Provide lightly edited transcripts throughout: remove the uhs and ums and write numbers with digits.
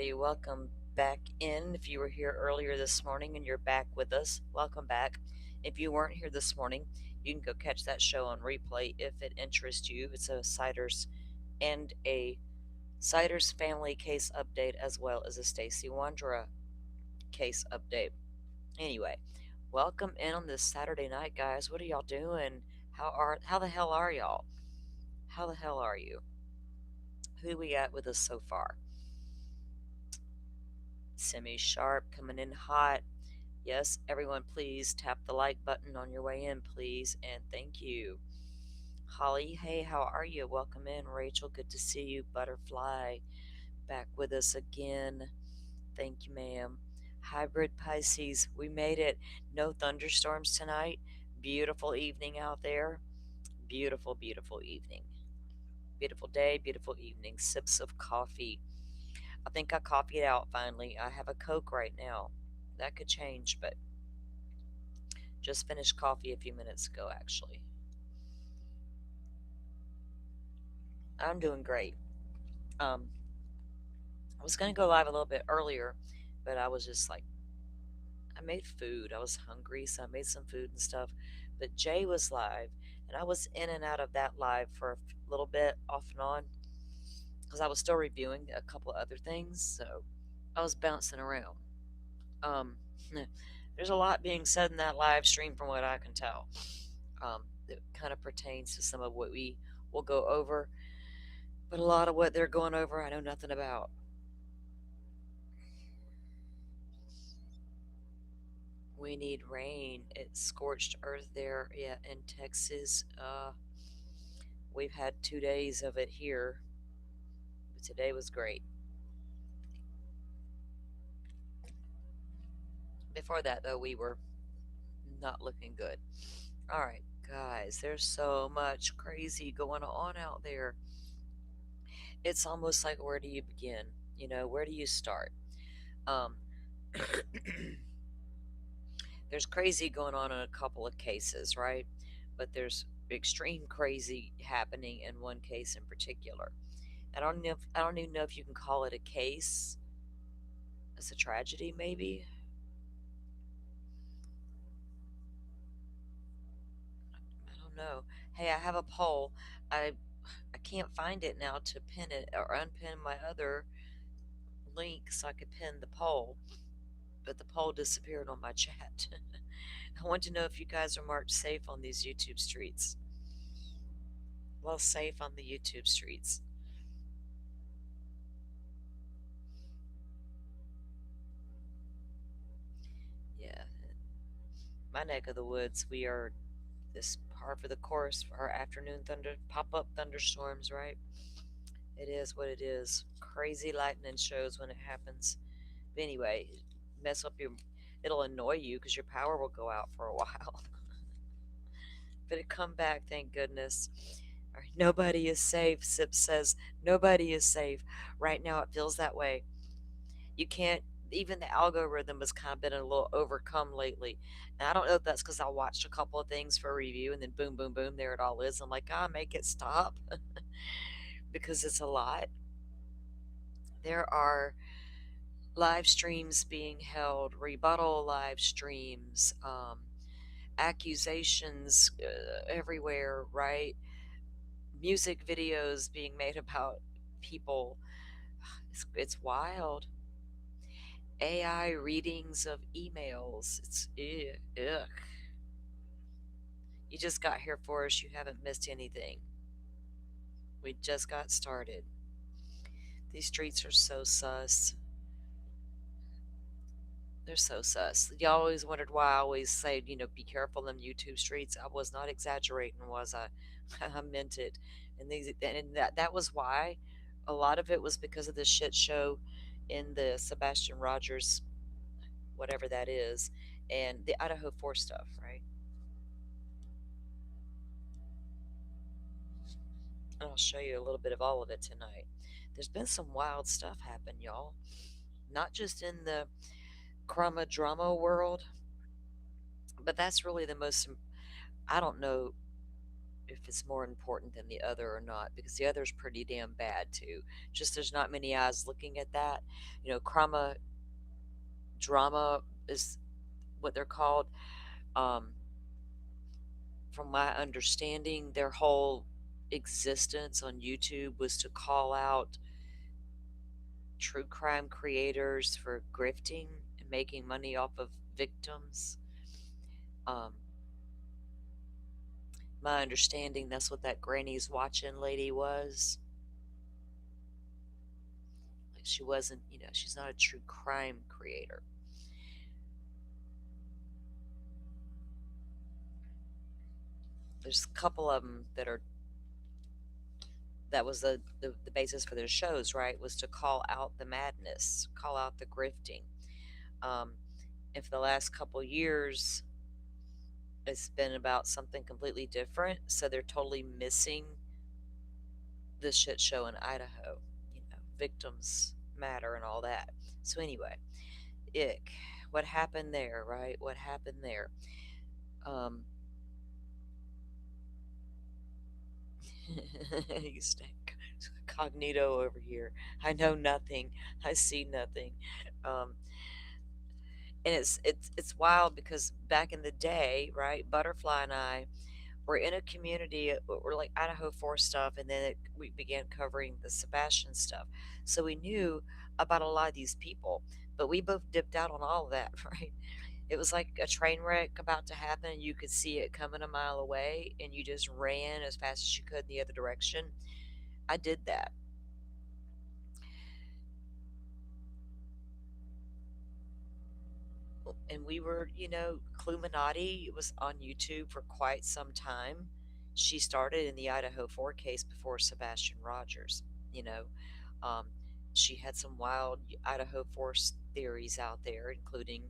everybody. Welcome back in. If you were here earlier this morning and you're back with us, welcome back. If you weren't here this morning, you can go catch that show on replay if it interests you. It's a Siders family case update as well as a Stacy Wandra case update. Anyway, welcome in on this Saturday night, guys. What are y'all doing? How the hell are y'all? How the hell are you? Who we got with us so far? Semi Sharp coming in hot. Yes, everyone, please tap the like button on your way in, please, and thank you. Holly, hey, how are you? Welcome in. Rachel, good to see you. Butterfly, back with us again. Thank you, ma'am. Hybrid Pisces, we made it. No thunderstorms tonight. Beautiful evening out there. Beautiful, beautiful evening. Beautiful day, beautiful evening. Sips of coffee. I think I coffeeed out finally. I have a Coke right now. That could change, but just finished coffee a few minutes ago, actually. I'm doing great. Um, I was going to go live a little bit earlier, but I was just like, I made food. I was hungry, so I made some food and stuff. But Jay was live, and I was in and out of that live for a little bit, off and on, because I was still reviewing a couple other things. So I was bouncing around. Um, there's a lot being said in that live stream, from what I can tell. That kind of pertains to some of what we will go over, but a lot of what they're going over, I know nothing about. We need rain. It's scorched earth there, yeah, in Texas. We've had 2 days of it here, but today was great. Before that, though, we were not looking good. All right, guys, there's so much crazy going on out there. It's almost like, where do you begin? Where do you start? Um, there's crazy going on in a couple of cases, right? But there's extreme crazy happening in one case in particular. I don't even know if you can call it a case. It's a tragedy, maybe. I don't know. Hey, I have a poll. I I can't find it now to pin it or unpin my other link so I could pin the poll, but the poll disappeared on my chat. I want to know if you guys are marked safe on these YouTube streets. Well, safe on the YouTube streets. Yeah, my neck of the woods, we are this par for the course for our afternoon pop-up thunderstorms, right? It is what it is. Crazy lightning shows when it happens. But anyway, mess up your. It'll annoy you because your power will go out for a while, but it come back. Thank goodness. All right, nobody is safe. Sip says nobody is safe right now. It feels that way. You can't. Even the algorithm has kind of been a little overcome lately, and I don't know if that's because I watched a couple of things for review and then boom, boom, boom, there it all is. I'm like, make it stop because it's a lot. There are live streams being held, rebuttal live streams, accusations everywhere, right? Music videos being made about people. It's wild. AI readings of emails. It's ugh. You just got here for us. You haven't missed anything. We just got started. These streets are so sus. They're so sus. You always wondered why I always say, be careful in YouTube streets. I was not exaggerating, was I? I meant it. And that was why. A lot of it was because of the shit show in the Sebastian Rogers, whatever that is, and the Idaho 4 stuff, right? And I'll show you a little bit of all of it tonight. There's been some wild stuff happen, y'all. Not just in the crama drama world, but that's really the most, I don't know, if it's more important than the other or not, because the other's pretty damn bad too. Just there's not many eyes looking at that. Krama drama is what they're called. Um, from my understanding, their whole existence on YouTube was to call out true crime creators for grifting and making money off of victims. Um, my understanding, that's what that Granny's watching lady was. Like she wasn't, she's not a true crime creator. There's a couple of them that was the basis for their shows, right? Was to call out the madness, call out the grifting. Um, and for the last couple years, it's been about something completely different. So they're totally missing the shit show in Idaho, victims matter and all that. So anyway, ick. What happened there, right? What happened there? Um, you stink. Cognito over here. I know nothing. I see nothing. Um, and it's wild because back in the day, right? Butterfly and I were in a community. We're like Idaho 4 stuff, and then we began covering the Sebastian stuff. So we knew about a lot of these people, but we both dipped out on all of that, right? It was like a train wreck about to happen. You could see it coming a mile away, and you just ran as fast as you could in the other direction. I did that. And we were, Cluminati was on YouTube for quite some time. She started in the Idaho 4 case before Sebastian Rogers. You know, um, she had some wild Idaho 4 theories out there, including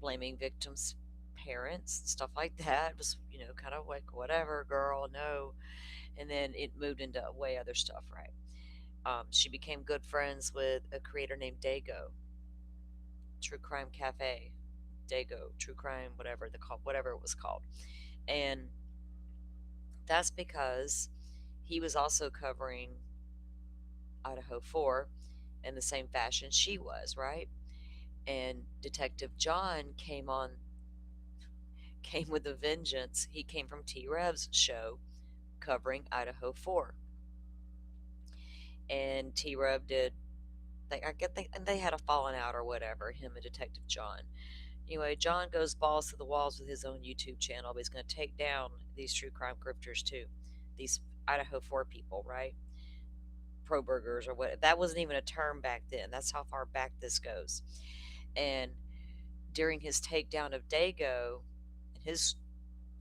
blaming victims' parents, stuff like that. It was, kind of like, whatever, girl, no. And then it moved into way other stuff, right? She became good friends with a creator named Dago, True Crime Cafe, Dago, True Crime, whatever it was called. And that's because he was also covering Idaho 4 in the same fashion she was, right? And Detective John came with a vengeance. He came from T Rev's show covering Idaho 4. And T Rev did, and they had a falling out or whatever, him and Detective John. Anyway, John goes balls to the walls with his own YouTube channel, but he's going to take down these true crime grifters too. These Idaho 4 people, right? Pro burgers or what. That wasn't even a term back then. That's how far back this goes. And during his takedown of Dago and his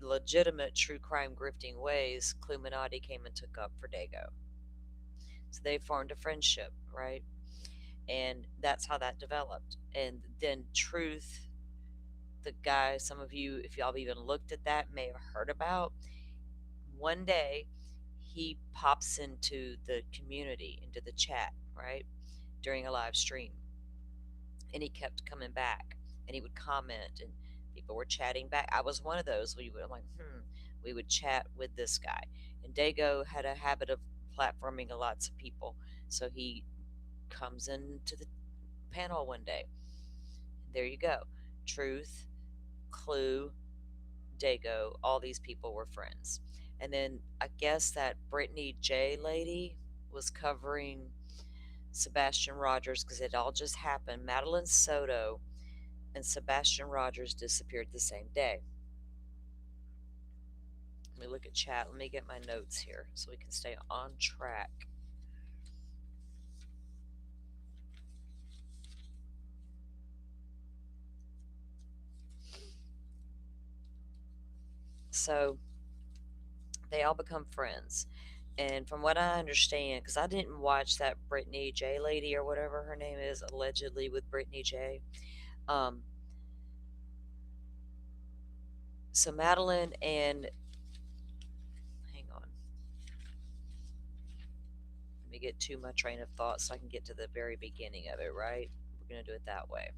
legitimate true crime grifting ways, Cluminati came and took up for Dago. So they formed a friendship, right? And that's how that developed. And then Truth, the guy some of you, if y'all have even looked at that, may have heard about, one day he pops into the community, into the chat, right, during a live stream, and he kept coming back, and he would comment, and people were chatting back. I was one of those. I'm like, we would chat with this guy, and Dago had a habit of platforming lots of people, so he comes into the panel one day. There you go. Truth, Clue, Dago, all these people were friends. And then I guess that Brittany J lady was covering Sebastian Rogers because it all just happened. Madeline Soto and Sebastian Rogers disappeared the same day. Let me look at chat. Let me get my notes here so we can stay on track. So they all become friends. And from what I understand, because I didn't watch that Brittany J lady or whatever her name is, allegedly with Brittany J. Um, so Madeline and hang on, let me get to my train of thought so I can get to the very beginning of it. Right, we're gonna do it that way.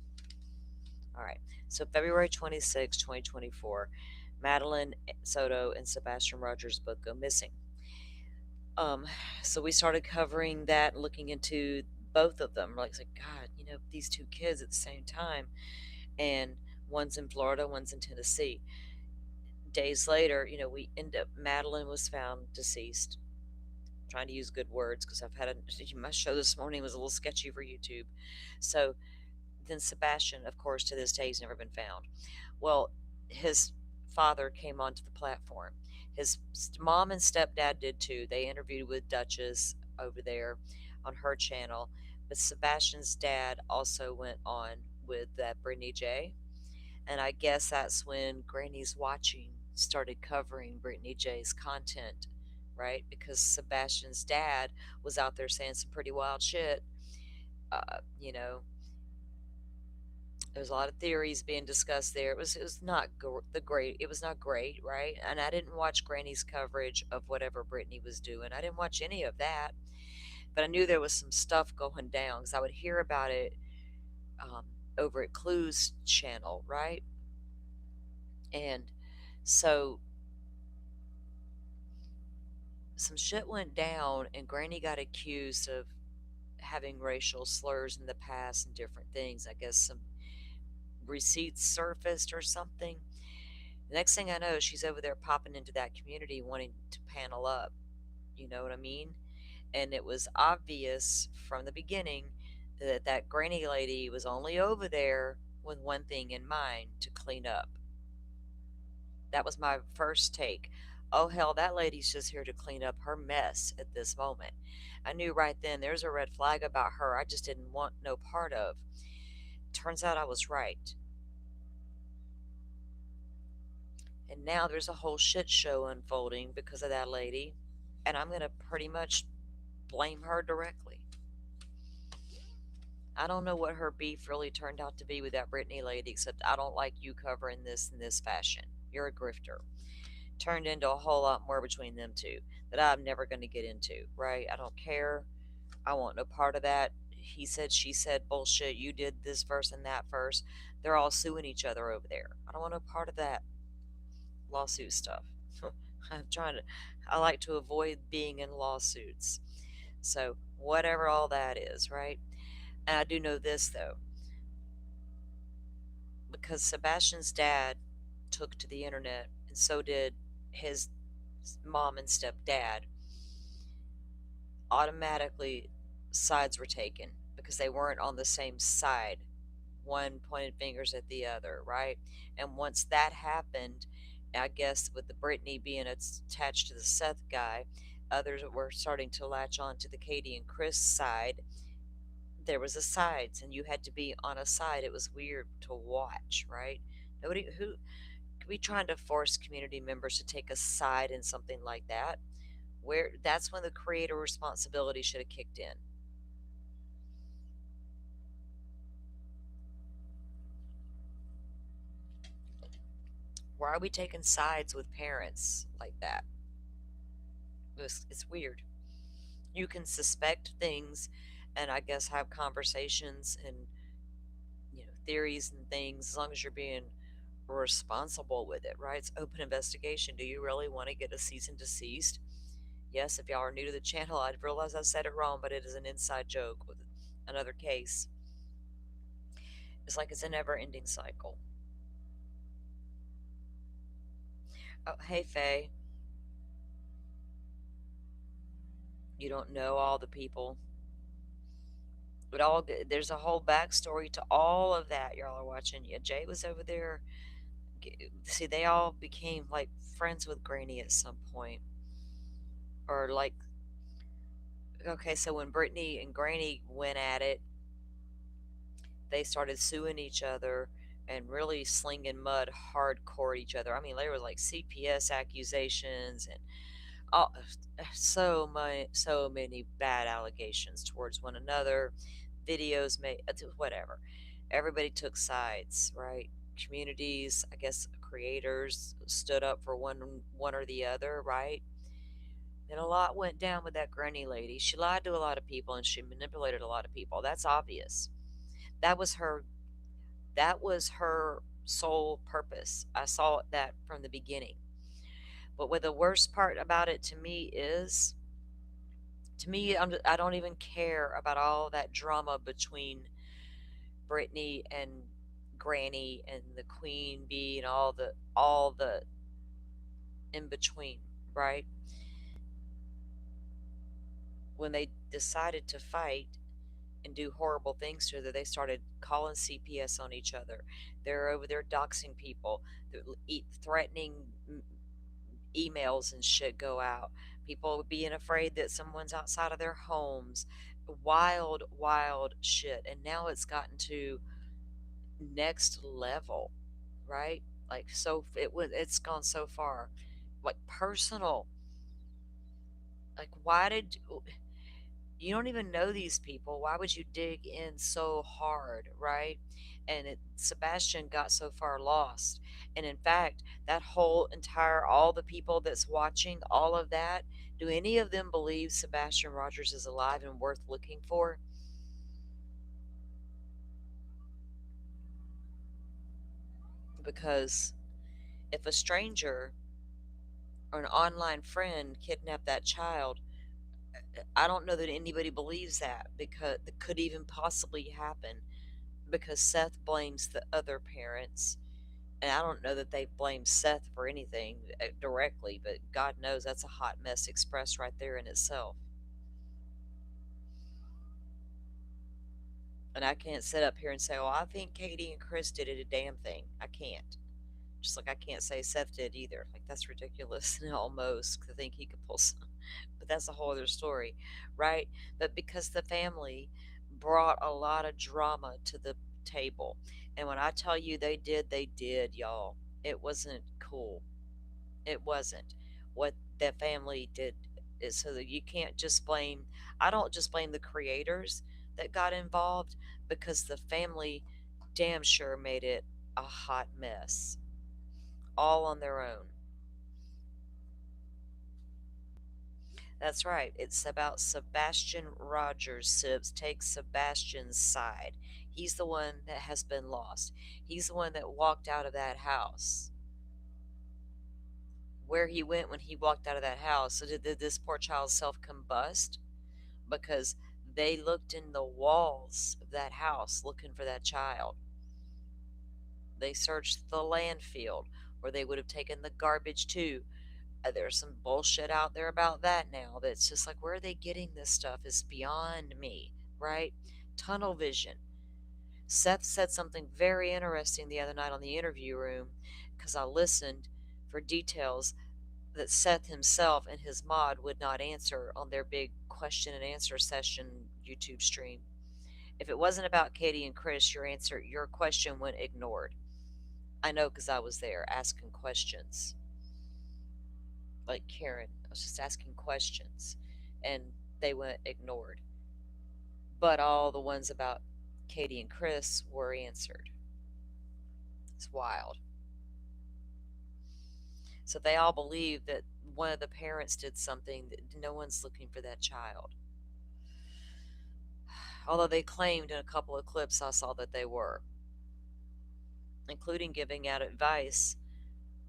All right. So February 26, 2024, Madeline Soto and Sebastian Rogers both go missing. Um, so we started covering that and looking into both of them. Like, God, these two kids at the same time, and one's in Florida, one's in Tennessee. Days later, we end up Madeline was found deceased. I'm trying to use good words because I've had my show this morning was a little sketchy for YouTube. So then Sebastian, of course, to this day, he's never been found. Well, his father came onto the platform. His mom and stepdad did too. They interviewed with Duchess over there on her channel. But Sebastian's dad also went on with that Brittany J. And I guess that's when Granny's Watching started covering Brittany J's content, right? Because Sebastian's dad was out there saying some pretty wild shit. Uh, you know, There's a lot of theories being discussed there. It was not the great. It was not great, right? And I didn't watch Granny's coverage of whatever Brittany was doing. I didn't watch any of that, but I knew there was some stuff going down because I would hear about it um, over at Clue's channel, right? And so some shit went down, and Granny got accused of having racial slurs in the past and different things. I guess some receipts surfaced or something. The next thing I know, she's over there popping into that community wanting to panel up. You know what I mean? And it was obvious from the beginning that that granny lady was only over there with one thing in mind: to clean up. That was my first take. Oh, hell, that lady's just here to clean up her mess at this moment. I knew right then there's a red flag about her I just didn't want no part of. Turns out I was right. And now there's a whole shit show unfolding because of that lady. And I'm going to pretty much blame her directly. I don't know what her beef really turned out to be with that Brittany lady, except I don't like you covering this in this fashion. You're a grifter. Turned into a whole lot more between them two that I'm never going to get into, right? I don't care. I want no part of that. He said, she said bullshit. You did this first and that first. They're all suing each other over there. I don't want no part of that lawsuit stuff. I'm trying to, I like to avoid being in lawsuits. So, whatever all that is, right? And I do know this, though, because Sebastian's dad took to the internet, and so did his mom and stepdad, automatically sides were taken because they weren't on the same side. One pointed fingers at the other, right? And once that happened, I guess with the Brittany being attached to the Seth guy, others were starting to latch on to the Katie and Chris side. There was a sides, and you had to be on a side. It was weird to watch, right? Nobody who could be trying to force community members to take a side in something like that. Where that's when the creator responsibility should have kicked in. Why are we taking sides with parents like that? It's weird. You can suspect things and I guess have conversations and theories and things as long as you're being responsible with it, right? It's open investigation. Do you really want to get a cease and desist? Yes, if y'all are new to the channel, I realize I said it wrong, but it is an inside joke with another case. It's like it's a never ending cycle. Oh, hey, Faye. You don't know all the people. But there's a whole backstory to all of that. Y'all are watching. Yeah, Jay was over there. See, they all became like friends with Granny at some point, or like, okay, so when Brittany and Granny went at it, they started suing each other and really slinging mud hardcore at each other. I mean, there was like CPS accusations and all, so many bad allegations towards one another. Videos made, whatever. Everybody took sides, right? Communities, I guess, creators stood up for one or the other, right? And a lot went down with that Granny lady. She lied to a lot of people and she manipulated a lot of people. That's obvious. That was her. That was her sole purpose. I saw that from the beginning. But what the worst part about it to me is, to me, I don't even care about all that drama between Brittany and Granny and the Queen Bee and all the in between, right? When they decided to fight and do horrible things to her, they started calling CPS on each other. They're over there doxing people, threatening emails and shit go out. People being afraid that someone's outside of their homes. Wild, wild shit. And now it's gotten to next level, right? Like, so it's gone so far, like personal. Like, why did you don't even know these people? Why would you dig in so hard, right? And Sebastian got so far lost. And in fact, that whole entire, all the people that's watching all of that, do any of them believe Sebastian Rogers is alive and worth looking for? Because if a stranger or an online friend kidnapped that child, I don't know that anybody believes that, because that could even possibly happen, because Seth blames the other parents. And I don't know that they blame Seth for anything directly, but God knows that's a hot mess expressed right there in itself. And I can't sit up here and say, "Oh, I think Katie and Chris did it a damn thing." I can't. Just like I can't say Seth did either. Like, that's ridiculous almost to think he could pull some. But that's a whole other story, right? But because the family brought a lot of drama to the table. And when I tell you they did, y'all. It wasn't cool. It wasn't. What that family did is, so that you can't just blame, I don't just blame the creators that got involved, because the family damn sure made it a hot mess all on their own. That's right. It's about Sebastian Rogers. Sibs takes Sebastian's side. He's the one that has been lost. He's the one that walked out of that house. Where he went when he walked out of that house. So did this poor child self combust? Because they looked in the walls of that house looking for that child. They searched the landfill where they would have taken the garbage to. There's some bullshit out there about that now that's just like, where are they getting this stuff is beyond me, right? Tunnel vision. Seth said something very interesting the other night on the interview room, because I listened for details that Seth himself and his mod would not answer on their big question and answer session YouTube stream. If it wasn't about Katie and Chris, your question went ignored. I know, because I was there asking questions. Like Karen, I was just asking questions, and they went ignored. But all the ones about Katie and Chris were answered. It's wild. So they all believe that one of the parents did something, that no one's looking for that child. Although they claimed in a couple of clips I saw that they were, including giving out advice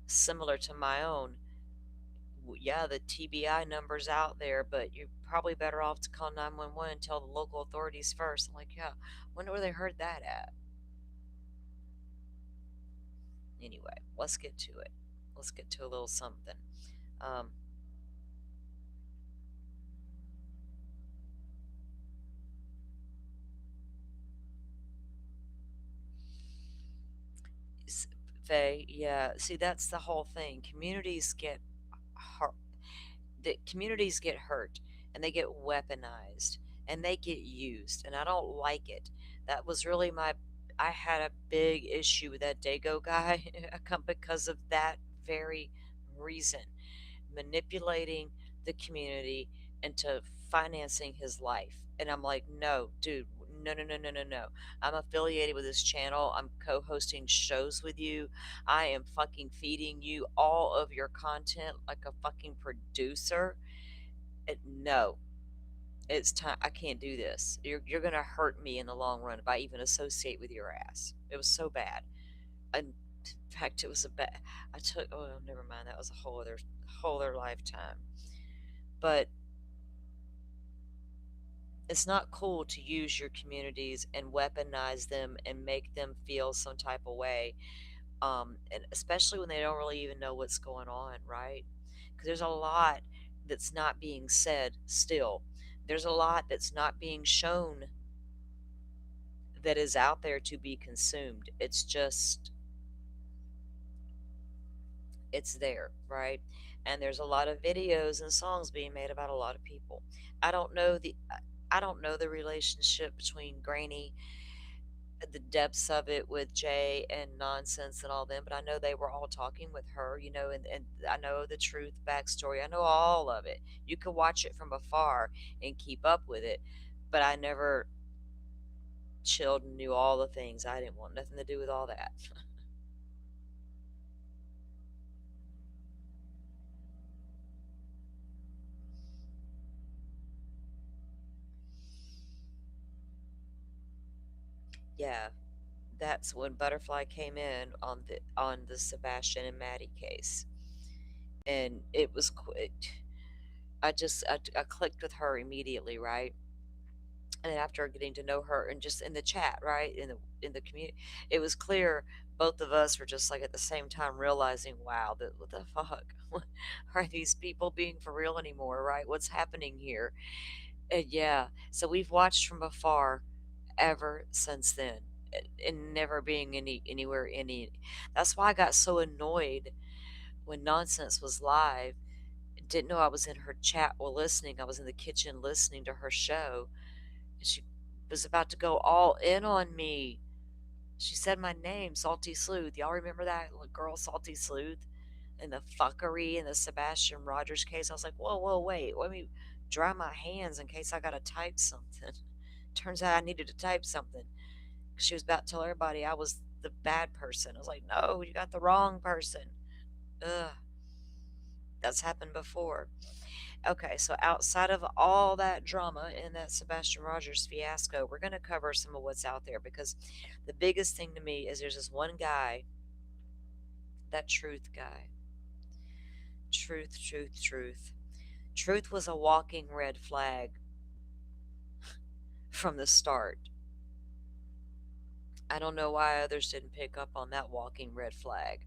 similar to my own. Yeah, the TBI number's out there, but you're probably better off to call 911 and tell the local authorities first. I'm like, yeah, wonder where they heard that at. Anyway, let's get to it. Let's get to a little something. Um, Faye, yeah, see, that's the whole thing. Communities get hurt. The communities get hurt, and they get weaponized, and they get used, and I don't like it. That was really my, I had a big issue with that Dago guy because of that very reason, manipulating the community into financing his life. And I'm like, no, dude, no, no, no, no, no, no. I'm affiliated with this channel. I'm co hosting shows with you. I am fucking feeding you all of your content like a fucking producer. No, it's time. I can't do this. You're going to hurt me in the long run if I even associate with your ass. It was so bad. In fact, it was a bad. I took. Oh, never mind. That was a whole other lifetime. But it's not cool to use your communities and weaponize them and make them feel some type of way. And especially when they don't really even know what's going on, right? Because there's a lot that's not being said still. There's a lot that's not being shown that is out there to be consumed. It's there, right? And there's a lot of videos and songs being made about a lot of people. I don't know the I don't know the relationship between Granny, the depths of it with Jay and Nonsense and all them, but I know they were all talking with her, and I know the truth backstory. I know all of it. You could watch it from afar and keep up with it, but I never chilled and knew all the things. I didn't want nothing to do with all that. Yeah, that's when Butterfly came in on the Sebastian and Maddie case, and it was I clicked with her immediately, right? And then after getting to know her and just in the chat, right, in the community, it was clear both of us were just like at the same time realizing, wow, that what the fuck, are these people being for real anymore, right? What's happening here? And yeah, so we've watched from afar ever since then, and never being anywhere any. That's why I got so annoyed when Nonsense was live. Didn't know I was in her chat while listening. I was in the kitchen listening to her show, and she was about to go all in on me. She said my name, Salty Sleuth. Y'all remember that little girl, Salty Sleuth, and the fuckery in the Sebastian Rogers case? I was like, whoa, whoa, wait. Let me dry my hands in case I got to type something. Turns out I needed to type something. She was about to tell everybody I was the bad person. I was like, no, you got the wrong person. Ugh, that's happened before. Okay, so outside of all that drama in that Sebastian Rogers fiasco, we're going to cover some of what's out there because the biggest thing to me is there's this one guy, that Truth guy. Truth, truth, truth. Truth was a walking red flag from the start. I don't know why others didn't pick up on that walking red flag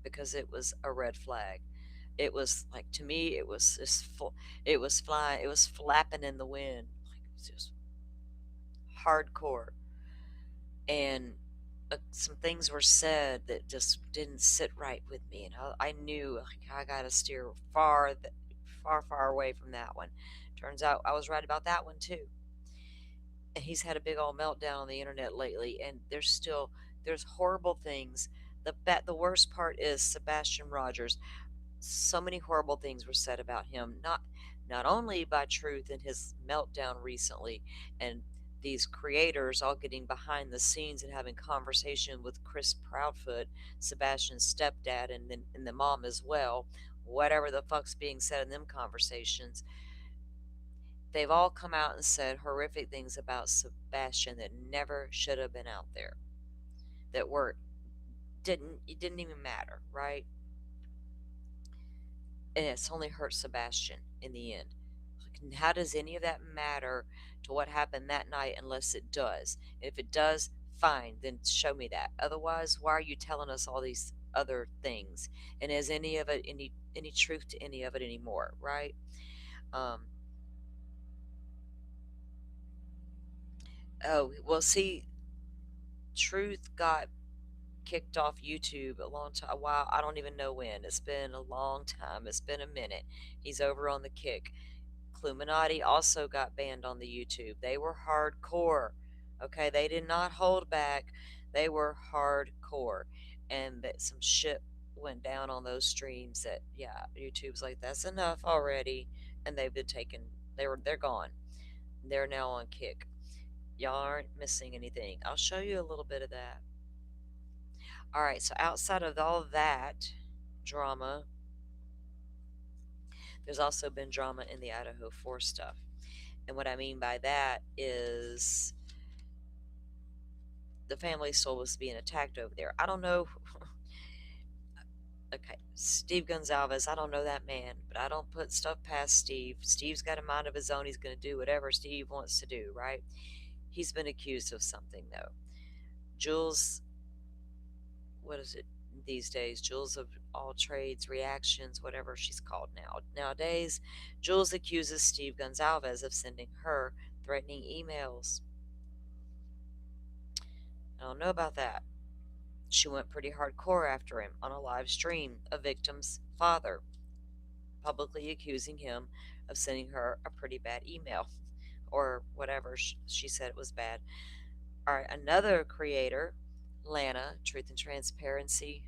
because it was a red flag. It was like to me, it was it was flying, it was flapping in the wind, like it was just hardcore. And some things were said that just didn't sit right with me, and I knew like, I got to steer far, far away from that one. Turns out I was right about that one too. And he's had a big old meltdown on the internet lately, and there's horrible things. The worst part is Sebastian Rogers. So many horrible things were said about him, not only by Truth in his meltdown recently, and these creators all getting behind the scenes and having conversation with Chris Proudfoot, Sebastian's stepdad, and the mom as well. Whatever the fuck's being said in them conversations, they've all come out and said horrific things about Sebastian that never should have been out there. That were didn't it didn't even matter, right? And it's only hurt Sebastian in the end. Like, how does any of that matter to what happened that night unless it does? And if it does, fine, then show me that. Otherwise, why are you telling us all these other things? And is any of it any truth to any of it anymore, right? Um, oh, well, see, truth got kicked off YouTube a long time, a while. I don't even know when. It's been a long time. It's been a minute. He's over on the kick. Cluminati also got banned on the YouTube. They were hardcore. Okay, they did not hold back. They were hardcore, and that some shit went down on those streams. That yeah, YouTube's like that's enough already, and they've been taken. They're gone. They're now on kick. Y'all aren't missing anything. I'll show you a little bit of that. All right, so outside of all that drama, there's also been drama in the Idaho 4 stuff. And what I mean by that is The family still was being attacked over there. I don't know. Okay, Steve Gonzalez, I don't know that man, but I don't put stuff past Steve. Steve's got a mind of his own. He's going to do whatever Steve wants to do, right? He's been accused of something, though. Jules, what is it these days? Jules of all trades, reactions, whatever she's called now. Nowadays, Jules accuses Steve Gonzalez of sending her threatening emails. I don't know about that. She went pretty hardcore after him on a live stream, a victim's father, publicly accusing him of sending her a pretty bad email or whatever she said it was bad. All right, another creator, Lana, Truth and Transparency,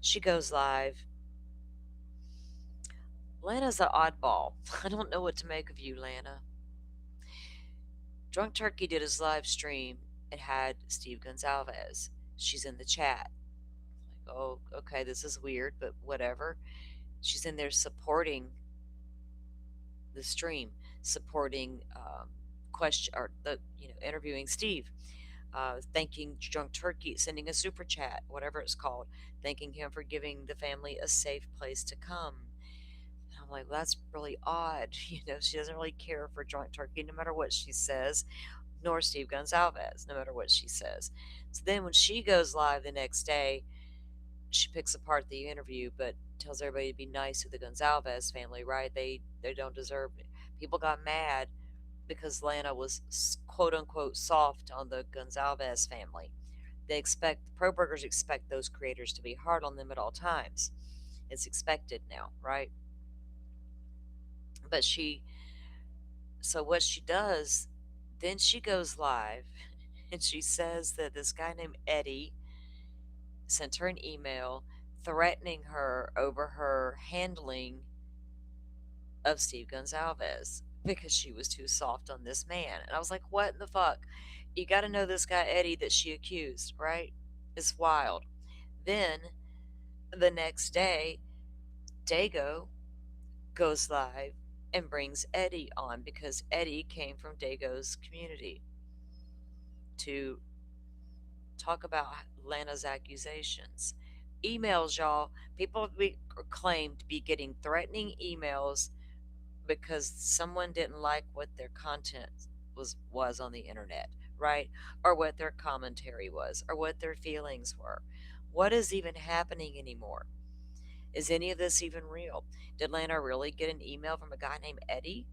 she goes live. Lana's an oddball. I don't know what to make of you, Lana. Drunk Turkey did his live stream. It had Steve Gonzalez. She's in the chat. Like, oh, okay, this is weird, but whatever. She's in there supporting the stream, supporting question or the interviewing Steve, thanking Drunk Turkey, sending a super chat, whatever it's called, thanking him for giving the family a safe place to come. And I'm like, well, that's really odd. She doesn't really care for Drunk Turkey, no matter what she says, nor Steve Gonzalez, no matter what she says. So then when she goes live the next day, she picks apart the interview, but tells everybody to be nice to the Gonzalez family, right? They don't deserve it. People got mad because Lana was quote unquote soft on the Gonzalez family. The pro burgers expect those creators to be hard on them at all times. It's expected now, right? But so what she does, then she goes live and she says that this guy named Eddie sent her an email threatening her over her handling of Steve Gonzalez because she was too soft on this man. And I was like, what in the fuck? You got to know this guy, Eddie, that she accused, right? It's wild. Then the next day, Dago goes live and brings Eddie on because Eddie came from Dago's community to talk about Lana's accusations. Emails, y'all. People claim to be getting threatening emails because someone didn't like what their content was on the internet, right? Or what their commentary was, or what their feelings were. What is even happening anymore? Is any of this even real? Did Lana really get an email from a guy named Eddie?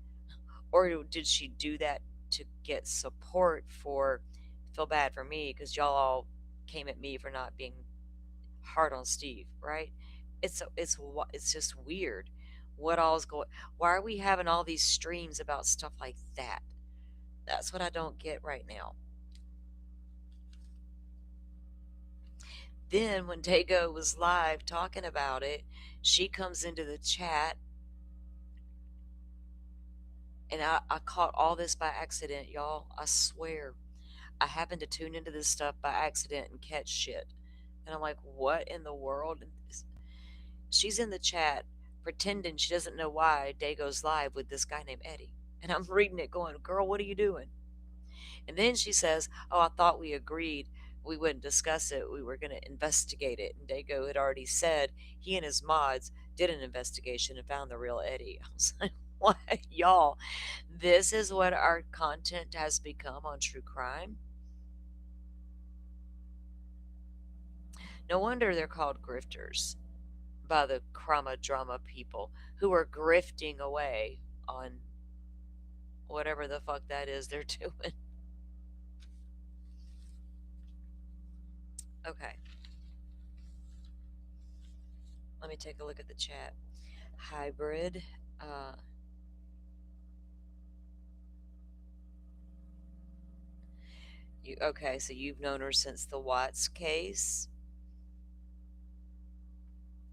Or did she do that to get support for feel bad for me because y'all all came at me for not being hard on Steve, right? It's just weird. What all's going? Why are we having all these streams about stuff like that? That's what I don't get right now. Then when Dago was live talking about it, she comes into the chat, and I caught all this by accident, y'all. I swear, I happened to tune into this stuff by accident and catch shit, and I'm like, what in the world? She's in the chat pretending she doesn't know why Dago's live with this guy named Eddie. And I'm reading it going, girl, what are you doing? And then she says, oh, I thought we agreed we wouldn't discuss it. We were going to investigate it. And Dago had already said he and his mods did an investigation and found the real Eddie. I was like, what? Y'all, this is what our content has become on true crime? No wonder they're called grifters by the crama drama people who are grifting away on whatever the fuck that is they're doing. Okay, let me take a look at the chat. Hybrid. Uh, okay? So you've known her since the Watts case.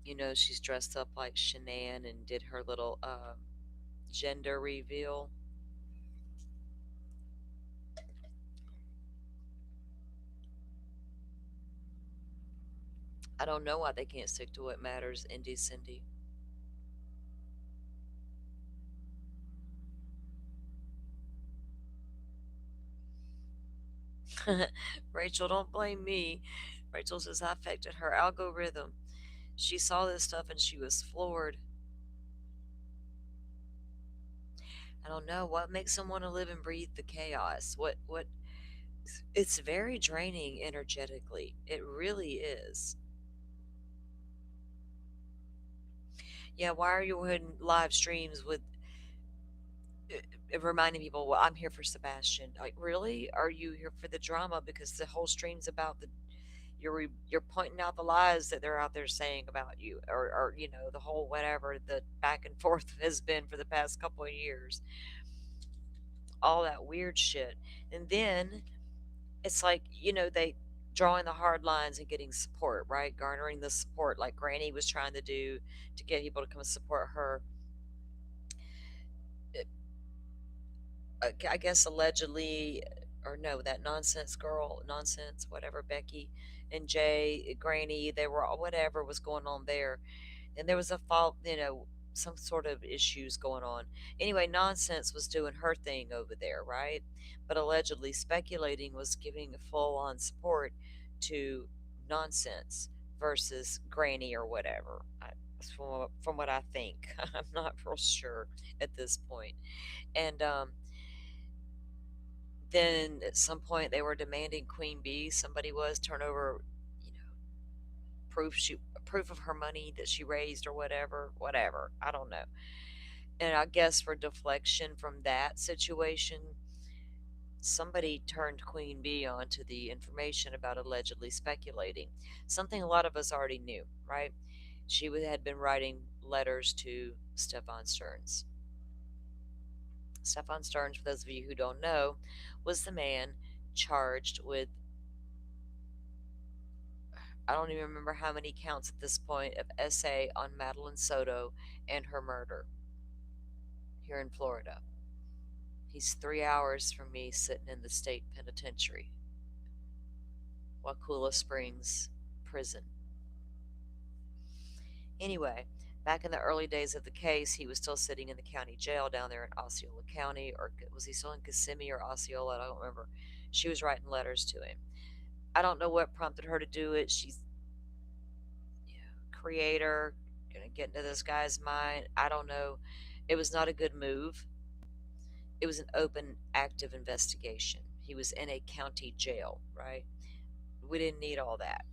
You know she's dressed up like Shanann and did her little gender reveal. I don't know why they can't stick to what matters, Indy Cindy. Rachel, don't blame me. Rachel says I affected her algorithm. She saw this stuff and she was floored. I don't know what makes them want to live and breathe the chaos. What it's very draining energetically. It really is. Yeah, why are you in live streams with reminding people, well, I'm here for Sebastian. Like, really? Are you here for the drama? Because the whole stream's about the you're pointing out the lies that they're out there saying about you, or the whole whatever the back and forth has been for the past couple of years, all that weird shit, and then it's like they drawing the hard lines and getting support, right? Garnering the support like Granny was trying to do to get people to come support her. I guess allegedly, or no, that nonsense girl, nonsense, whatever, Becky and Jay, Granny, they were all, whatever was going on there. And there was a fault, some sort of issues going on. Anyway, nonsense was doing her thing over there, right? But allegedly, speculating was giving full on support to nonsense versus Granny or whatever. From what I think, I'm not real sure at this point. And then at some point they were demanding Queen Bee. Somebody was turn over, you know, proof of her money that she raised or whatever. I don't know. And I guess for deflection from that situation, somebody turned Queen Bee onto the information about allegedly speculating. Something a lot of us already knew, right? She had been writing letters to Stefan Stearns. Stefan Stearns, for those of you who don't know, was the man charged with, I don't even remember how many counts at this point, of essay on Madeline Soto and her murder here in Florida. He's 3 hours from me sitting in the state penitentiary, Waukulla Springs prison. Anyway, back in the early days of the case, he was still sitting in the county jail down there in Osceola County, or was he still in Kissimmee or Osceola? I don't remember. She was writing letters to him. I don't know what prompted her to do it. She's creator, gonna get into this guy's mind. I don't know. It was not a good move. It was an open, active investigation. He was in a county jail, right? We didn't need all that.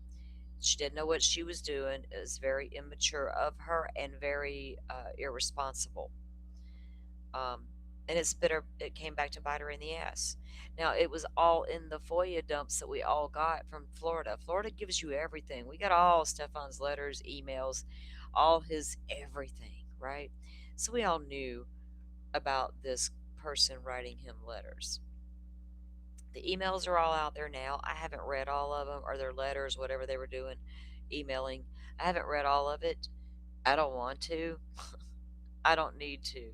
She didn't know what she was doing. It was very immature of her and very irresponsible. Um, and it came back to bite her in the ass. Now, it was all in the FOIA dumps that we all got from Florida. Florida gives you everything. We got all Stefan's letters, emails, all his everything, right? So we all knew about this person writing him letters. The emails are all out there now. I haven't read all of them, or their letters, whatever they were doing, emailing. I haven't read all of it. I don't want to. I don't need to.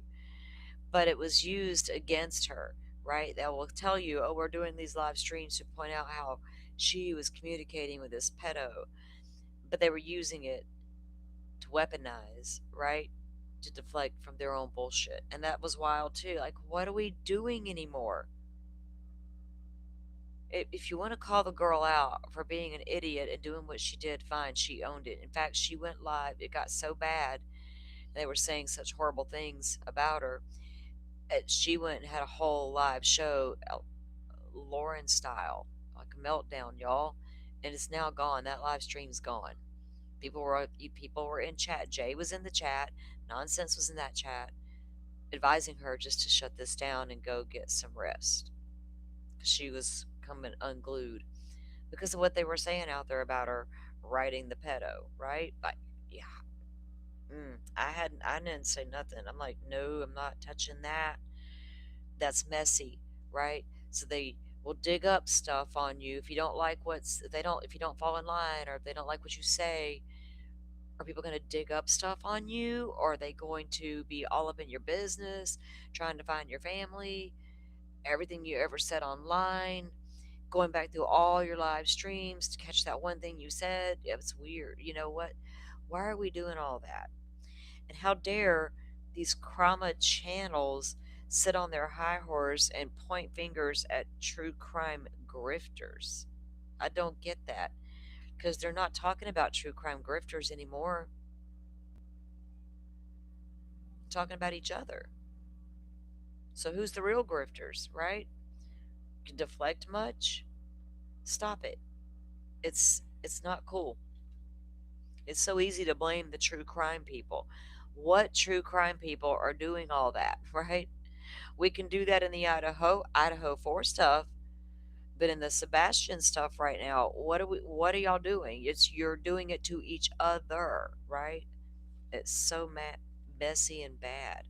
But it was used against her, right? That will tell you, oh, we're doing these live streams to point out how she was communicating with this pedo, but they were using it to weaponize, right? To deflect from their own bullshit. And that was wild too. Like, what are we doing anymore? If you want to call the girl out for being an idiot and doing what she did, fine, she owned it. In fact, she went live. It got so bad, and they were saying such horrible things about her. She went and had a whole live show, Lauren style, like a meltdown, y'all. And it's now gone. That live stream's gone. People were in chat. Jay was in the chat. Nonsense was in that chat, advising her just to shut this down and go get some rest because she was coming unglued because of what they were saying out there about her writing the pedo, right? Like, yeah, I didn't say nothing. I'm like, no, I'm not touching that. That's messy, right? So they will dig up stuff on you if you don't like if you don't fall in line, or if they don't like what you say. Are people going to dig up stuff on you, or are they going to be all up in your business, trying to find your family, everything you ever said online, going back through all your live streams to catch that one thing you said? Yeah, it's weird. You know what? Why are we doing all that? And how dare these Krama channels sit on their high horse and point fingers at true crime grifters. I don't get that because they're not talking about true crime grifters anymore. They're talking about each other. So who's the real grifters, right? Can deflect much? Stop it. It's not cool. It's so easy to blame the true crime people. What true crime people are doing all that, right? We can do that in the Idaho 4 stuff, but in the Sebastian stuff right now, what are y'all doing? It's you're doing it to each other, right? It's so messy and bad.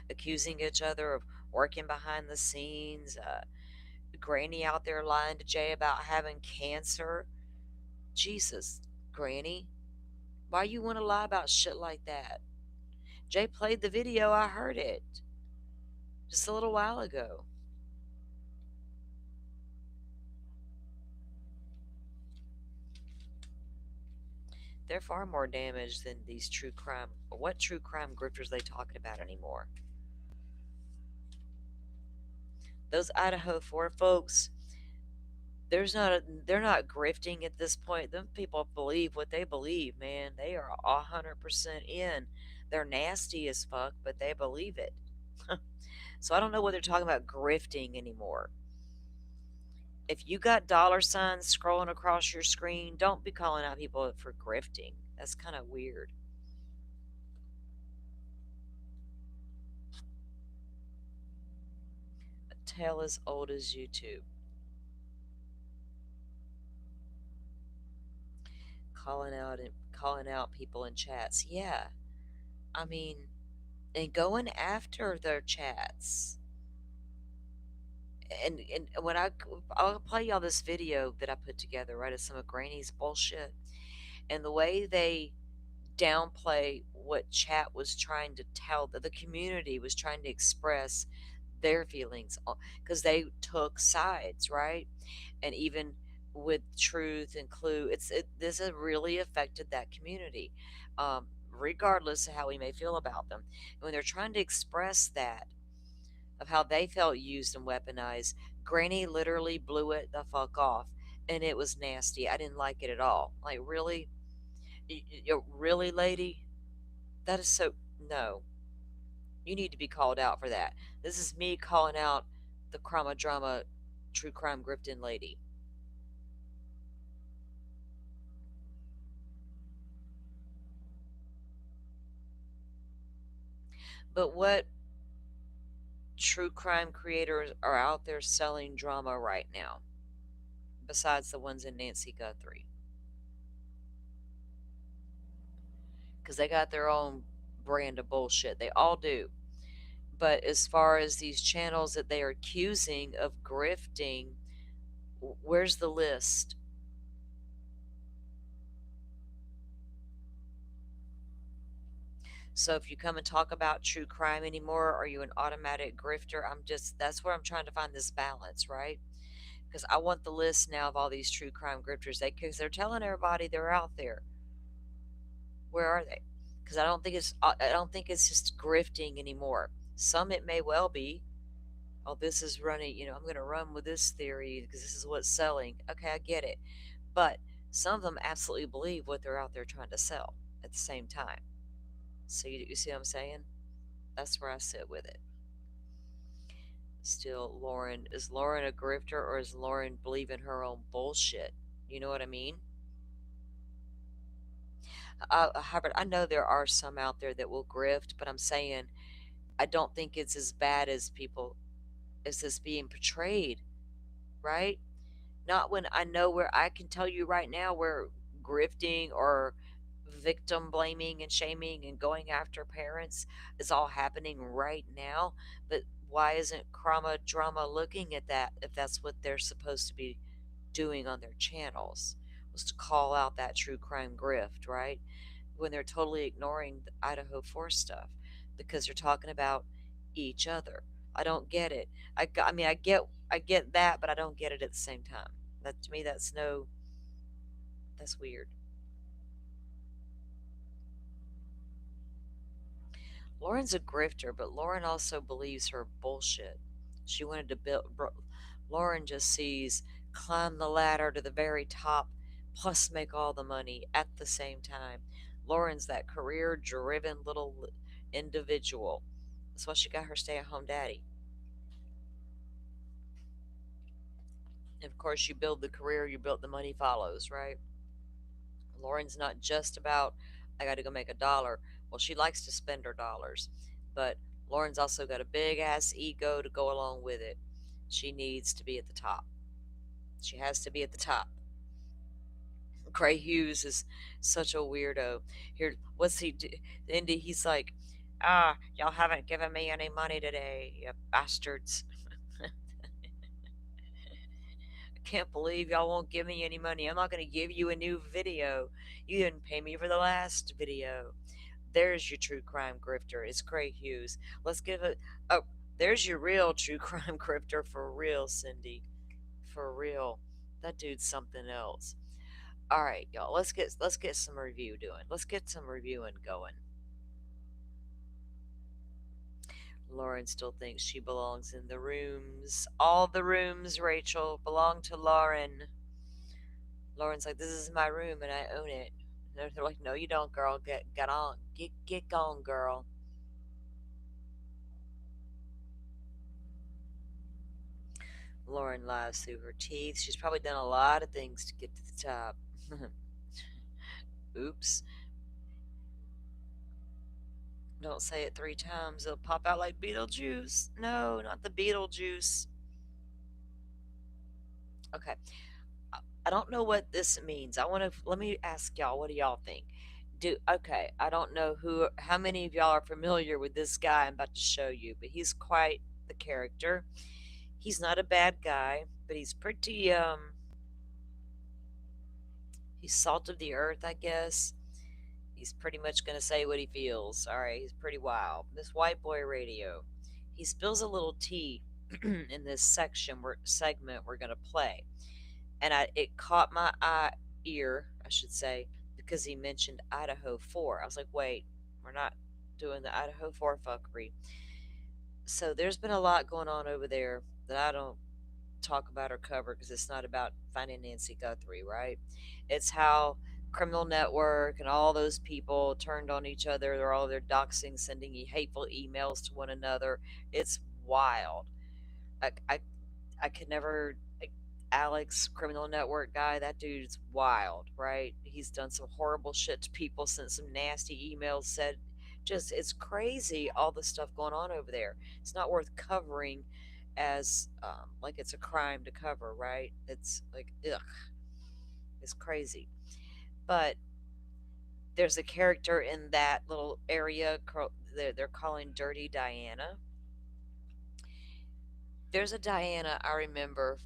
Accusing each other of working behind the scenes, Granny out there lying to Jay about having cancer. Jesus, Granny, why you want to lie about shit like that? Jay played the video. I heard it just a little while ago. They're far more damaged than these true crime. What true crime grifters they talking about anymore? Those Idaho 4 folks, they're not grifting at this point. Them people believe what they believe, man. They are 100% in. They're nasty as fuck, but they believe it. So I don't know what they're talking about grifting anymore. If you got dollar signs scrolling across your screen, don't be calling out people for grifting. That's kind of weird. A tale as old as YouTube. Calling out people in chats. Yeah. I mean, and going after their chats. And when I'll play y'all this video that I put together, right, of some of Granny's bullshit, and the way they downplay what chat was trying to tell, that the community was trying to express their feelings, because they took sides, right? And even with Truth and Clue, this has really affected that community, regardless of how we may feel about them. When they're trying to express that of how they felt used and weaponized, Granny literally blew it the fuck off, and it was nasty. I didn't like it at all. Like, really, really, lady, that is so. No, you need to be called out for that. This is me calling out the crime drama, true crime grifting lady. But what true crime creators are out there selling drama right now, besides the ones in Nancy Guthrie? Because they got their own brand of bullshit. They all do. But as far as these channels that they are accusing of grifting, where's the list? So if you come and talk about true crime anymore, are you an automatic grifter? That's where I'm trying to find this balance, right? Because I want the list now of all these true crime grifters. Because they're telling everybody they're out there. Where are they? Because I don't think it's just grifting anymore. Some it may well be. Oh, this is running. I'm going to run with this theory because this is what's selling. Okay, I get it. But some of them absolutely believe what they're out there trying to sell at the same time. So you see what I'm saying? That's where I sit with it. Still, is Lauren a grifter, or is Lauren believing her own bullshit? You know what I mean? Hubbard, I know there are some out there that will grift, but I'm saying I don't think it's as bad as people as this being portrayed, right? Not when I know where I can tell you right now where grifting or victim blaming and shaming and going after parents is all happening right now. But why isn't Krama Drama looking at that if that's what they're supposed to be doing on their channels? Was to call out that true crime grift, right? When they're totally ignoring the Idaho 4 stuff because they're talking about each other. I don't get it. I mean, I get that, but I don't get it at the same time. That to me, that's weird. Lauren's a grifter, but Lauren also believes her bullshit. She wanted to build. Lauren just sees climb the ladder to the very top, plus make all the money at the same time. Lauren's that career driven little individual. That's why she got her stay at home daddy. And of course, you build the career, you build the money follows, right? Lauren's not just about, I got to go make a dollar. Well, she likes to spend her dollars, but Lauren's also got a big ass ego to go along with it. She needs to be at the top. She has to be at the top. Gray Hughes is such a weirdo. Here, what's he do? Indy, he's like, y'all haven't given me any money today, you bastards. I can't believe y'all won't give me any money. I'm not going to give you a new video. You didn't pay me for the last video. There's your true crime grifter. It's Gray Hughes. Let's give it. Oh, there's your real true crime grifter for real, Cindy. For real. That dude's something else. All right, y'all. Let's get some review doing. Let's get some reviewing going. Lauren still thinks she belongs in the rooms. All the rooms, Rachel, belong to Lauren. Lauren's like, this is my room and I own it. They're like, no, you don't, girl. Get on, get gone, girl. Lauren lies through her teeth. She's probably done a lot of things to get to the top. Oops. Don't say it 3 times. It'll pop out like Beetlejuice. No, not the Beetlejuice. Okay. I don't know what this means. Let me ask y'all, what do y'all think? Okay, I don't know how many of y'all are familiar with this guy I'm about to show you, but he's quite the character. He's not a bad guy, but he's salt of the earth, I guess. He's pretty much going to say what he feels. All right, he's pretty wild. This white boy radio. He spills a little tea in this segment we're going to play. And it caught my ear, I should say, because he mentioned Idaho 4. I was like, "Wait, we're not doing the Idaho 4 fuckery." So there's been a lot going on over there that I don't talk about or cover because it's not about finding Nancy Guthrie, right? It's how Criminal Network and all those people turned on each other. They're all their doxing, sending hateful emails to one another. It's wild. I, I, I could never. Alex, Criminal Network guy, that dude's wild, right? He's done some horrible shit to people, sent some nasty emails, said just it's crazy all the stuff going on over there. It's not worth covering as like it's a crime to cover, right? It's like ugh, it's crazy. But there's a character in that little area they're calling Dirty Diana. There's a Diana I remember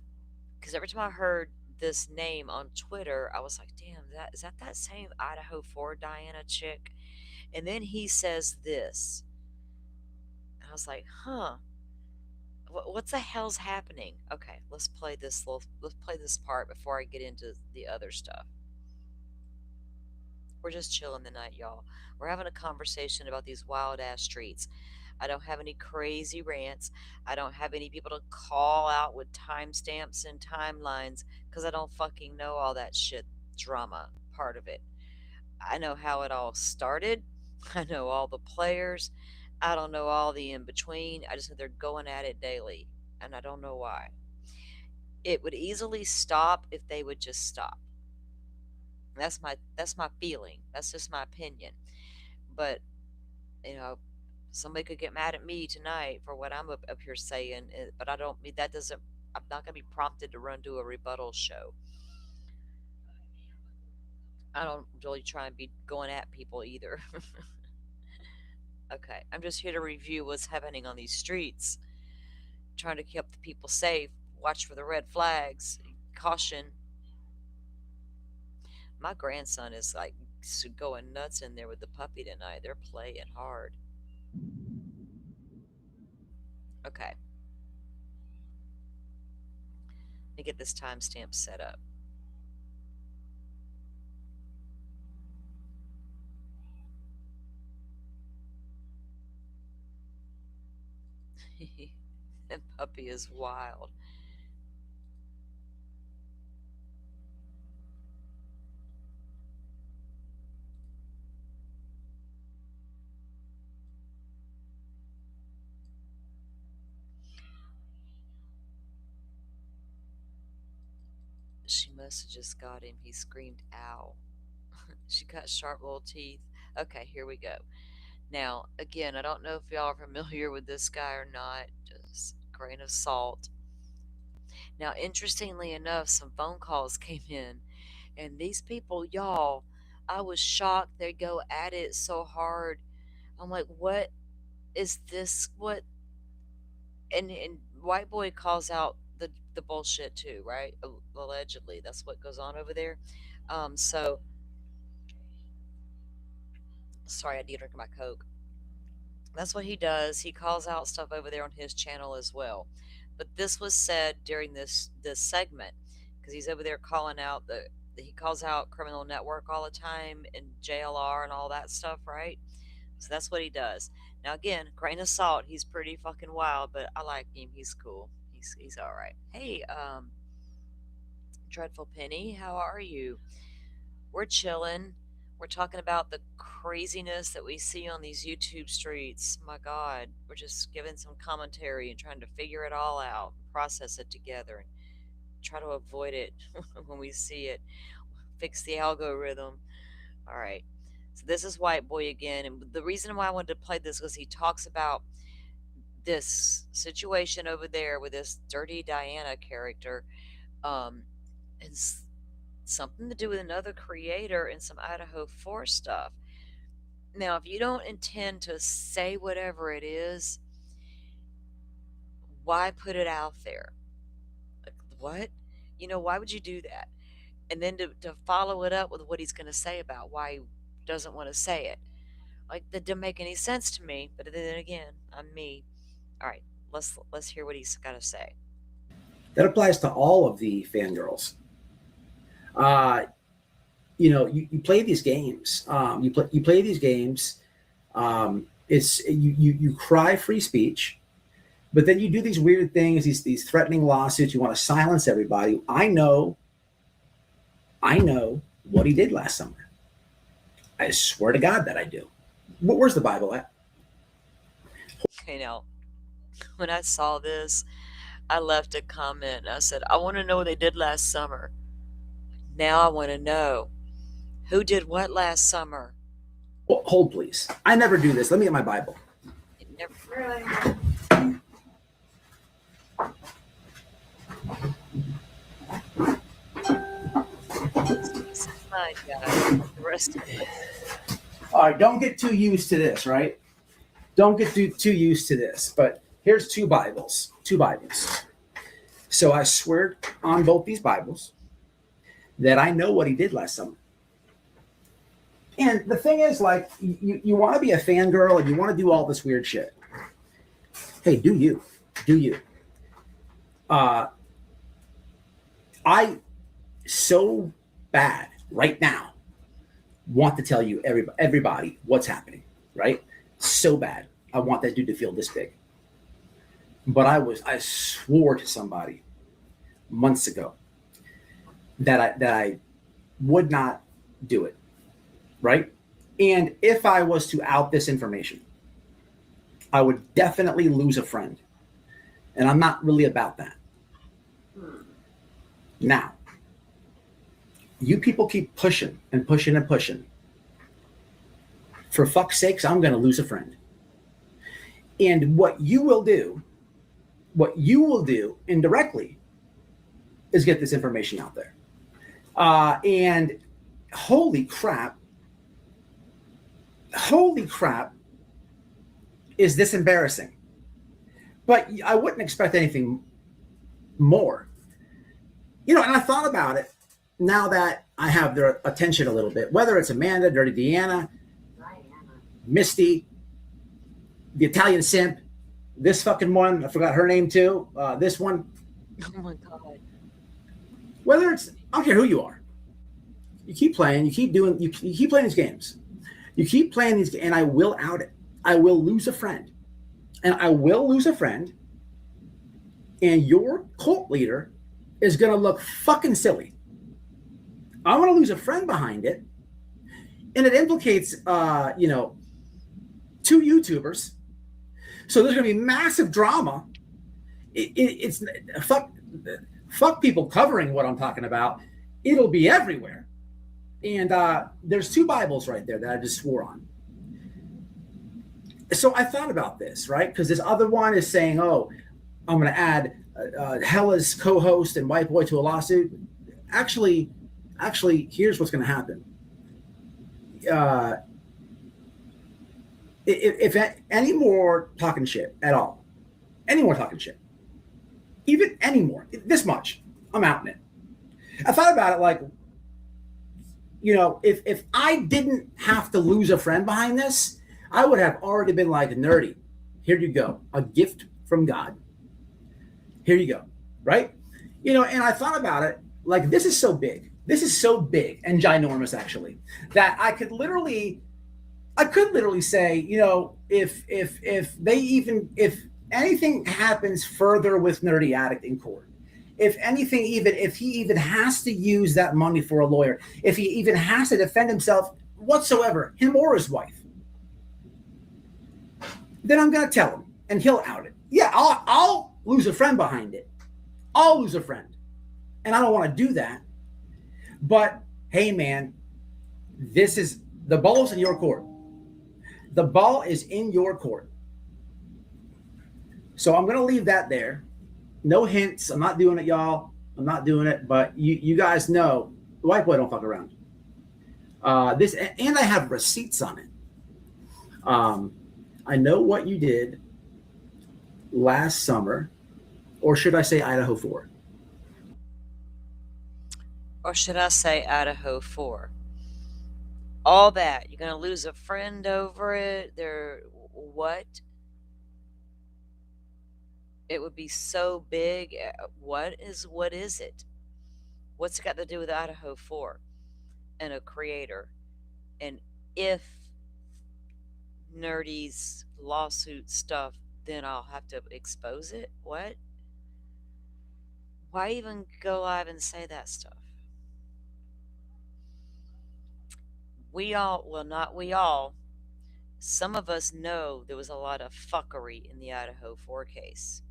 because every time I heard this name on Twitter, I was like, "Damn, that same Idaho 4 Diana chick?" And then he says this, and I was like, "Huh, what's the hell's happening?" Okay, let's play this part before I get into the other stuff. We're just chilling the night, y'all. We're having a conversation about these wild ass streets. I don't have any crazy rants. I don't have any people to call out with timestamps and timelines because I don't fucking know all that shit drama part of it. I know how it all started. I know all the players. I don't know all the in between. I just know they're going at it daily, and I don't know why. It would easily stop if they would just stop. That's my feeling. That's just my opinion. But you know, somebody could get mad at me tonight for what I'm up here saying, but I don't mean that doesn't. I'm not going to be prompted to run to a rebuttal show. I don't really try and be going at people either. Okay, I'm just here to review what's happening on these streets, trying to keep the people safe. Watch for the red flags. Caution. My grandson is like going nuts in there with the puppy tonight. They're playing hard. Okay, let me get this timestamp set up. That puppy is wild. She must have just got him. He screamed, ow. She got sharp little teeth. Okay, here we go. Now, again, I don't know if y'all are familiar with this guy or not. Just grain of salt. Now, interestingly enough, some phone calls came in, and these people, y'all, I was shocked they go at it so hard. I'm like, what is this? What? And White Boy calls out the bullshit too, right? Allegedly, that's what goes on over there. So sorry, I need to drink my Coke. That's what he does. He calls out stuff over there on his channel as well. But this was said during this segment because he's over there calling out he calls out Criminal Network all the time and JLR and all that stuff, right? So that's what he does. Now again, grain of salt. He's pretty fucking wild, but I like him. He's cool. He's all right. Hey, Dreadful Penny, how are you? We're chilling. We're talking about the craziness that we see on these YouTube streets. My God, we're just giving some commentary and trying to figure it all out, process it together, and try to avoid it when we see it. Fix the algorithm. All right. So this is White Boy again, and the reason why I wanted to play this was he talks about this situation over there with this Dirty Diana character, um, and something to do with another creator and some Idaho 4 stuff. Now, if you don't intend to say whatever it is, why put it out there? Like, what? Why would you do that? And then to follow it up with what he's going to say about why he doesn't want to say it. Like, that didn't make any sense to me, but then again, I'm me. All right, let's hear what he's got to say. That applies to all of the fangirls. Uh, you play these games. You play these games. It's you cry free speech, but then you do these weird things, these threatening lawsuits. You want to silence everybody. I know what he did last summer. I swear to God that I do. But where's the Bible at? Okay, now, when I saw this, I left a comment and I said, I want to know what they did last summer. Now I want to know who did what last summer. Well, hold, please. I never do this. Let me get my Bible. It never. The rest of it. All right, don't get too used to this, right? Don't get too used to this. But here's two Bibles. So I swear on both these Bibles that I know what he did last summer. And the thing is, like, you want to be a fangirl and you want to do all this weird shit. Hey, do you. I so bad right now want to tell you everybody what's happening, right? So bad. I want that dude to feel this big. But I swore to somebody months ago that I would not do it, right? And if I was to out this information, I would definitely lose a friend. And I'm not really about that. Now, you people keep pushing and pushing and pushing. For fuck's sakes, I'm going to lose a friend. And what you will do indirectly is get this information out there. And holy crap, is this embarrassing? But I wouldn't expect anything more. And I thought about it now that I have their attention a little bit, whether it's Amanda, Dirty Deanna, Misty, the Italian simp, this fucking one, I forgot her name too, this one. Oh my God. Whether it's, I don't care who you are. You keep playing, you keep playing these games. You keep playing these, and I will out it. I will lose a friend. and I will lose a friend, and your cult leader is going to look fucking silly. I'm going to lose a friend behind it, and it implicates, two YouTubers. So there's going to be massive drama. It's fuck people covering what I'm talking about. It'll be everywhere. And there's two Bibles right there that I just swore on. So I thought about this, right? Because this other one is saying, "Oh, I'm going to add Hella's co-host and White Boy to a lawsuit." Actually, here's what's going to happen. Uh, if any more talking shit at all, any more talking shit, even any more, this much, I'm out in it. I thought about it like, if I didn't have to lose a friend behind this, I would have already been like, nerdy, here you go, a gift from God. Here you go, right? And I thought about it like, this is so big. This is so big and ginormous, actually, that I could literally say, if anything happens further with Nerdy Addict in court, if anything, even if he even has to use that money for a lawyer, if he even has to defend himself whatsoever, him or his wife, then I'm gonna tell him and he'll out it. Yeah, I'll lose a friend behind it. I'll lose a friend, and I don't want to do that. But hey, man, this is the ball's in your court. The ball is in your court. So I'm gonna leave that there. No hints. I'm not doing it, y'all. I'm not doing it. But you guys know, the White Boy don't fuck around. This and I have receipts on it. Um, I know what you did last summer, or should I say Idaho 4? Or should I say Idaho 4? All that. You're going to lose a friend over it. What? It would be so big. What is it? What's it got to do with Idaho 4 and a creator? And if Nerdy's lawsuit stuff, then I'll have to expose it? What? Why even go live and say that stuff? We all, well, not we all, some of us know there was a lot of fuckery in the Idaho 4 case.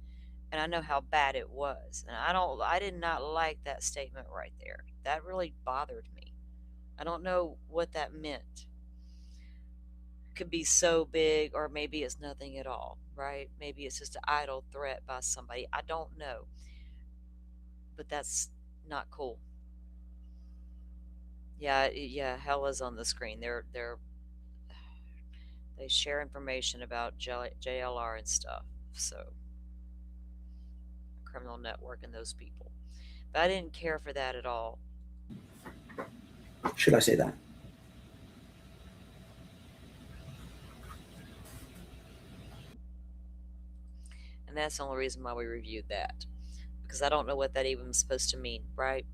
And I know how bad it was. And I did not like that statement right there. That really bothered me. I don't know what that meant. Could be so big, or maybe it's nothing at all, right? Maybe it's just an idle threat by somebody. I don't know. But that's not cool. Yeah, yeah, Hella's on the screen. They share information about JLR and stuff. So, criminal network and those people. But I didn't care for that at all. Should I say that? And that's the only reason why we reviewed that. Because I don't know what that even was supposed to mean, right?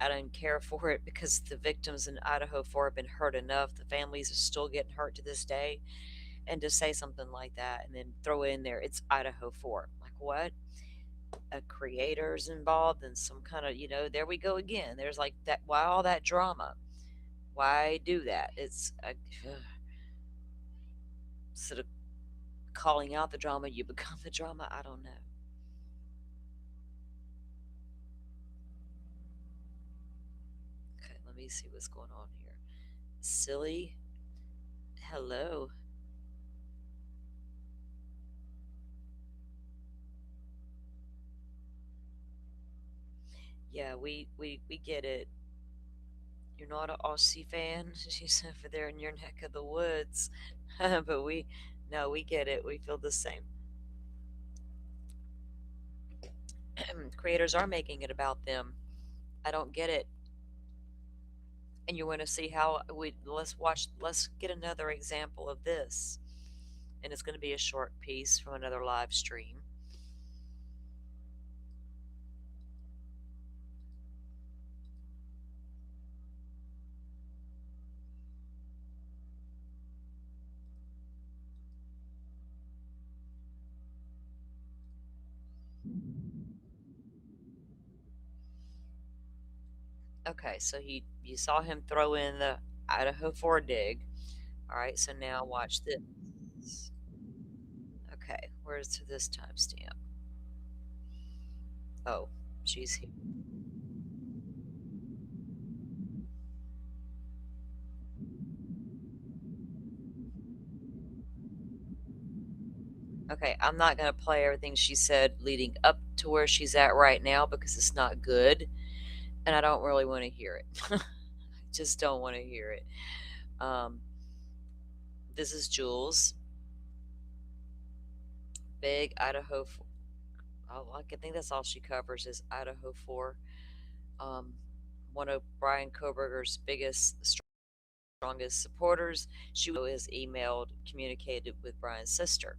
I didn't care for it because the victims in Idaho 4 have been hurt enough. The families are still getting hurt to this day. And to say something like that and then throw it in there, it's Idaho 4. Like, what? A creator's involved in some kind of, there we go again. There's like that. Why all that drama? Why do that? Instead of calling out the drama, you become the drama. I don't know. Okay, let me see what's going on here. Silly. Hello. Yeah, we get it. You're not an Aussie fan. She's over there in your neck of the woods. But no, we get it. We feel the same. Creators are making it about them. I don't get it. And you want to see how let's get another example of this. And it's going to be a short piece from another live stream. Okay, so you saw him throw in the Idaho 4 dig. All right, so now watch this. Okay, where's this timestamp? Oh, she's here. Okay, I'm not going to play everything she said leading up to where she's at right now because it's not good and I don't really want to hear it. I just don't want to hear it. Um, this is Jules, big Idaho. Oh, I think that's all she covers is Idaho 4. Um, one of Brian Koberger's biggest, strongest supporters. She is emailed, communicated with Brian's sister.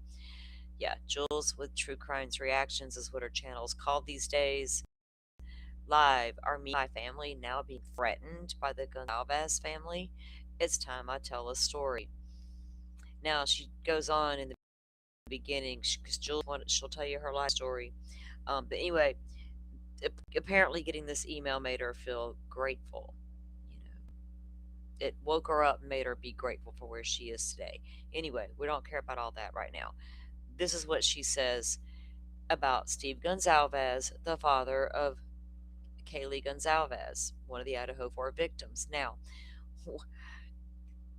Yeah, Jules with True Crimes Reactions is what her channel is called these days. Live, are me and my family now being threatened by the Gonzalez family? It's time I tell a story. Now, she goes on in the beginning, because Jules, she'll tell you her life story. But anyway, apparently getting this email made her feel grateful. You know, it woke her up and made her be grateful for where she is today. Anyway, we don't care about all that right now. This is what she says about Steve Gonzalez, the father of Kaylee Gonzalez, one of the Idaho 4 victims. Now,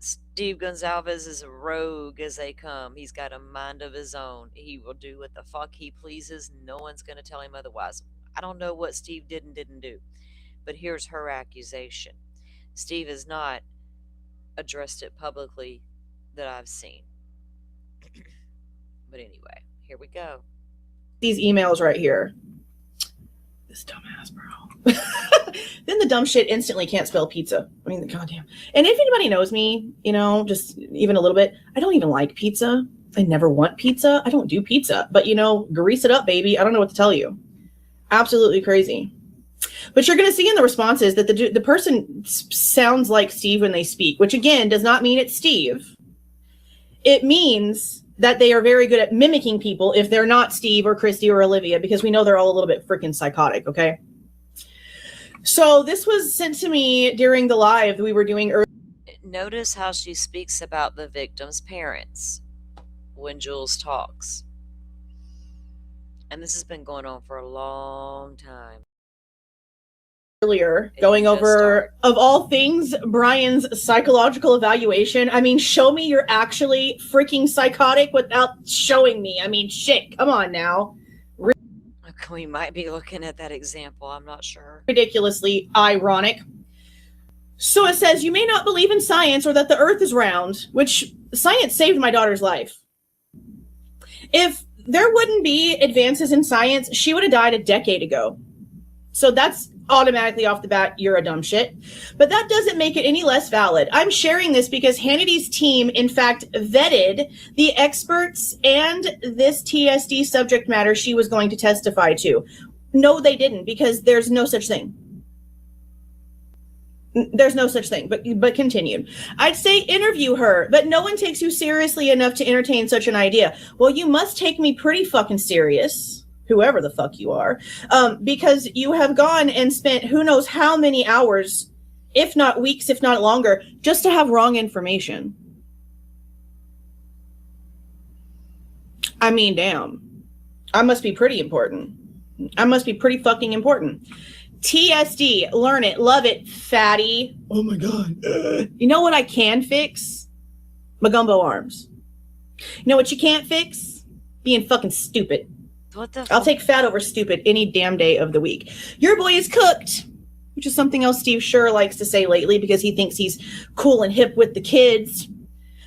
Steve Gonzalez is a rogue as they come. He's got a mind of his own. He will do what the fuck he pleases. No one's going to tell him otherwise. I don't know what Steve did and didn't do, but here's her accusation. Steve has not addressed it publicly that I've seen. But anyway, here we go. These emails right here. This dumbass, bro. Then the dumb shit instantly can't spell pizza. I mean, the goddamn. And if anybody knows me, just even a little bit, I don't even like pizza. I never want pizza. I don't do pizza. But, grease it up, baby. I don't know what to tell you. Absolutely crazy. But you're going to see in the responses that the person sounds like Steve when they speak, which, again, does not mean it's Steve. It means that they are very good at mimicking people if they're not Steve or Christy or Olivia, because we know they're all a little bit freaking psychotic, okay? So this was sent to me during the live that we were doing earlier. Notice how she speaks about the victim's parents when Jules talks. And this has been going on for a long time. Earlier, going over, of all things, Brian's psychological evaluation. I mean, show me you're actually freaking psychotic without showing me. I mean, shit, come on now. We might be looking at that example. I'm not sure. Ridiculously ironic. So it says, you may not believe in science or that the earth is round, which science saved my daughter's life. If there wouldn't be advances in science, she would have died a decade ago. So that's automatically off the bat, you're a dumb shit. But that doesn't make it any less valid. I'm sharing this because Hannity's team, in fact, vetted the experts and this TSD subject matter she was going to testify to. No, they didn't, because there's no such thing. There's no such thing, but continued. I'd say interview her, but no one takes you seriously enough to entertain such an idea. Well, you must take me pretty fucking serious, whoever the fuck you are, because you have gone and spent who knows how many hours, if not weeks, if not longer, just to have wrong information. I mean, damn. I must be pretty important. I must be pretty fucking important. TSD, learn it, love it, fatty. Oh my God. You know what I can fix? My gumbo arms. You know what you can't fix? Being fucking stupid. What the I'll take fat over stupid any damn day of the week. Your boy is cooked, which is something else Steve sure likes to say lately because he thinks he's cool and hip with the kids.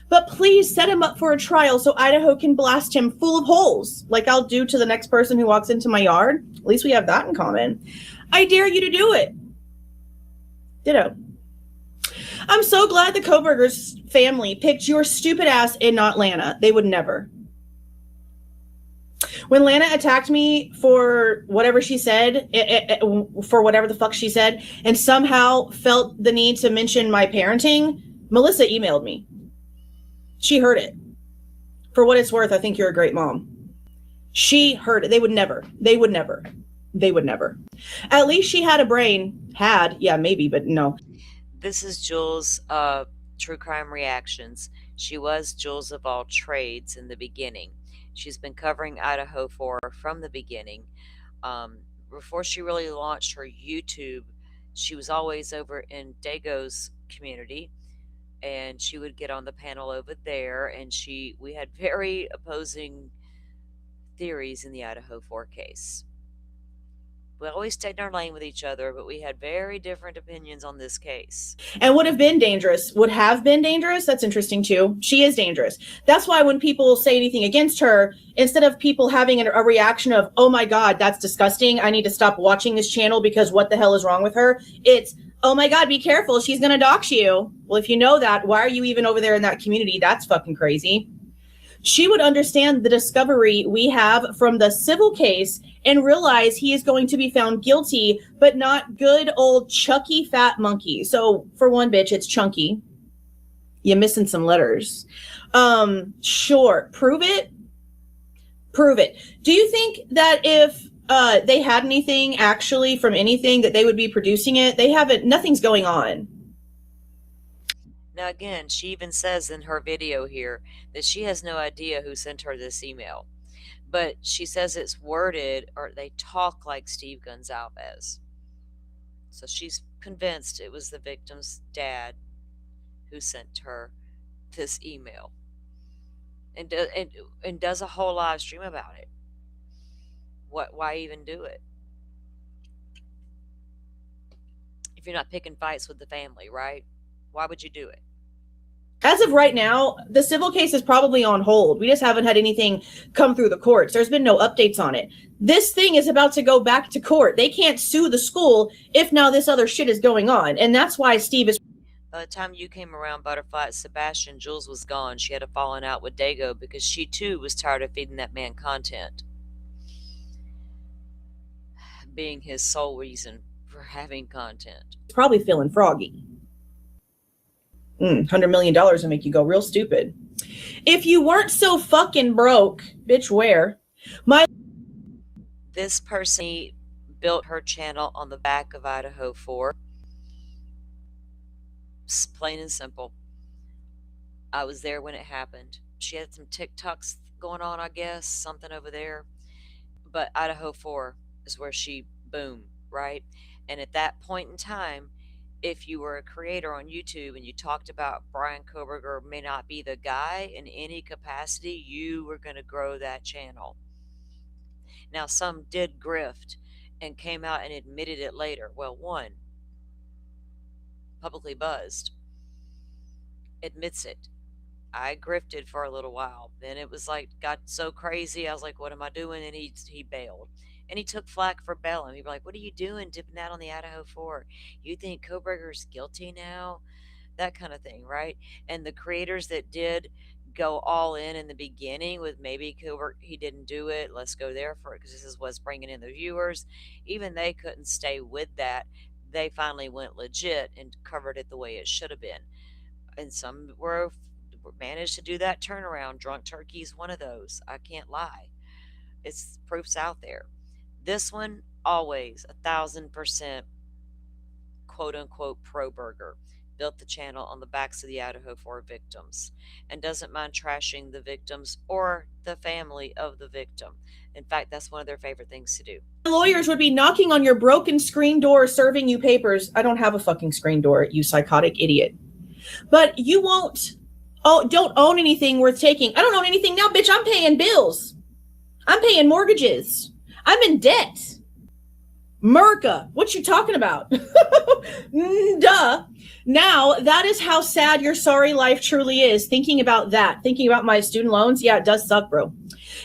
But please set him up for a trial so Idaho can blast him full of holes, like I'll do to the next person who walks into my yard. At least we have that in common. I dare you to do it. Ditto. I'm so glad the Koberger's family picked your stupid ass and not Lana. They would never. When Lana attacked me for whatever she said, for whatever the fuck she said, and somehow felt the need to mention my parenting, Melissa emailed me. She heard it. For what it's worth, I think you're a great mom. She heard it. They would never. They would never. They would never. At least she had a brain. Had, yeah, maybe, but no. This is Jules' True Crime Reactions. She was Jules of all trades in the beginning. She's been covering Idaho for from the beginning. Um, Before she really launched her YouTube, she was always over in Dago's community, and she would get on the panel over there, and we had very opposing theories in the Idaho 4 case. We always stayed in our lane with each other, but we had very different opinions on this case. And would have been dangerous. Would have been dangerous. That's interesting too. She is dangerous. That's why when people say anything against her, instead of people having a reaction of, oh my God, that's disgusting, I need to stop watching this channel because what the hell is wrong with her? It's, oh my God, be careful, she's going to dox you. Well, if you know that, why are you even over there in that community? That's fucking crazy. She would understand the discovery we have from the civil case and realize he is going to be found guilty, but not good old Chucky Fat Monkey. So for one, bitch, it's Chunky. You're missing some letters. Sure. Prove it. Prove it. Do you think that if they had anything actually from anything that they would be producing it? They haven't, nothing's going on. Now, again, she even says in her video here that she has no idea who sent her this email, but she says it's worded or they talk like Steve Gonzalez. So she's convinced it was the victim's dad who sent her this email and does a whole live stream about it. Why even do it? If you're not picking fights with the family, right? Why would you do it? As of right now, the civil case is probably on hold. We just haven't had anything come through the courts. There's been no updates on it. This thing is about to go back to court. They can't sue the school if now this other shit is going on. And that's why Steve is. By the time you came around, Butterfly, Sebastian, Jules was gone. She had a falling out with Dago because she too was tired of feeding that man content, being his sole reason for having content. Probably feeling froggy. $100 million would make you go real stupid. If you weren't so fucking broke, bitch, where? This person built her channel on the back of Idaho 4. Plain and simple. I was there when it happened. She had some TikToks going on, I guess, something over there. But Idaho 4 is where she boom, right? And at that point in time, if you were a creator on YouTube and you talked about Brian Koberger may not be the guy in any capacity, you were going to grow that channel. Now, some did grift and came out and admitted it later. Well, one, publicly buzzed, admits it. I grifted for a little while. Then it was like, got so crazy. I was like, what am I doing? And he bailed. And he took flack for bailing. He'd be like, what are you doing dipping out on the Idaho 4? You think Koberger's guilty now? That kind of thing, right? And the creators that did go all in the beginning with maybe Koberger, he didn't do it, let's go there for it because this is what's bringing in the viewers. Even they couldn't stay with that. They finally went legit and covered it the way it should have been. And some were managed to do that turnaround. Drunk Turkey's one of those. I can't lie. It's proofs out there. This one, always 1,000% quote unquote pro burger. Built the channel on the backs of the Idaho 4 victims and doesn't mind trashing the victims or the family of the victim. In fact, that's one of their favorite things to do. Lawyers would be knocking on your broken screen door, serving you papers. I don't have a fucking screen door, you psychotic idiot. But you won't, don't own anything worth taking. I don't own anything now, bitch. I'm paying bills. I'm paying mortgages. I'm in debt. Merca, what you talking about? Duh. Now, that is how sad your sorry life truly is. Thinking about that, thinking about my student loans. Yeah, it does suck, bro.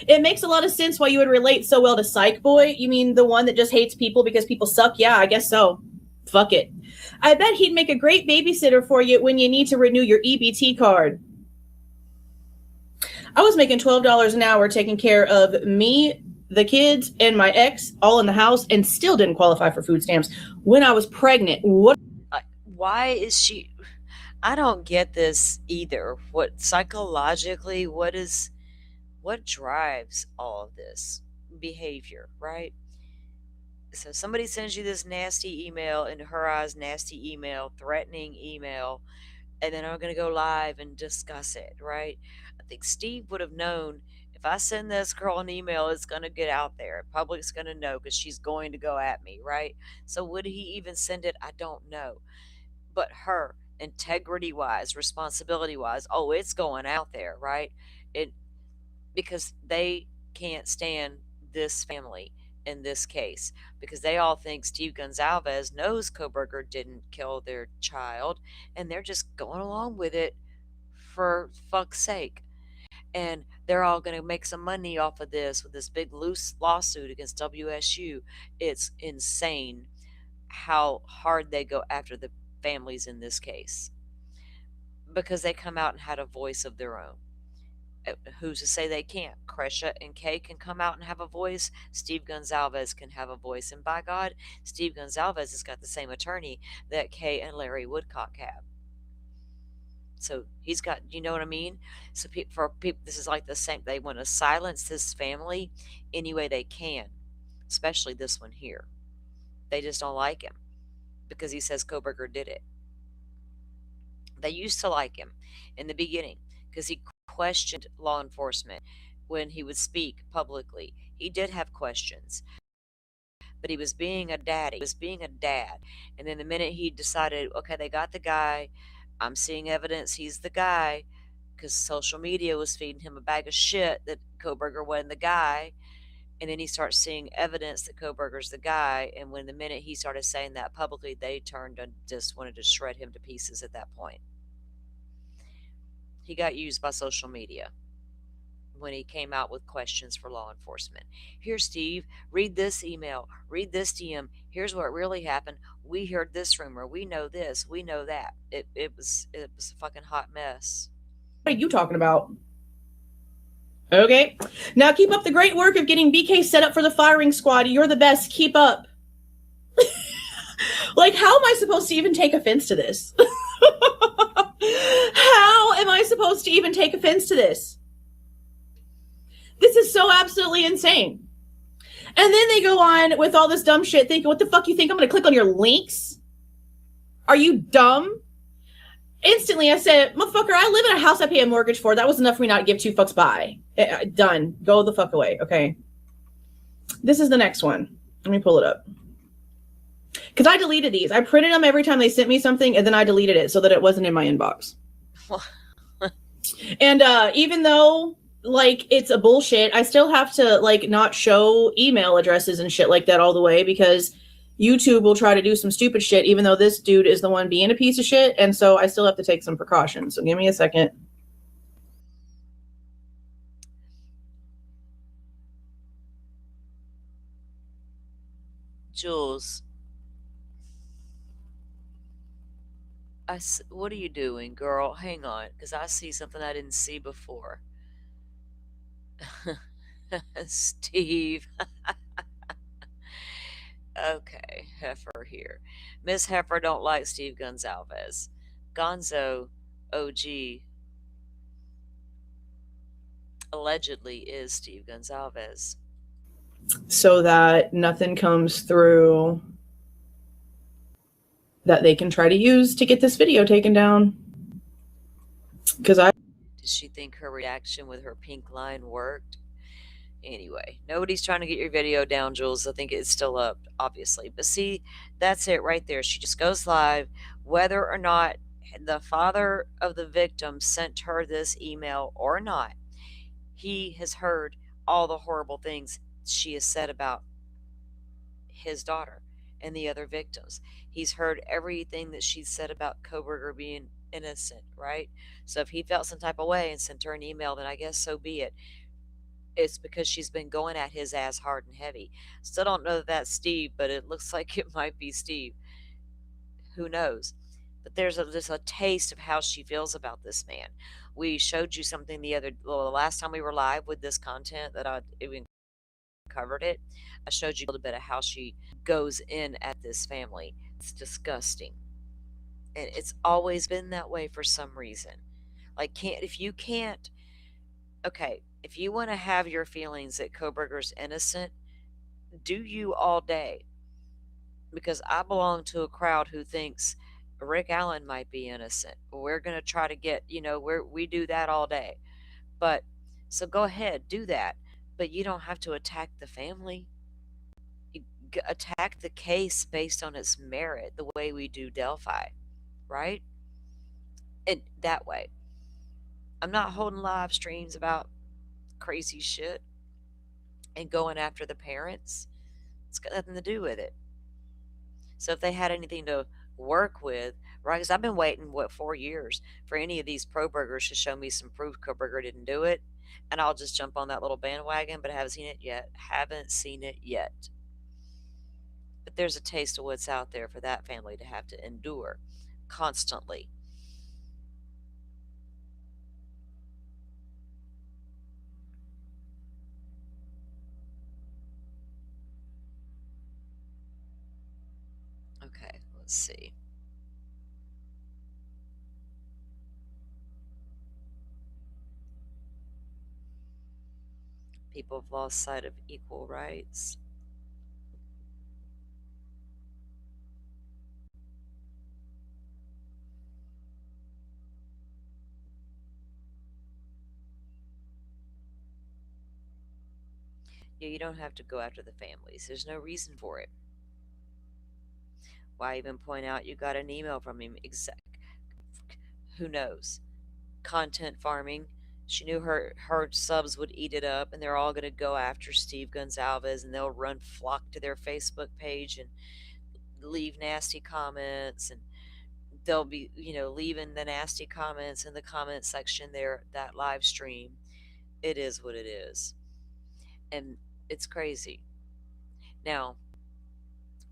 It makes a lot of sense why you would relate so well to Psych Boy. You mean the one that just hates people because people suck? Yeah, I guess so. Fuck it. I bet he'd make a great babysitter for you when you need to renew your EBT card. I was making $12 an hour taking care of me, the kids, and my ex all in the house and still didn't qualify for food stamps when I was pregnant. What? Why is she? I don't get this either. What psychologically, what drives all of this behavior, right? So somebody sends you this nasty email, in her eyes, nasty email, threatening email, and then I'm going to go live and discuss it, right? I think Steve would have known, if I send this girl an email, it's going to get out there. Public's going to know because she's going to go at me, right? So would he even send it? I don't know. But her, integrity wise, responsibility wise, oh, it's going out there, right? It Because they can't stand this family in this case, because they all think Steve Gonzalez knows Koberger didn't kill their child, and they're just going along with it for fuck's sake. And they're all going to make some money off of this with this big loose lawsuit against WSU. It's insane how hard they go after the families in this case, because they come out and had a voice of their own. Who's to say they can't? Kresha and Kay can come out and have a voice. Steve Gonzalez can have a voice. And by God, Steve Gonzalez has got the same attorney that Kay and Larry Woodcock have. So he's got, you know what I mean? So for people, this is like the same. They want to silence this family any way they can, especially this one here. They just don't like him because he says Koberger did it. They used to like him in the beginning because he questioned law enforcement when he would speak publicly. He did have questions, but he was being a daddy. He was being a dad. And then the minute he decided, okay, they got the guy, I'm seeing evidence he's the guy, because social media was feeding him a bag of shit that Koberger wasn't the guy. And then he starts seeing evidence that Koberger's the guy. And when the minute he started saying that publicly, they turned and just wanted to shred him to pieces at that point. He got used by social media when he came out with questions for law enforcement. Here, Steve, read this email, read this DM. Here's what really happened. We heard this rumor. We know this. We know that. It was a fucking hot mess. What are you talking about? Okay. Now keep up the great work of getting BK set up for the firing squad. You're the best. Keep up. Like, how am I supposed to even take offense to this? How am I supposed to even take offense to this? This is so absolutely insane. And then they go on with all this dumb shit thinking, what the fuck you think I'm going to click on your links? Are you dumb? Instantly, I said, motherfucker, I live in a house I pay a mortgage for. That was enough for me not to give two fucks by. Done. Go the fuck away. Okay. This is the next one. Let me pull it up. Because I deleted these. I printed them every time they sent me something, and then I deleted it so that it wasn't in my inbox. And even though, like, it's a bullshit, I still have to, like, not show email addresses and shit like that all the way, because YouTube will try to do some stupid shit, even though this dude is the one being a piece of shit. And so I still have to take some precautions. So give me a second. Jules, what are you doing, girl? Hang on, because I see something I didn't see before. Steve. Okay, Heifer here. Miss Heifer don't like Steve Gonzalez. Gonzo OG allegedly is Steve Gonzalez. So that nothing comes through that they can try to use to get this video taken down. Because Does she think her reaction with her pink line worked? Anyway, nobody's trying to get your video down, Jules. I think it's still up, obviously. But see, that's it right there. She just goes live, whether or not the father of the victim sent her this email or not. He has heard all the horrible things she has said about his daughter and the other victims. He's heard everything that she said about Koberger being innocent, right? So if he felt some type of way and sent her an email, then I guess so be it. It's because she's been going at his ass hard and heavy. Still don't know that that's Steve, but it looks like it might be Steve. Who knows? But there's just a taste of how she feels about this man. We showed you something the last time we were live with this content that I even covered it. I showed you a little bit of how she goes in at this family. It's disgusting. And it's always been that way for some reason. Like, if you can't, okay, if you want to have your feelings that Koberger's innocent, do you all day. because I belong to a crowd who thinks Rick Allen might be innocent. We're going to try to get, we do that all day. But so go ahead, do that. But you don't have to attack the family. You attack the case based on its merit, the way we do Delphi, right? And that way. I'm not holding live streams about crazy shit and going after the parents. It's got nothing to do with it. So if they had anything to work with, right? Because I've been waiting, what, 4 years for any of these pro burgers to show me some proof Koberger didn't do it. And I'll just jump on that little bandwagon, but I haven't seen it yet. Haven't seen it yet. But there's a taste of what's out there for that family to have to endure constantly. Okay, let's see. People have lost sight of equal rights. Yeah, you don't have to go after the families. There's no reason for it. Why even point out you got an email from him? Who knows? Content farming. She knew her subs would eat it up, and they're all going to go after Steve Gonzalez, and they'll run flock to their Facebook page and leave nasty comments, and they'll be leaving the nasty comments in the comment section there, that live stream. It is what it is, and it's crazy. Now,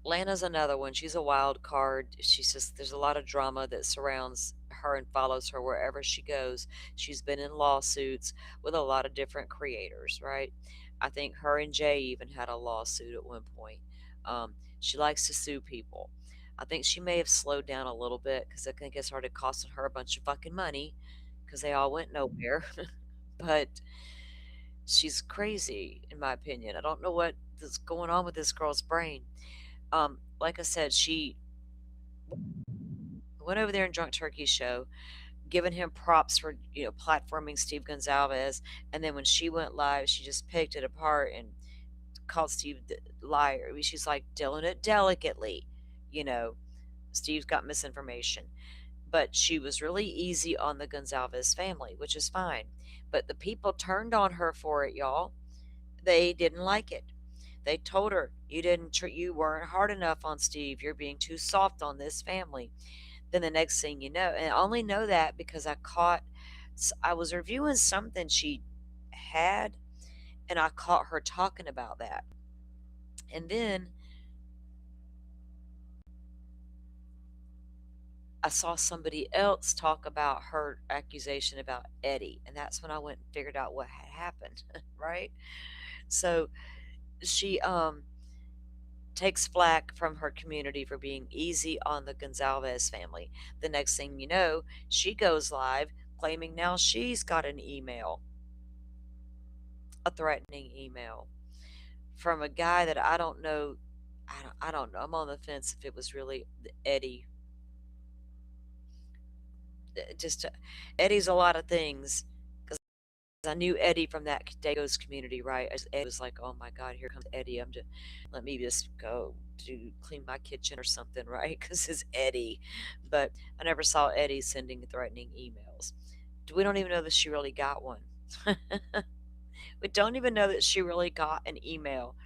Lana's another one. She's a wild card. She's just, there's a lot of drama that surrounds her and follows her wherever she goes. She's been in lawsuits with a lot of different creators, right? I think her and Jay even had a lawsuit at one point. She likes to sue people. I think she may have slowed down a little bit because I think it started costing her a bunch of fucking money because they all went nowhere. But she's crazy, in my opinion. I don't know what is going on with this girl's brain. Like I said, she went over there and Drunk Turkey show, giving him props for platforming Steve Gonzalez, and then when she went live, she just picked it apart and called Steve liar. I mean, she's like dealing it delicately, you know. Steve's got misinformation, but she was really easy on the Gonzalez family, which is fine. But the people turned on her for it, y'all. They didn't like it. They told her you weren't hard enough on Steve. You're being too soft on this family. Then the next thing you know, and I only know that because I was reviewing something she had, and I caught her talking about that. And then I saw somebody else talk about her accusation about Eddie, and that's when I went and figured out what had happened, right? So she takes flack from her community for being easy on the Gonzalez family. The next thing you know, she goes live claiming now she's got an email, a threatening email from a guy that I don't know. I don't know. I'm on the fence if it was really Eddie. Just Eddie's a lot of things because I knew Eddie from that Dagos community, right? Eddie was like, "Oh my God, here comes Eddie. I'm just let me just go to clean my kitchen or something, right?" Because it's Eddie. But I never saw Eddie sending threatening emails. We don't even know that she really got one. We don't even know that she really got an email.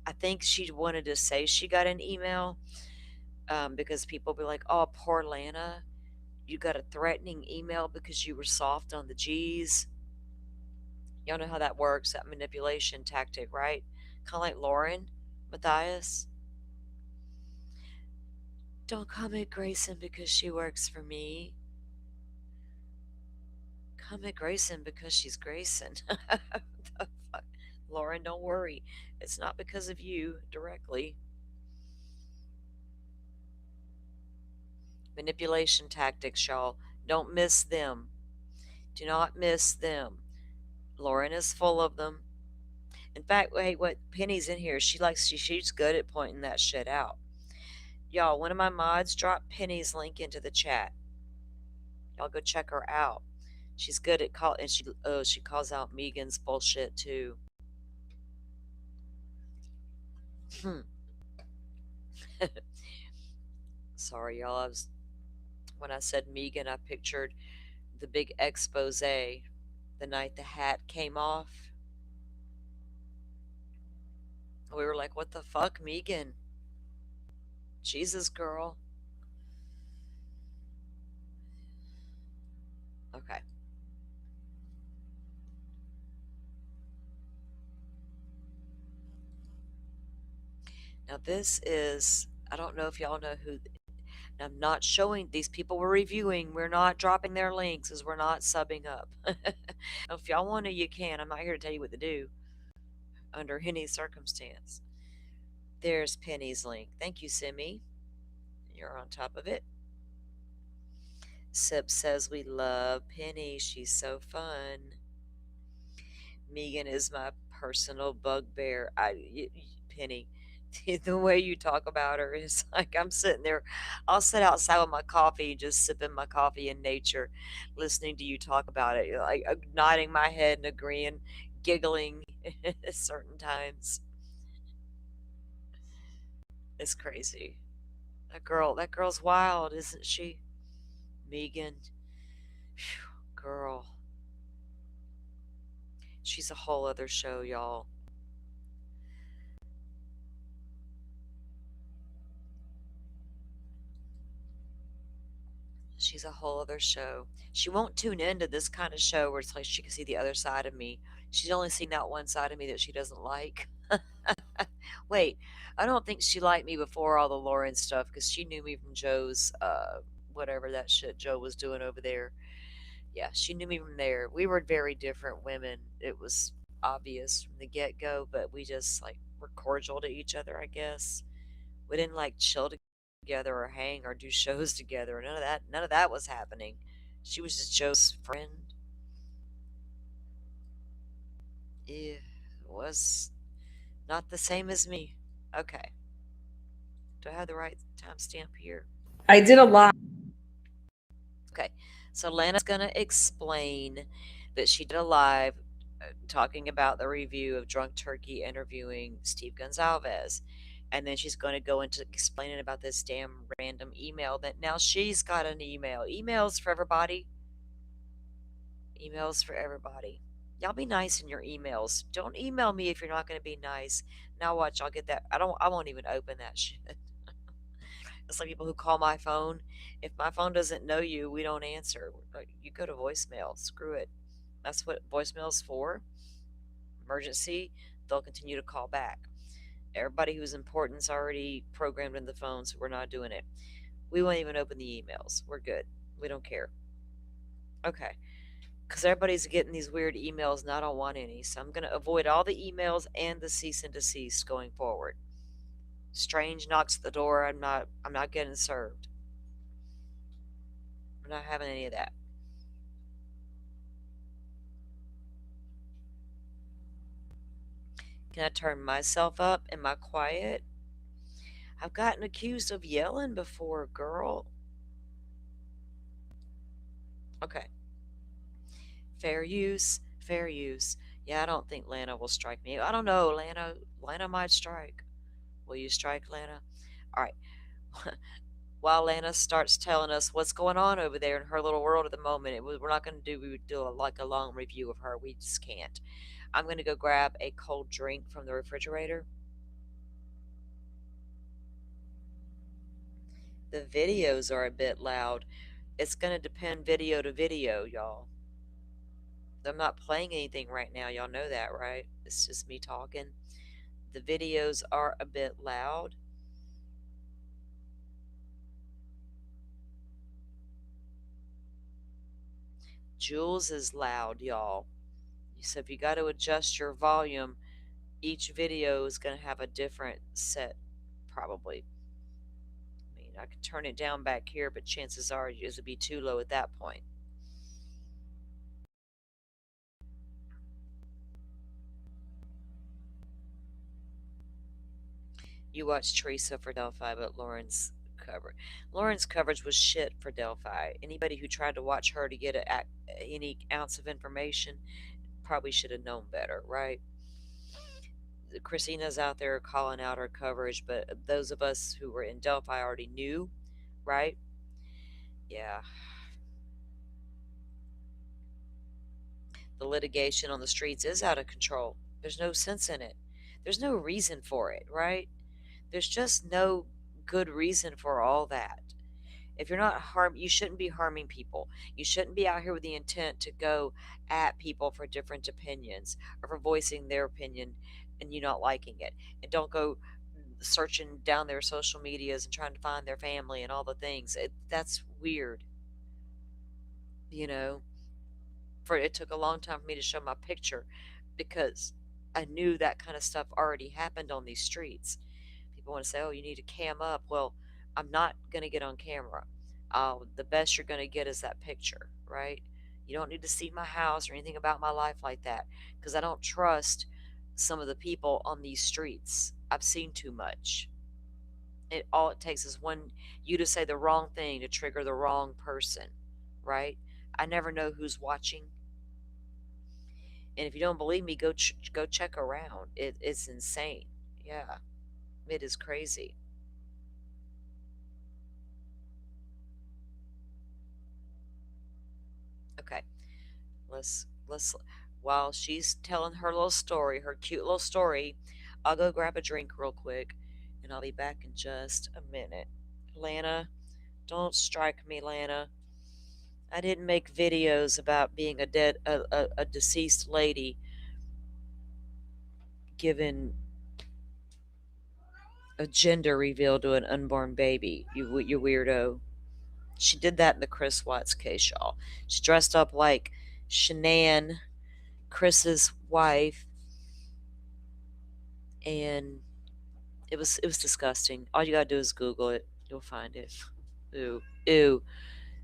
I think she wanted to say she got an email because people be like, "Oh, poor Lana, you got a threatening email because you were soft on the G's." Y'all know how that works, that manipulation tactic, right? Kind of like Lauren Matthias. Don't come at Grayson because she works for me. Come at Grayson because she's Grayson. The fuck? Lauren, don't worry. It's not because of you directly. Manipulation tactics, y'all. Don't miss them. Do not miss them. Lauren is full of them. In fact, hey, what Penny's in here? She's good at pointing that shit out. Y'all, one of my mods dropped Penny's link into the chat. Y'all go check her out. She's good at call, and she calls out Megan's bullshit too. Hmm. Sorry, y'all. When I said Megan, I pictured the big expose the night the hat came off. We were like, "What the fuck, Megan? Jesus, girl." Okay. Now this is. I don't know if y'all know who. I'm not showing these people we're reviewing. We're not dropping their links as we're not subbing up. If y'all want to, you can. I'm not here to tell you what to do under any circumstance. There's Penny's link. Thank you, Simi. You're on top of it. Sip says we love Penny. She's so fun. Megan is my personal bugbear. Penny, the way you talk about her is like I'm sitting there. I'll sit outside with my coffee, just sipping my coffee in nature, listening to you talk about it, like nodding my head and agreeing, giggling at certain times. It's crazy. That girl's wild, isn't she? Megan, phew, girl, she's a whole other show, y'all. She's a whole other show. She won't tune into this kind of show where it's like she can see the other side of me. She's only seen that one side of me that she doesn't like. Wait, I don't think she liked me before all the Lauren stuff because she knew me from Joe's, whatever that shit Joe was doing over there. Yeah, she knew me from there. We were very different women. It was obvious from the get go, but we just like were cordial to each other, I guess. We didn't like chill together or hang or do shows together. None of that. None of that was happening. She was just Joe's friend. It was not the same as me. Okay. Do I have the right timestamp here? I did a lot. Okay. So Lana's going to explain that she did a live talking about the review of Drunk Turkey interviewing Steve Gonzalez. And then she's going to go into explaining about this damn random email that now she's got an email. Emails for everybody. Emails for everybody. Y'all be nice in your emails. Don't email me if you're not going to be nice. Now watch, I'll get that. I won't even open that shit. It's like people who call my phone. If my phone doesn't know you, we don't answer. Like, you go to voicemail. Screw it. That's what voicemail's for. Emergency. They'll continue to call back. Everybody who's important is already programmed in the phone, so we're not doing it. We won't even open the emails. We're good. We don't care. Okay. Because everybody's getting these weird emails and I don't want any. So I'm going to avoid all the emails and the cease and desist going forward. Strange knocks at the door. I'm not getting served. I'm not having any of that. Can I turn myself up? Am I quiet? I've gotten accused of yelling before, girl. Okay. Fair use. Fair use. Yeah, I don't think Lana will strike me. I don't know, Lana. Lana might strike. Will you strike, Lana? All right. While Lana starts telling us what's going on over there in her little world at the moment, we're not going to do, we would do like a long review of her. We just can't. I'm going to go grab a cold drink from the refrigerator. The videos are a bit loud. It's going to depend video to video, y'all. I'm not playing anything right now. Y'all know that, right? It's just me talking. The videos are a bit loud. Jules is loud, y'all. So if you got to adjust your volume, each video is going to have a different set, probably. I mean, I could turn it down back here, but chances are it would be too low at that point. You watch Teresa for Delphi, but Lauren's coverage. Lauren's coverage was shit for Delphi. Anybody who tried to watch her to get any ounce of information probably should have known better, right? Christina's out there calling out her coverage, but those of us who were in Delphi already knew, right? Yeah. The litigation on the streets is out of control. There's no sense in it. There's no reason for it, right? There's just no good reason for all that. If you're not you shouldn't be harming people. You shouldn't be out here with the intent to go at people for different opinions or for voicing their opinion and you not liking it. And don't go searching down their social medias and trying to find their family and all the things. That's weird. You know, for it took a long time for me to show my picture because I knew that kind of stuff already happened on these streets. People want to say, "Oh, you need to cam up." Well, I'm not going to get on camera. The best you're going to get is that picture, right? You don't need to see my house or anything about my life like that because I don't trust some of the people on these streets. I've seen too much. All it takes is you to say the wrong thing to trigger the wrong person, right? I never know who's watching. And if you don't believe me, go check around. It's insane. Yeah, it is crazy. Okay, let's while she's telling her little story, her cute little story, I'll go grab a drink real quick, and I'll be back in just a minute. Lana, don't strike me, Lana. I didn't make videos about being a deceased lady given a gender reveal to an unborn baby. You weirdo. She did that in the Chris Watts case, y'all. She dressed up like Shanann, Chris's wife, and it was disgusting. All you gotta do is Google it. You'll find it. Ew. Ew.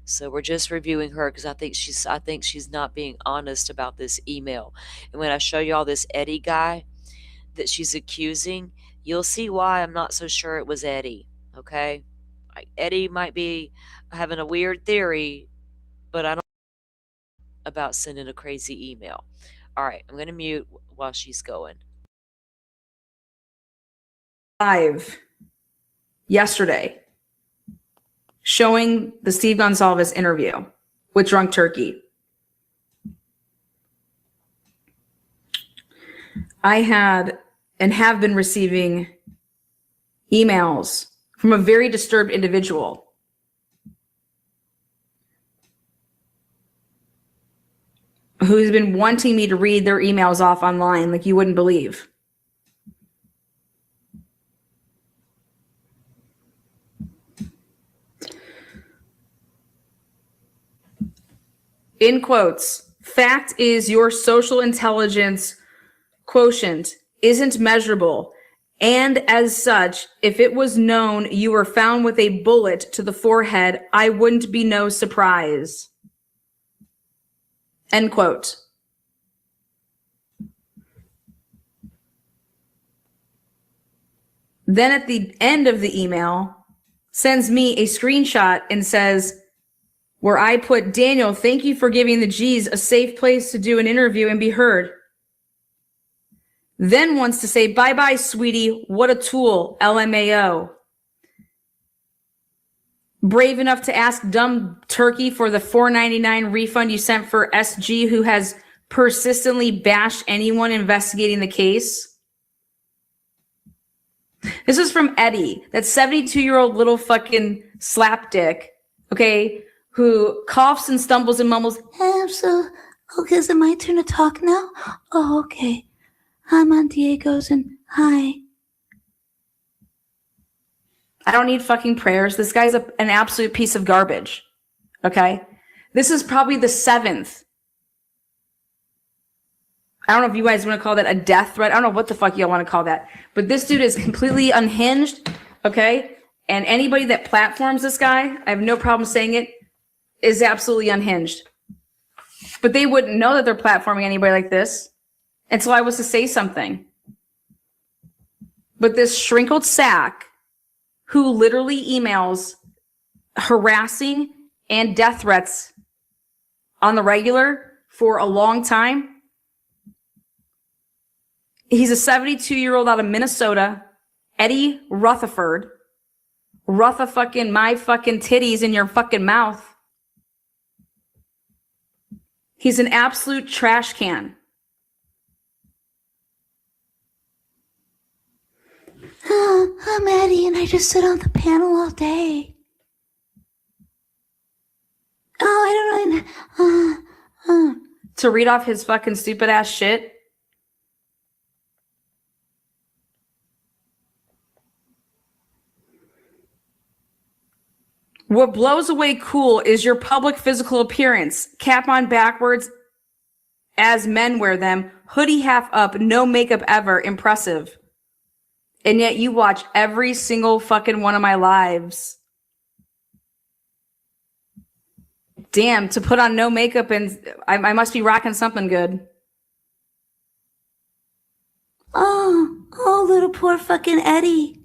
So we're just reviewing her because I think she's not being honest about this email. And when I show you all this Eddie guy that she's accusing, you'll see why I'm not so sure it was Eddie. Okay? Eddie might be having a weird theory, but I don't know about sending a crazy email. All right, I'm going to mute while she's going. Live yesterday showing the Steve Gonsalves interview with Drunk Turkey. I had and have been receiving emails from a very disturbed individual who's been wanting me to read their emails off online like you wouldn't believe. In quotes, fact is your social intelligence quotient isn't measurable. And as such, if it was known you were found with a bullet to the forehead, I wouldn't be no surprise. End quote. Then at the end of the email, sends me a screenshot and says, where I put, Daniel, thank you for giving the G's a safe place to do an interview and be heard. Then wants to say, bye-bye, sweetie. What a tool, LMAO. Brave enough to ask dumb turkey for the $4.99 refund you sent for SG, who has persistently bashed anyone investigating the case. This is from Eddie, that 72-year-old little fucking slapdick, okay, who coughs and stumbles and mumbles, okay, is it my turn to talk now? Oh, okay. I'm on Diego's and hi. I don't need fucking prayers. This guy's an absolute piece of garbage. Okay? This is probably the 7th. I don't know if you guys want to call that a death threat. I don't know what the fuck y'all want to call that. But this dude is completely unhinged. Okay? And anybody that platforms this guy, I have no problem saying it, is absolutely unhinged. But they wouldn't know that they're platforming anybody like this until I was to say something. But this shrinkled sack who literally emails harassing and death threats on the regular for a long time. He's a 72-year-old out of Minnesota, Eddie Rutherford. Rutha fucking my fucking titties in your fucking mouth. He's an absolute trash can. I'm Eddie and I just sit on the panel all day. Oh, I don't know. To read off his fucking stupid ass shit. What blows away cool is your public physical appearance. Cap on backwards as men wear them. Hoodie half up, no makeup ever. Impressive. And yet you watch every single fucking one of my lives. Damn, to put on no makeup and I must be rocking something good. Oh, little poor fucking Eddie.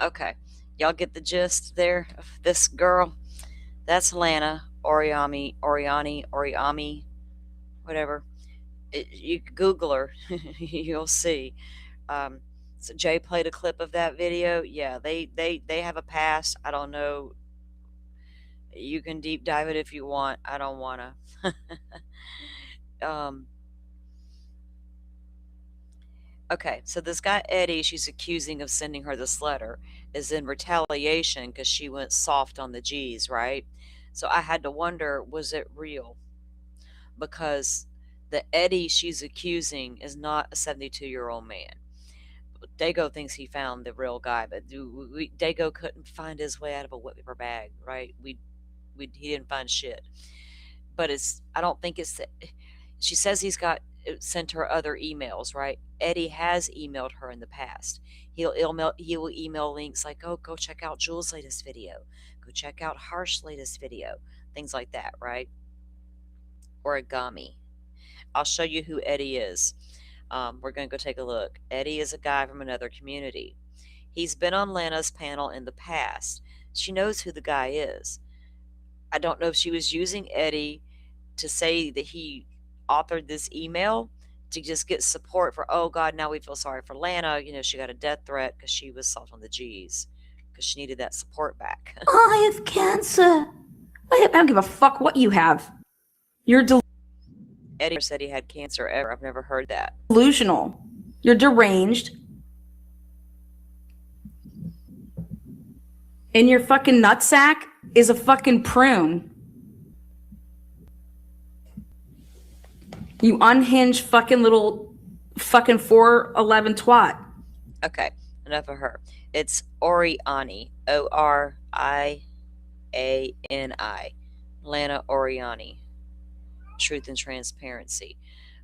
Okay, y'all get the gist there of this girl? That's Lana Oriani, whatever. You Google her, you'll see. So Jay played a clip of that video. Yeah, they have a past. I don't know. You can deep dive it if you want. I don't wanna. um, okay, so this guy Eddie, she's accusing of sending her this letter, is in retaliation because she went soft on the G's, right? So I had to wonder, was it real? Because the Eddie she's accusing is not a 72-year-old man. Dago thinks he found the real guy, but Dago couldn't find his way out of a wet paper bag, right? He didn't find shit. But I don't think it's. She says he's got sent her other emails, right? Eddie has emailed her in the past. He will email links like, oh, go check out Jules' latest video, go check out Harsh's latest video, things like that, right? Origami. I'll show you who Eddie is. We're going to go take a look. Eddie is a guy from another community. He's been on Lana's panel in the past. She knows who the guy is. I don't know if she was using Eddie to say that he authored this email to just get support for, oh God, now we feel sorry for Lana. You know, she got a death threat because she was soft on the G's because she needed that support back. Oh, I have cancer. I don't give a fuck what you have. You're Eddie said he had cancer ever. I've never heard that. Delusional. You're deranged. And your fucking nutsack is a fucking prune. You unhinged fucking little fucking 4'11" twat. Okay, enough of her. It's Oriani. Oriani. Lana Oriani. Truth and transparency.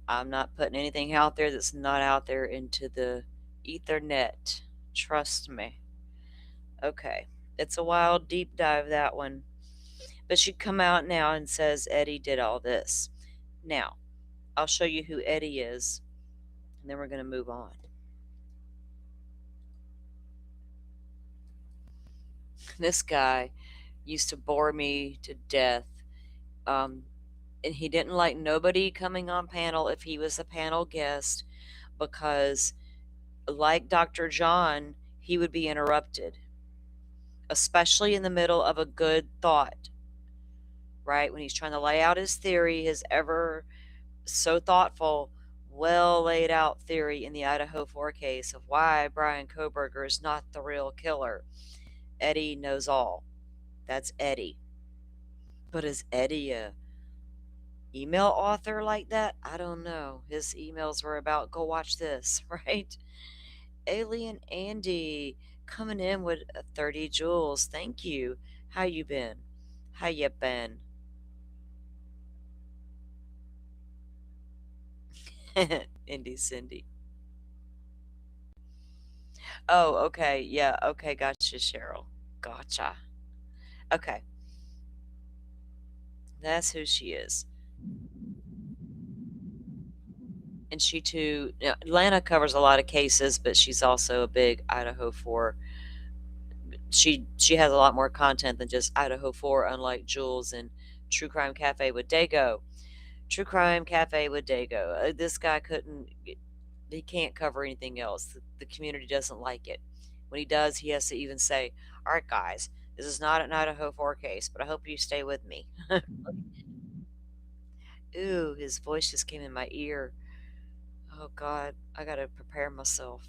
I'm not putting anything out there that's not out there into the ethernet. Trust me. Okay. It's a wild deep dive, that one. But she'd come out now and says Eddie did all this. Now, I'll show you who Eddie is, and then we're going to move on. This guy used to bore me to death. And he didn't like nobody coming on panel if he was a panel guest because, like Dr. John, he would be interrupted, especially in the middle of a good thought, right? When he's trying to lay out his theory, his ever so thoughtful, well laid out theory in the Idaho 4 case of why Brian Koberger is not the real killer. Eddie knows all. That's Eddie. But is Eddie a email author like that? I don't know. His emails were about go watch this, right? Alien Andy coming in with 30 joules. Thank you. How you been? How you been? Indy Cindy. Oh, okay. Yeah, okay. Gotcha, Cheryl. Gotcha. Okay. That's who she is. And she too, Atlanta covers a lot of cases, but she's also a big Idaho 4 she has a lot more content than just Idaho 4, unlike Jules and True Crime Cafe with Dago. True Crime Cafe with Dago. This guy couldn't. He can't cover anything else. The community doesn't like it. When he does, he has to even say, "All right, guys, this is not an Idaho 4 case, but I hope you stay with me." Ooh, his voice just came in my ear. Oh God, I gotta prepare myself.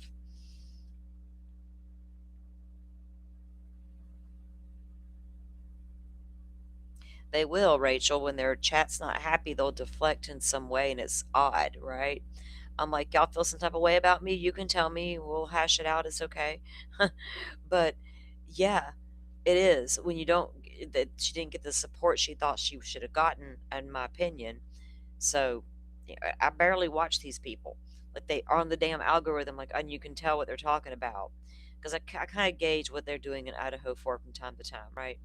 They will, Rachel. When their chat's not happy, they'll deflect in some way, and it's odd, right? I'm like, y'all feel some type of way about me? You can tell me. We'll hash it out. It's okay. But yeah, it is. When you don't, that she didn't get the support she thought she should have gotten, in my opinion. So yeah, I barely watch these people. Like they are on the damn algorithm, like, and you can tell what they're talking about. Because I kind of gauge what they're doing in Idaho for from time to time, right?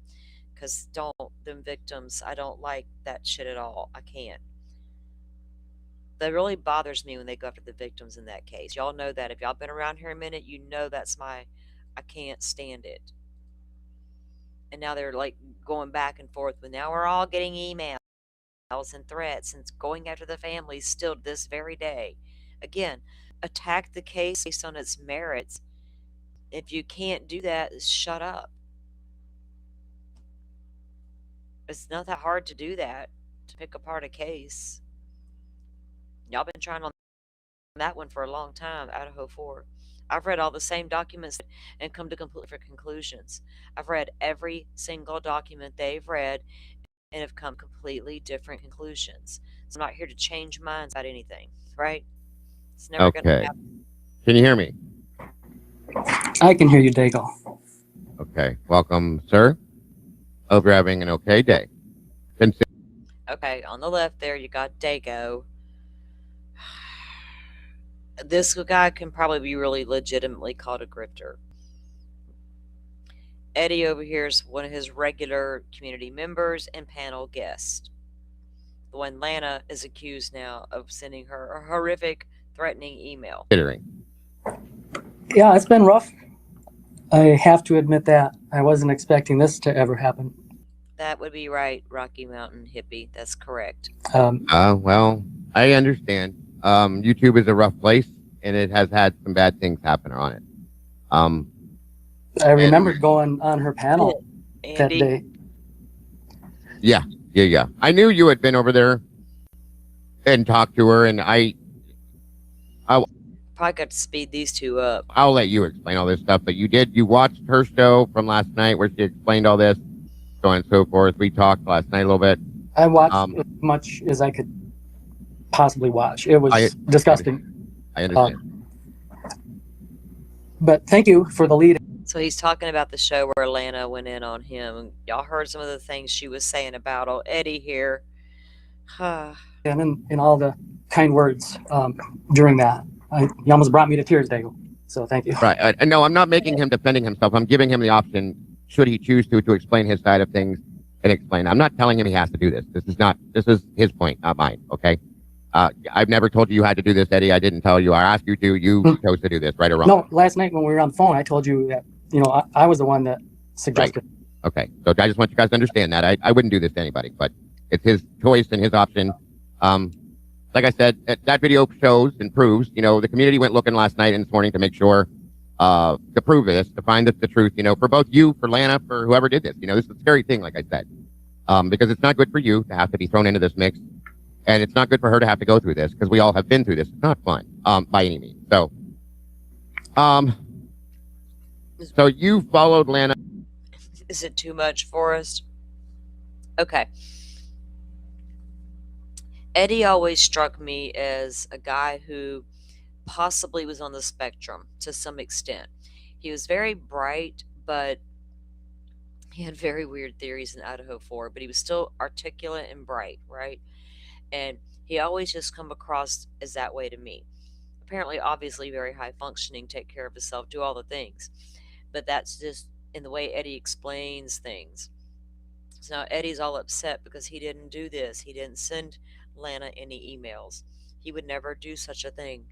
Because don't, them victims, I don't like that shit at all. I can't. That really bothers me when they go after the victims in that case. Y'all know that. If y'all been around here a minute, you know that's my, I can't stand it. And now they're like going back and forth, but now we're all getting emails and threats and going after the families still to this very day. Again, attack the case based on its merits. If you can't do that, shut up. It's not that hard to do that, to pick apart a case. Y'all been trying on that one for a long time, Idaho 4. I've read all the same documents and come to completely different conclusions. I've read every single document they've read and have come completely different conclusions. So I'm not here to change minds about anything, right? It's never going to Okay. happen. Can you hear me? I can hear you, Dago. Okay. Welcome, sir. Hope you're having an okay day. Okay, on the left there, you got Dago. This guy can probably be really legitimately called a grifter. Eddie over here is one of his regular community members and panel guest. The one Lana is accused now of sending her a horrific, threatening email. Yeah, it's been rough. I have to admit that. I wasn't expecting this to ever happen. That would be right, Rocky Mountain hippie. That's correct. Well, I understand. YouTube is a rough place, and it has had some bad things happen on it. I remember going on her panel that Andy, day. Yeah. I knew you had been over there and talked to her, and probably got to speed these two up. I'll let you explain all this stuff. But you watched her show from last night where she explained all this, so on and so forth. We talked last night a little bit. I watched as much as I could possibly watch. It was disgusting. I understand. But thank you for the lead. So he's talking about the show where Lana went in on him. Y'all heard some of the things she was saying about old Eddie here. And all the kind words during that. You almost brought me to tears, Dago. So thank you. Right. No, I'm not making him defending himself. I'm giving him the option, should he choose to explain his side of things and explain. I'm not telling him he has to do this. This is his point, not mine. Okay. I've never told you had to do this, Eddie. I didn't tell you. I asked you to. You chose to do this, right or wrong? No, last night when we were on the phone, I told you that, I was the one that suggested. Right. Okay. So I just want you guys to understand that. I wouldn't do this to anybody, but it's his choice and his option. Like I said, that video shows and proves, the community went looking last night and this morning to make sure, to prove this, to find the truth, for both you, for Lana, for whoever did this. This is a scary thing, like I said, because it's not good for you to have to be thrown into this mix. And it's not good for her to have to go through this, because we all have been through this. It's not fun, by any means. So you followed Lana. Is it too much, Forrest? Okay. Eddie always struck me as a guy who possibly was on the spectrum to some extent. He was very bright, but he had very weird theories in Idaho 4, but he was still articulate and bright, right? And he always just come across as that way to me. Apparently, obviously, very high functioning, take care of himself, do all the things. But that's just in the way Eddie explains things. So now Eddie's all upset because he didn't do this. He didn't send Lana any emails. He would never do such a thing.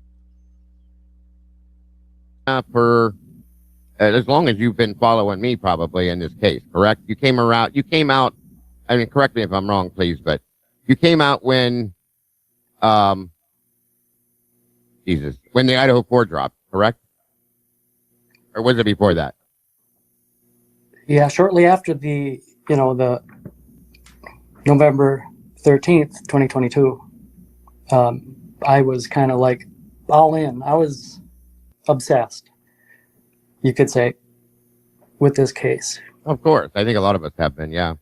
For as long as you've been following me, probably in this case, correct? You came around. You came out. I mean, correct me if I'm wrong, please, but you came out when, um, Jesus, when the Idaho 4 dropped, correct? Or was it before that? Yeah, shortly after the November 13th, 2022, I was kind of like all in. I was obsessed, you could say, with this case. Of course. I think a lot of us have been, yeah.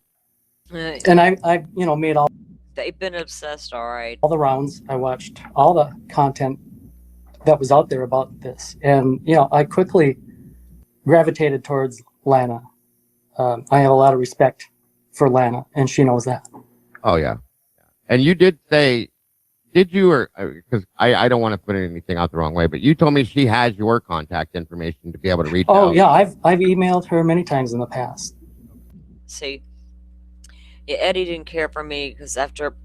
And I made all They've been obsessed, all right. the rounds. I watched all the content that was out there about this. And, I quickly gravitated towards Lana. I have a lot of respect for Lana, and she knows that. Oh, yeah. And you did say, did you, or, because I don't want to put anything out the wrong way, but you told me she has your contact information to be able to reach out. Oh, yeah, I've emailed her many times in the past. See, yeah, Eddie didn't care for me because after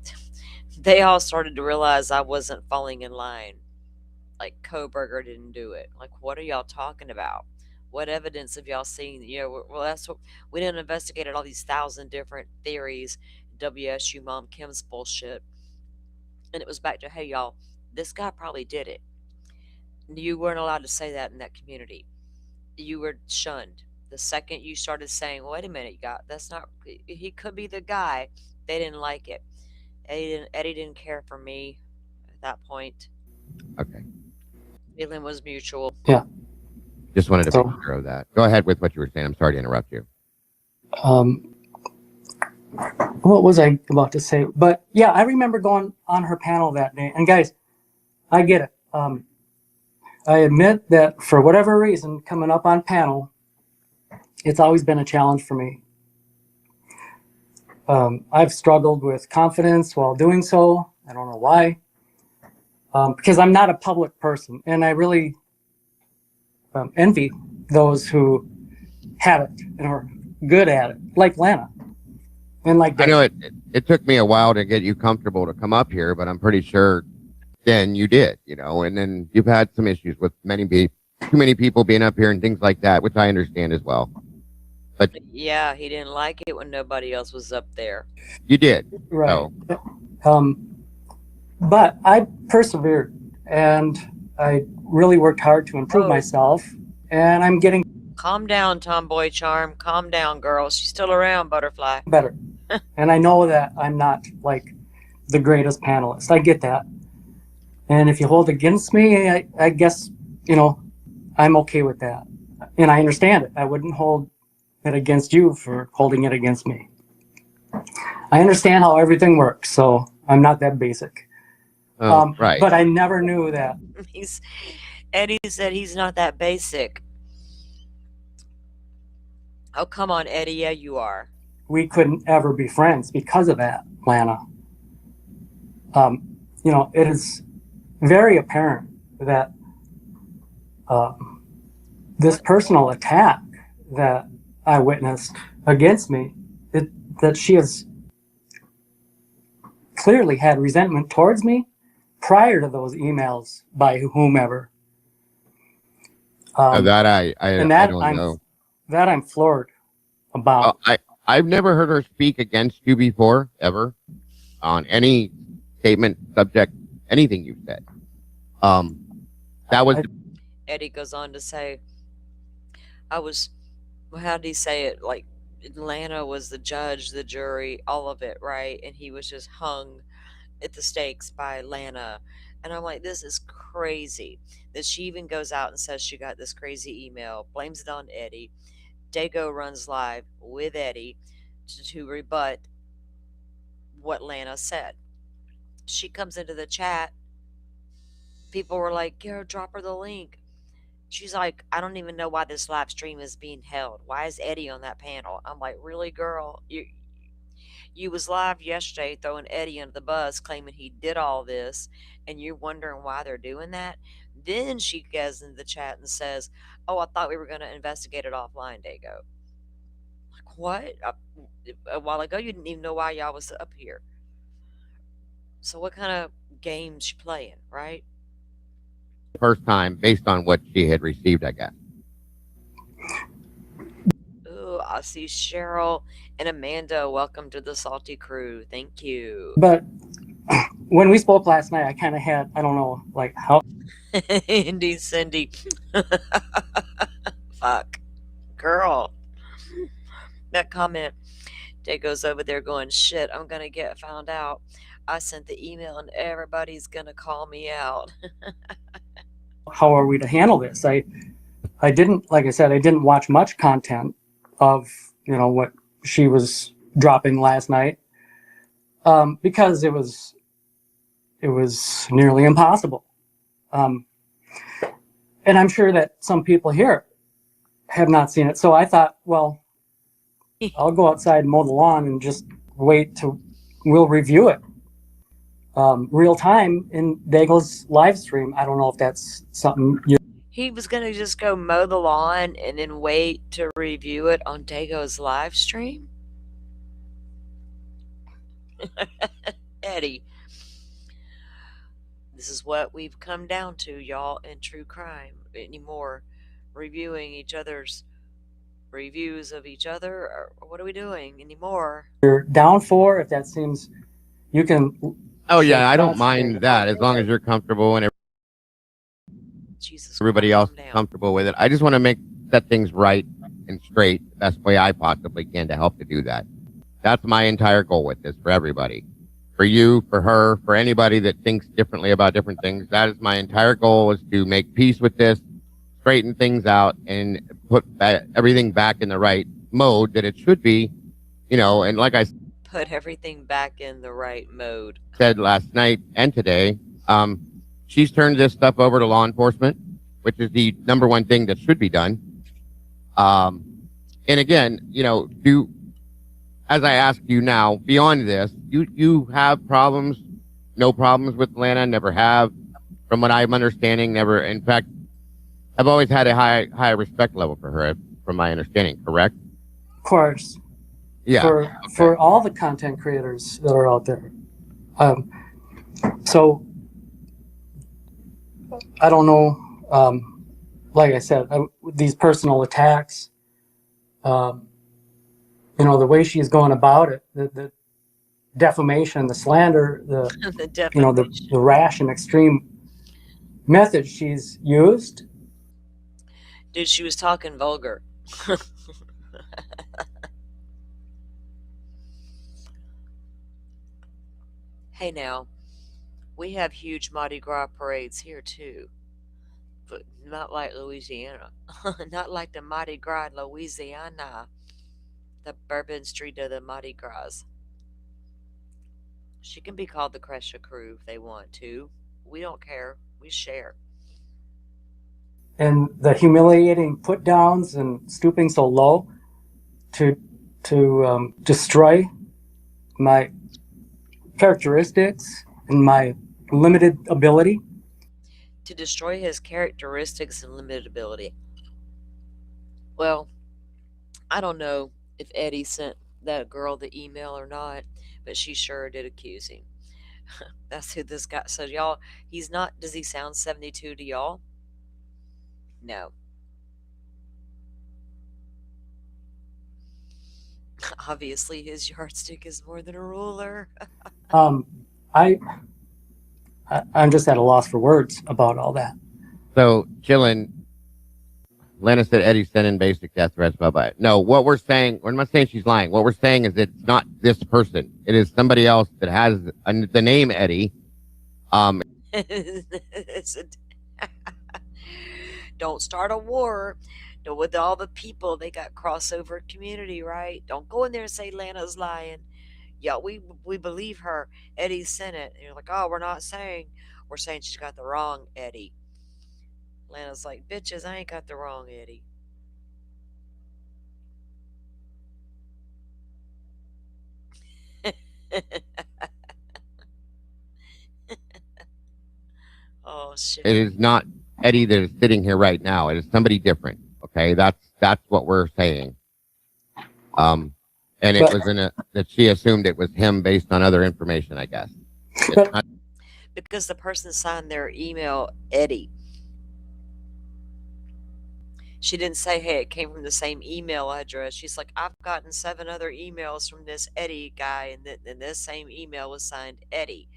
they all started to realize I wasn't falling in line, like Koberger didn't do it. Like, what are y'all talking about? What evidence have y'all seen? Well, that's what we didn't investigate all these 1,000 different theories, WSU Mom Kim's bullshit, and it was back to, hey, y'all, this guy probably did it. You weren't allowed to say that in that community. You were shunned. The second you started saying, wait a minute, you got that's not he could be the guy, they didn't like it. Eddie didn't care for me at that point. Okay. Feeling was mutual. Yeah. Just wanted to So- make sure of that. Go ahead with what you were saying. I'm sorry to interrupt you. What was I about to say? But yeah, I remember going on her panel that day. And guys, I get it. I admit that for whatever reason, coming up on panel, it's always been a challenge for me. I've struggled with confidence while doing so. I don't know why. Because I'm not a public person, and I really envy those who have it and are good at it, like Lana. And like I know it took me a while to get you comfortable to come up here, but I'm pretty sure then you did, and then you've had some issues with too many people being up here and things like that, which I understand as well. But Yeah, he didn't like it when nobody else was up there. you did. Right. So, But I persevered, and I really worked hard to improve Oh. myself, and I'm getting Calm down, Tomboy Charm. Calm down, girl. She's still around, Butterfly. better. And I know that I'm not like the greatest panelist. I get that. And if you hold against me, I guess, I'm okay with that. And I understand it. I wouldn't hold it against you for holding it against me. I understand how everything works, so I'm not that basic. right. But I never knew that. Eddie said he's not that basic. Oh, come on, Eddie. Yeah, you are. We couldn't ever be friends because of that, Lana. It is very apparent that this personal attack that I witnessed against me, that she has clearly had resentment towards me prior to those emails by whomever. That I and that don't know. That I'm floored about. I've never heard her speak against you before, ever, on any statement, subject, anything you've said. That was Eddie goes on to say, how did he say it? Like, Atlanta was the judge, the jury, all of it, right? And he was just hung at the stakes by Lana. And I'm like, this is crazy that she even goes out and says she got this crazy email, blames it on Eddie. Dago runs live with Eddie to rebut what Lana said. She comes into the chat. People were like, "Yo, drop her the link." She's like, "I don't even know why this live stream is being held. Why is Eddie on that panel?" I'm like, "Really, girl? You was live yesterday throwing Eddie under the bus, claiming he did all this, and you're wondering why they're doing that?" Then she goes into the chat and says, "Oh, I thought we were going to investigate it offline, Dago." Like, what? A while ago, you didn't even know why y'all was up here. So what kind of games she playing, right? the first time based on what she had received, I guess. see Cheryl and Amanda. Welcome to the Salty Crew. Thank you. But when we spoke last night, I kind of had, I don't know, like how. Indy Cindy. Fuck. Girl. That comment. Dago's over there going, shit, I'm going to get found out. I sent the email and everybody's going to call me out. How are we to handle this? I didn't, like I said, I didn't watch much content of, what she was dropping last night, because it was nearly impossible. And I'm sure that some people here have not seen it. So I thought, well, I'll go outside and mow the lawn and just we'll review it real time in Daigle's live stream. I don't know if that's something He was going to just go mow the lawn and then wait to review it on Dago's live stream? Eddie. This is what we've come down to, y'all, in true crime anymore. Reviewing each other's reviews of each other, or what are we doing anymore? you're down for. If that seems, you can. Oh yeah, I don't mind that as long as you're comfortable and Jesus, everybody else calm is down. comfortable with it. I just want to set things right and straight the best way I possibly can to help to do that. That's my entire goal with this for everybody. For you, for her, for anybody that thinks differently about different things. That is my entire goal, is to make peace with this, straighten things out, and put everything back in the right mode that it should be, and like I Put everything back in the right mode. said last night and today, she's turned this stuff over to law enforcement, which is the number one thing that should be done. And again, as I ask you now, beyond this, you have problems, no problems with Lana, never have, from what I'm understanding, never. In fact, I've always had a high respect level for her, from my understanding, correct? Of course. Yeah. For all the content creators that are out there. So I don't know. Like I said, these personal attacks. The way she's going about it, the defamation, the slander, The the defamation. the rash and extreme methods she's used. Dude, she was talking vulgar. Hey now, we have huge Mardi Gras parades here too, but not like Louisiana. Not like the Mardi Gras in Louisiana. The Bourbon Street of the Mardi Gras. She can be called the Crescia Crew if they want to. We don't care. We share. And the humiliating put downs and stooping so low to destroy my characteristics and my limited ability. To destroy his characteristics and limited ability. Well, I don't know if Eddie sent that girl the email or not, but she sure did accuse him. That's who this guy. So y'all, he's not. Does he sound 72 to y'all? No. Obviously, his yardstick is more than a ruler. I'm just at a loss for words about all that. So, chillin'. Lana said Eddie sent in basic death threats. Blah blah. No, what we're saying, we're not saying she's lying. What we're saying is that it's not this person. It is somebody else that has the name Eddie. Don't start a war with all the people. They got crossover community, right? Don't go in there and say Lana's lying. Yeah, we believe her. Eddie sent it. And you're like, oh, we're not saying. We're saying she's got the wrong Eddie. Lana's like, bitches, I ain't got the wrong Eddie. Oh shit. It is not Eddie that is sitting here right now. It is somebody different. Okay, that's what we're saying. And it was that she assumed it was him based on other information, I guess. Because the person signed their email Eddie. She didn't say, hey, it came from the same email address. She's like, I've gotten 7 other emails from this Eddie guy, and this same email was signed Eddie.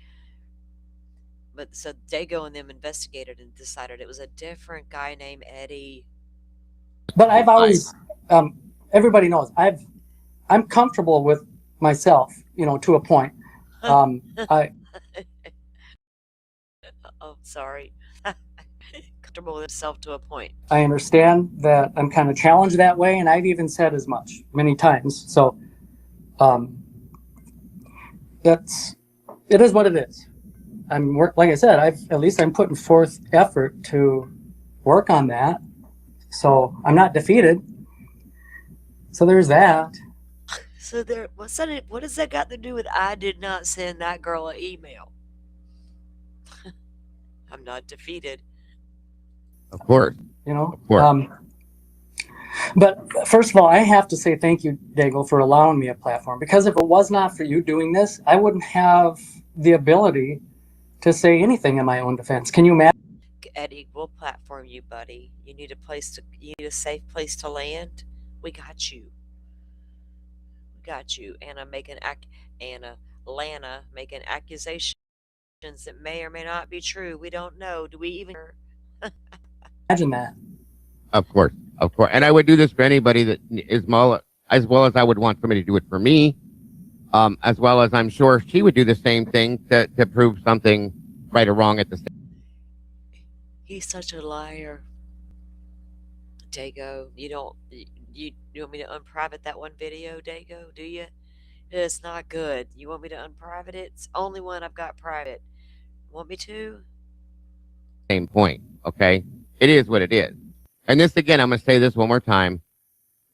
But so Dago and them investigated and decided it was a different guy named Eddie. But I've I always, everybody knows, I'm comfortable with myself, to a point. I Oh, sorry. Comfortable with himself to a point. I understand that I'm kind of challenged that way, and I've even said as much many times. So, um, that's it is what it is. Like I said, I'm putting forth effort to work on that. So I'm not defeated. So there's that. So there, what does that got to do with I did not send that girl an email? I'm not defeated. of course, You know. of course. But first of all, I have to say thank you, Dago, for allowing me a platform. Because if it was not for you doing this, I wouldn't have the ability to say anything in my own defense. Can you imagine? Eddie, we'll platform you, buddy. You need a safe place to land. We got you. We got you. Anna, Lana making accusations that may or may not be true. We don't know. Do we even That? Of course, of course. And I would do this for anybody that is small, as well as I would want somebody to do it for me, as well as I'm sure she would do the same thing to prove something right or wrong at the same. He's such a liar. Dago, you want me to unprivate that one video, Dago? Do you? It's not good. You want me to unprivate it? It's the only one I've got private. Want me to? Same point. Okay, it is what it is. And this again, I'm going to say this one more time.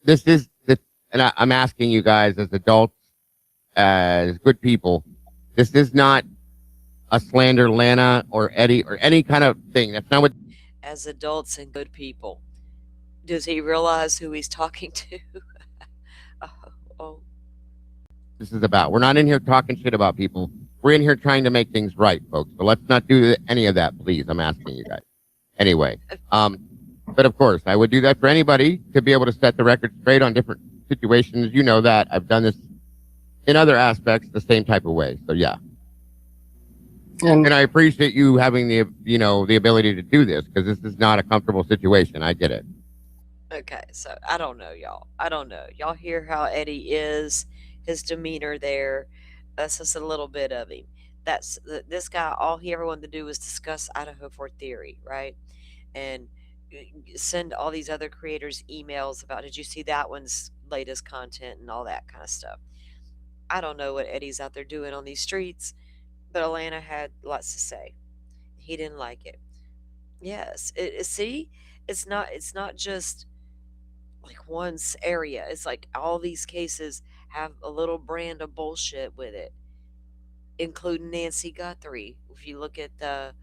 This is the, and I'm asking you guys as adults, as good people. This is not a slander, Lana or Eddie or any kind of thing. That's not what As adults and good people. Does he realize who he's talking to? oh, oh, this is about. We're not in here talking shit about people. We're in here trying to make things right, folks. So let's not do any of that, please. I'm asking you guys. Anyway, but of course, I would do that for anybody to be able to set the record straight on different situations. You know that I've done this in other aspects the same type of way. So yeah, and I appreciate you having the ability to do this because this is not a comfortable situation. I get it. okay, so I don't know, y'all. I don't know. Y'all hear how Eddie is, his demeanor there. That's just a little bit of him. This guy. All he ever wanted to do was discuss Idaho for theory, right? And send all these other creators emails about, did you see that one's latest content and all that kind of stuff. I don't know what Eddie's out there doing on these streets, but Atlanta had lots to say. He didn't like it. Yes, see, it's not just like area. It's like all these cases have a little brand of bullshit with it, including Nancy Guthrie. If you look at the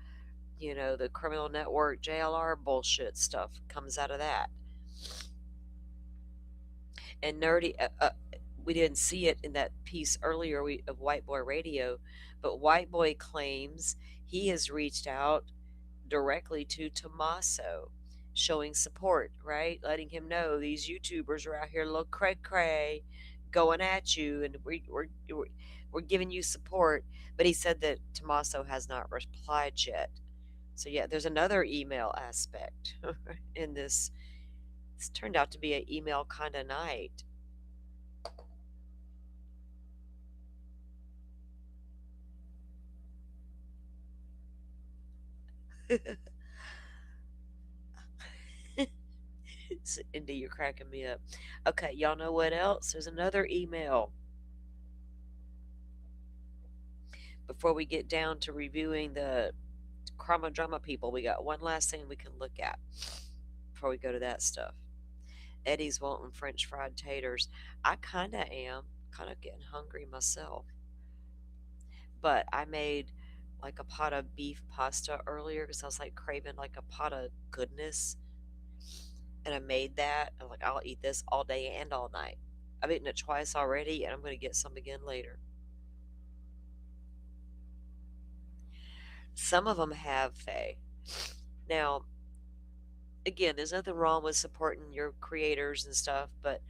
criminal network JLR bullshit stuff comes out of that. And nerdy, we didn't see it in that piece earlier of White Boy Radio, but White Boy claims he has reached out directly to Tommaso, showing support, right? Letting him know these YouTubers are out here, look, cray cray, going at you, and we're giving you support. But he said that Tommaso has not replied yet. So yeah, there's another email aspect in this. This turned out to be an email kind of night. Indy, you're cracking me up. Okay, y'all know what else? There's another email. Before we get down to reviewing the Chroma Drama people, we got one last thing we can look at before we go to that stuff. Eddie's wanting French fried taters. I kind of am. Kind of getting hungry myself. But I made like a pot of beef pasta earlier because I was like craving like a pot of goodness. And I made that. I'm like, I'll eat this all day and all night. I've eaten it twice already, and I'm going to get some again later. Some of them have, Faye. Now, Again, there's nothing wrong with supporting your creators and stuff, but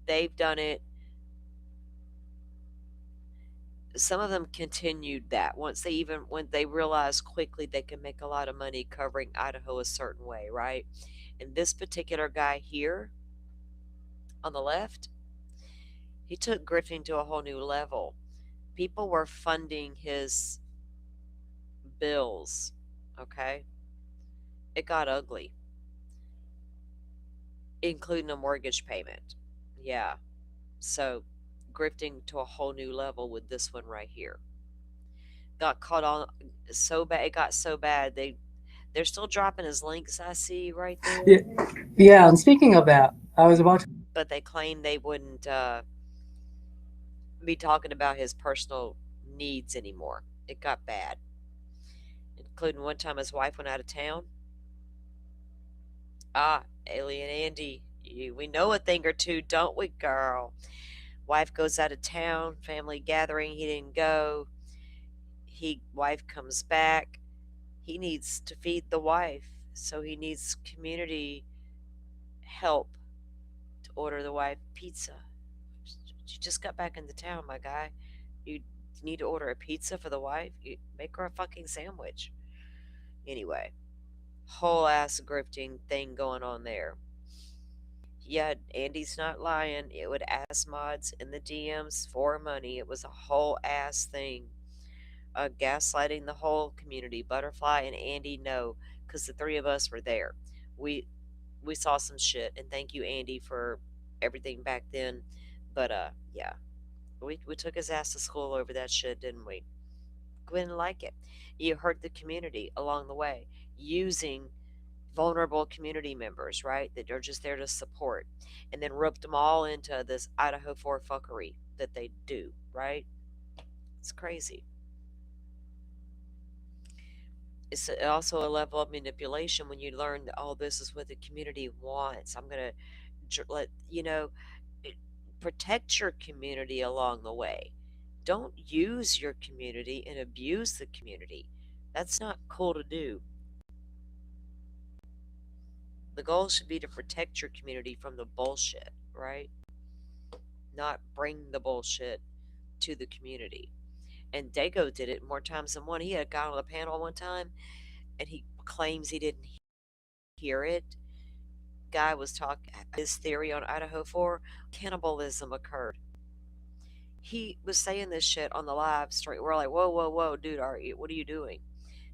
they've done it. Some of them continued that once they even when they realized quickly they can make a lot of money covering Idaho a certain way, right? And this particular guy here on the left, he took grifting to a whole new level. People were funding his bills, okay? It got ugly, including a mortgage payment. Yeah. So grifting to a whole new level with this one right here. Got caught on so bad. It got so bad they're still dropping his links. I see right Yeah, there, yeah. And speaking of that, I was about to. but they claimed they wouldn't be talking about his personal needs anymore. It got bad, including one time his wife went out of town. Ah, Alien Andy, we know a thing or two, don't we, girl? Wife goes out of town, family gathering, he didn't go. He wife comes back. He needs to feed the wife, so he needs community help to order the wife pizza. You just got back into town, my guy. You need to order a pizza for the wife? You make her a fucking sandwich. Anyway, whole ass grifting thing going on there. Yeah, Andy's not lying. It would ask mods in the DMs for money. It was a whole ass thing. Gaslighting the whole community. Butterfly and Andy know, because the three of us were there. We we saw some shit, and thank you, Andy, for everything back then. But yeah, we took his ass to school over that shit, didn't we? We didn't like it. You hurt the community along the way using vulnerable community members, right? That are just there to support, and then roped them all into this Idaho 4 fuckery that they do, right? It's crazy. It's also a level of manipulation when you learn that, oh, this is what the community wants. I'm going to let, eh, protect your community along the way. Don't use your community and abuse the community. That's not cool to do. The goal should be to protect your community from the bullshit, right? Not bring the bullshit to the community. And Dago did it more times than one. He had a guy on the panel one time, and he claims he didn't hear it. Guy was talking his theory on Idaho 4 cannibalism occurred. He was saying this shit on the live stream. We're like, whoa, whoa, whoa, dude, what are you doing?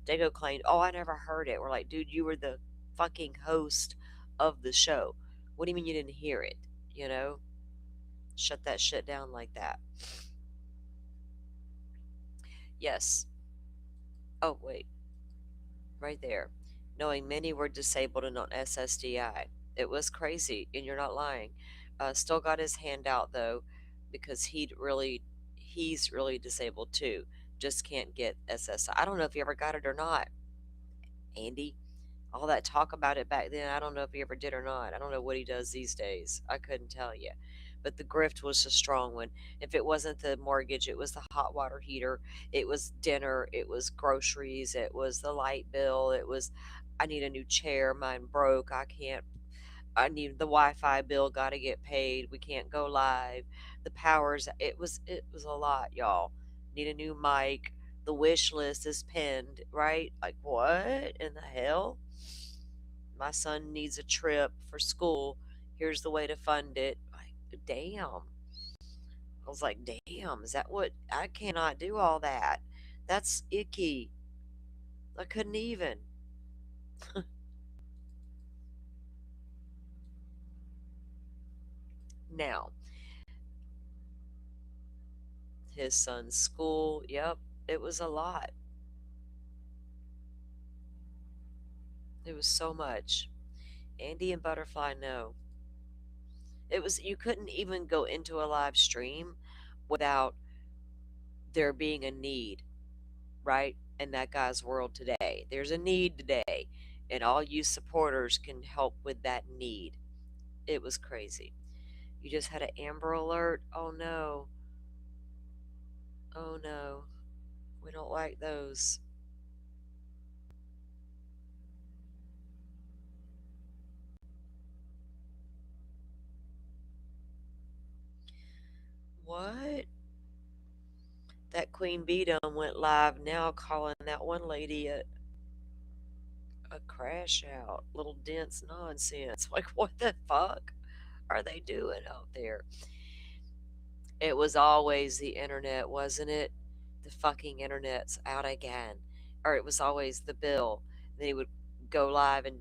Dago claimed, oh, I never heard it. We're like, dude, you were the fucking host of the show. What do you mean you didn't hear it? You know, shut that shit down like that. Yes. Oh, wait, right there. Knowing many were disabled and on SSDI. It was crazy, and you're not lying. Still got his hand out though, because he's really disabled too. Just can't get SSI. I don't know if he ever got it or not, Andy. All that talk about it back then, I don't know if he ever did or not. I don't know what he does these days. I couldn't tell you. But the grift was a strong one. If it wasn't the mortgage, it was the hot water heater, it was dinner, it was groceries, it was the light bill, it was I need a new chair, mine broke, I need the Wi-Fi bill, got to get paid, we can't go live. The powers, it was a lot, y'all. Need a new mic. The wish list is pinned, right? Like what in the hell? My son needs a trip for school. Here's the way to fund it. Like, damn. I was like, damn, is that what? I cannot do all that. That's icky. I couldn't even. Now, his son's school, yep, it was a lot. It was so much. Andy and Butterfly know. You couldn't even go into a live stream without there being a need, right? In that guy's world today. There's a need today, and all you supporters can help with that need. It was crazy. You just had an Amber Alert. Oh no. Oh no. We don't like those. What? That Queen Bee done went live now calling that one lady a crash out, little dense nonsense. Like, what the fuck are they doing out there? It was always the internet, wasn't it? The fucking internet's out again. Or it was always the bill. Then he would go live and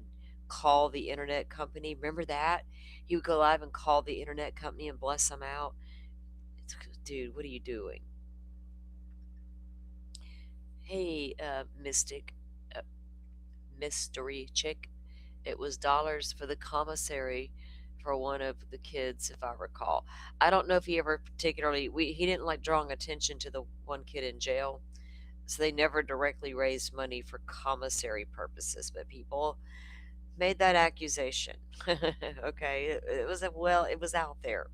call the internet company. Remember that? He would go live and call the internet company and bless them out. It's, dude, what are you doing? Hey, Mystic, uh, mystery chick. It was dollars for the commissary for one of the kids, if I recall. I don't know if he ever particularly he didn't like drawing attention to the one kid in jail, so they never directly raised money for commissary purposes. But people made that accusation. Okay, it was it was out there,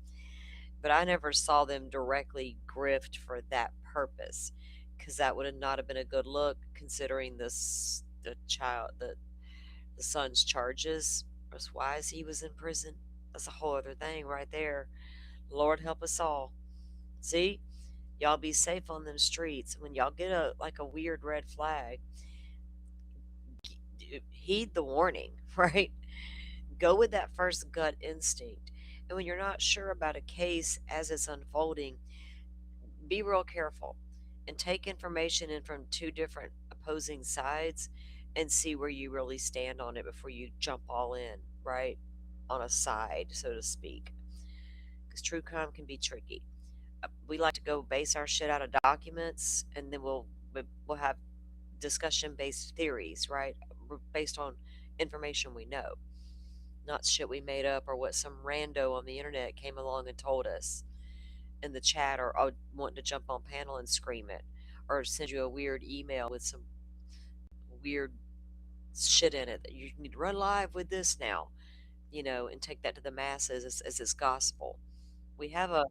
but I never saw them directly grift for that purpose, because that would have not have been a good look considering this the son's charges. That's why he was in prison. That's a whole other thing right there. Lord help us all. See, y'all be safe on them streets. When y'all get a like a weird red flag, heed the warning, right? Go with that first gut instinct. And when you're not sure about a case as it's unfolding, be real careful and take information in from two different opposing sides and see where you really stand on it before you jump all in, right? On a side, so to speak. Because true crime can be tricky. We like to go base our shit out of documents, and then we'll have discussion based theories, right? Based on information we know, not shit we made up or what some rando on the internet came along and told us in the chat, or wanting to jump on panel and scream it, or send you a weird email with some weird shit in it that you need to run live with this now, and take that to the masses as it's gospel. We have a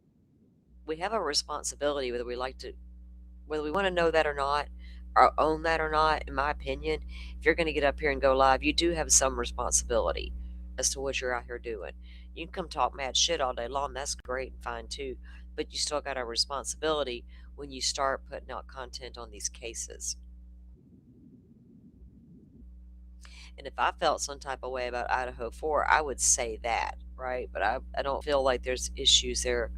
we have a responsibility, whether we want to know that or not, or own that or not. In my opinion, if you're going to get up here and go live, you do have some responsibility as to what you're out here doing. You can come talk mad shit all day long. That's great and fine too, but you still got a responsibility when you start putting out content on these cases. And if I felt some type of way about Idaho 4, I would say that, right? But I don't feel like there's issues there.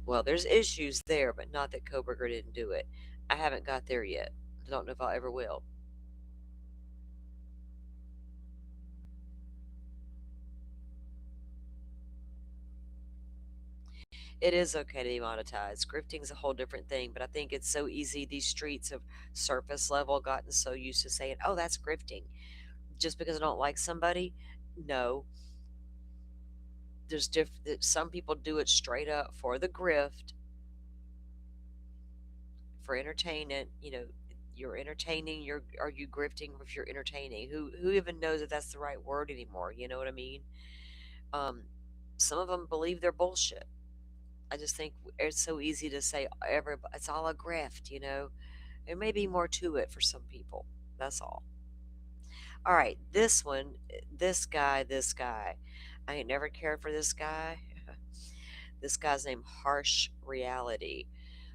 Well, there's issues there, but not that Koberger didn't do it. I haven't got there yet. I don't know if I ever will. It is okay to demonetize. Grifting's a whole different thing, but I think it's so easy. These streets of surface level gotten so used to saying, "Oh, that's grifting," just because I don't like somebody. No, some people do it straight up for the grift, for entertainment. You're entertaining. Are you grifting if you're entertaining? Who even knows if that's the right word anymore? You know what I mean? Um, some of them believe they're bullshit. I just think it's so easy to say it's all a grift. There may be more to it for some people. That's all. All right, this one, this guy. I ain't never cared for this guy. This guy's named Harsh Reality.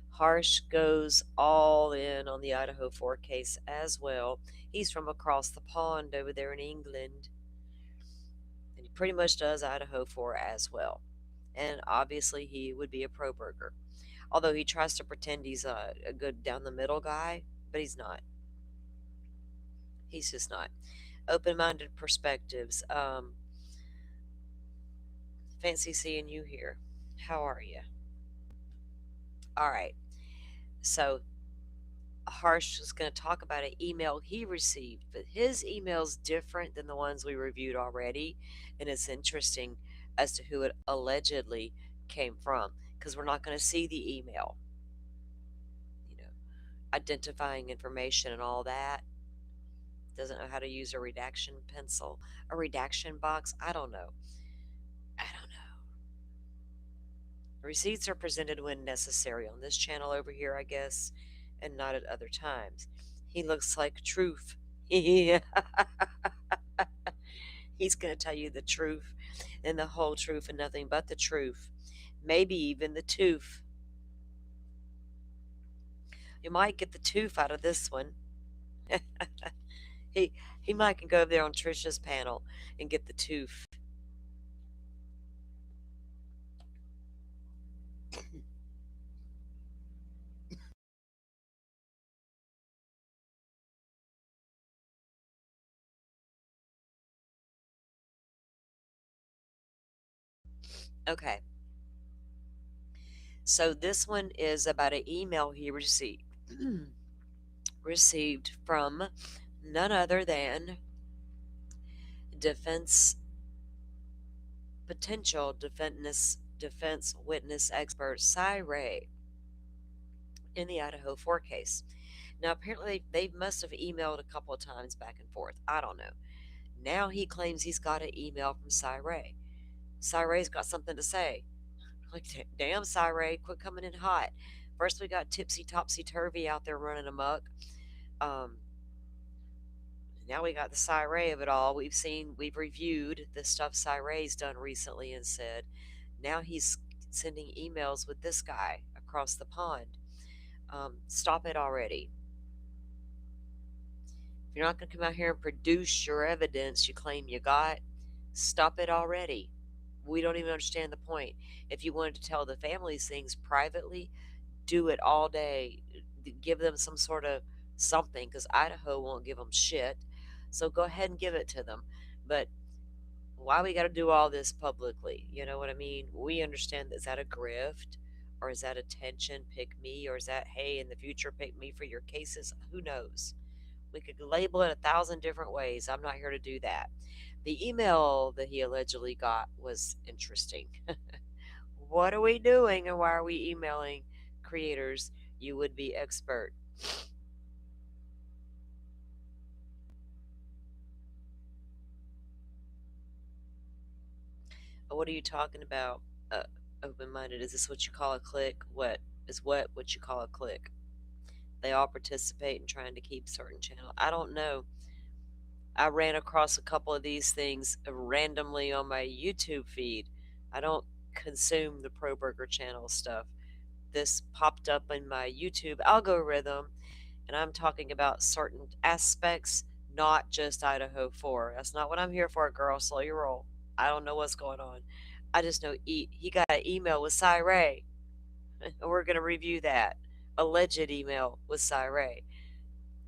Harsh goes all in on the Idaho 4 case as well. He's from across the pond over there in England, and he pretty much does Idaho 4 as well. And obviously, he would be a pro burger. Although he tries to pretend he's a good down the middle guy, but he's not. He's just not. Open minded perspectives. Fancy seeing you here. How are you? All right. So Harsh is going to talk about an email he received, but his email's different than the ones we reviewed already, and it's interesting as to who it allegedly came from, because we're not going to see the email. You know, Identifying information and all that. Doesn't know how to use a redaction pencil, a redaction box. I don't know. I don't know. Receipts are presented when necessary on this channel over here, I guess, and not at other times. He looks like truth. He's going to tell you the truth and the whole truth and nothing but the truth. maybe even the tooth. You might get the tooth out of this one. he he might can go over there on Trisha's panel and get the tooth. Okay. So this one is about an email he received from none other than defense potential defense witness expert Cy Ray in the Idaho 4 case. Now apparently they must have emailed a couple of times back and forth. I don't know. Now he claims he's got an email from Cy Ray. Cy Ray's got something to say. Like, damn, Cy Ray, quit coming in hot. First, we got Tipsy Topsy Turvy out there running amok. Um, Now we got the Cy Ray of it all. We've reviewed the stuff Cy Ray's done recently and said. Now he's sending emails with this guy across the pond. Stop it already. If you're not going to come out here and produce your evidence you claim you got, stop it already. We don't even understand the point. If you wanted to tell the families things privately, do it all day. Give them some sort of something, because Idaho won't give them shit. So go ahead and give it to them. But why we got to do all this publicly? You know what I mean? We understand, is that a grift? Or is that attention, pick me? Or is that, hey, in the future, pick me for your cases? Who knows? We could label it 1,000 different ways. I'm not here to do that. The email that he allegedly got was interesting. What are we doing, and why are we emailing creators? You would be expert. What are you talking about? Open minded. Is this what you call a click? What you call a click? They all participate in trying to keep certain channel. I don't know. I ran across a couple of these things randomly on my YouTube feed. I don't consume the Pro Burger channel stuff. This popped up in my YouTube algorithm, and I'm talking about certain aspects, not just Idaho 4. That's not what I'm here for, girl. Slow your roll. I don't know what's going on. I just know he got an email with Cy Ray, and we're going to review that. Alleged email with Cy Ray.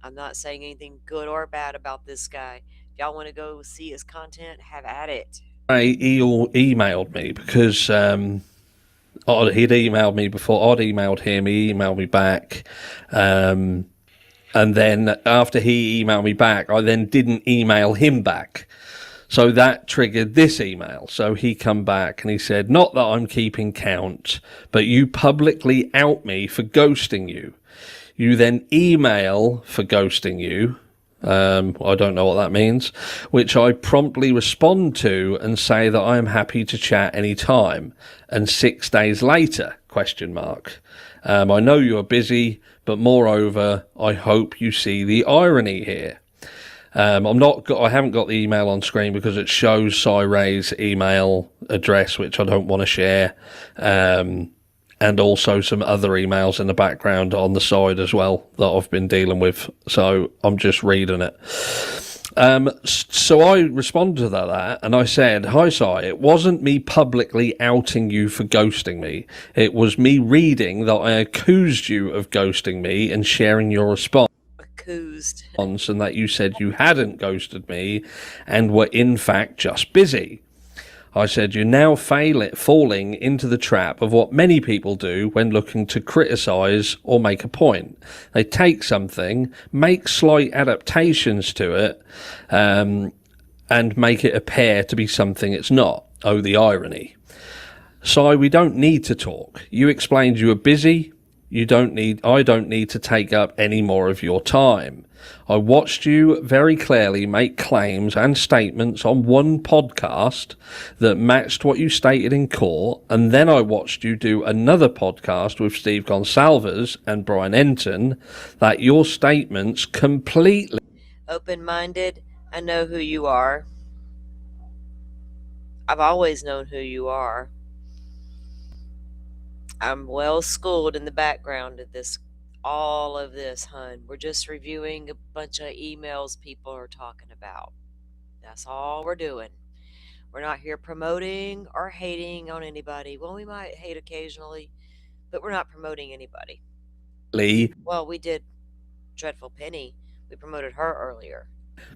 I'm not saying anything good or bad about this guy. If y'all want to go see his content, have at it. He emailed me because he'd emailed me before. I'd emailed him. He emailed me back. And then after he emailed me back, I then didn't email him back. So that triggered this email. So he come back and he said, not that I'm keeping count, but you publicly out me for ghosting you. You then email for ghosting you. I don't know what that means, which I promptly respond to and say that I am happy to chat any time. And 6 days later, ? I know you are busy, but moreover, I hope you see the irony here. I haven't got the email on screen because it shows Cy Ray's email address, which I don't want to share. And also some other emails in the background on the side as well that I've been dealing with. So I'm just reading it. So I responded to that and I said, hi, Cy, it wasn't me publicly outing you for ghosting me. It was me reading that I accused you of ghosting me and sharing your response. Accused. And that you said you hadn't ghosted me and were in fact just busy. I said, you're now falling into the trap of what many people do when looking to criticise or make a point. They take something, make slight adaptations to it, and make it appear to be something it's not. Oh, the irony. So we don't need to talk. You explained you were busy. I don't need to take up any more of your time. I watched you very clearly make claims and statements on one podcast that matched what you stated in court, and then I watched you do another podcast with Steve Gonsalves and Brian Enton that your statements completely Open-minded. I know who you are. I've always known who you are. I'm well schooled in the background of this, all of this, hun. We're just reviewing a bunch of emails people are talking about. That's all we're doing. We're not here promoting or hating on anybody. Well, we might hate occasionally, but we're not promoting anybody. Lee Well, we did Dreadful Penny. We promoted her earlier.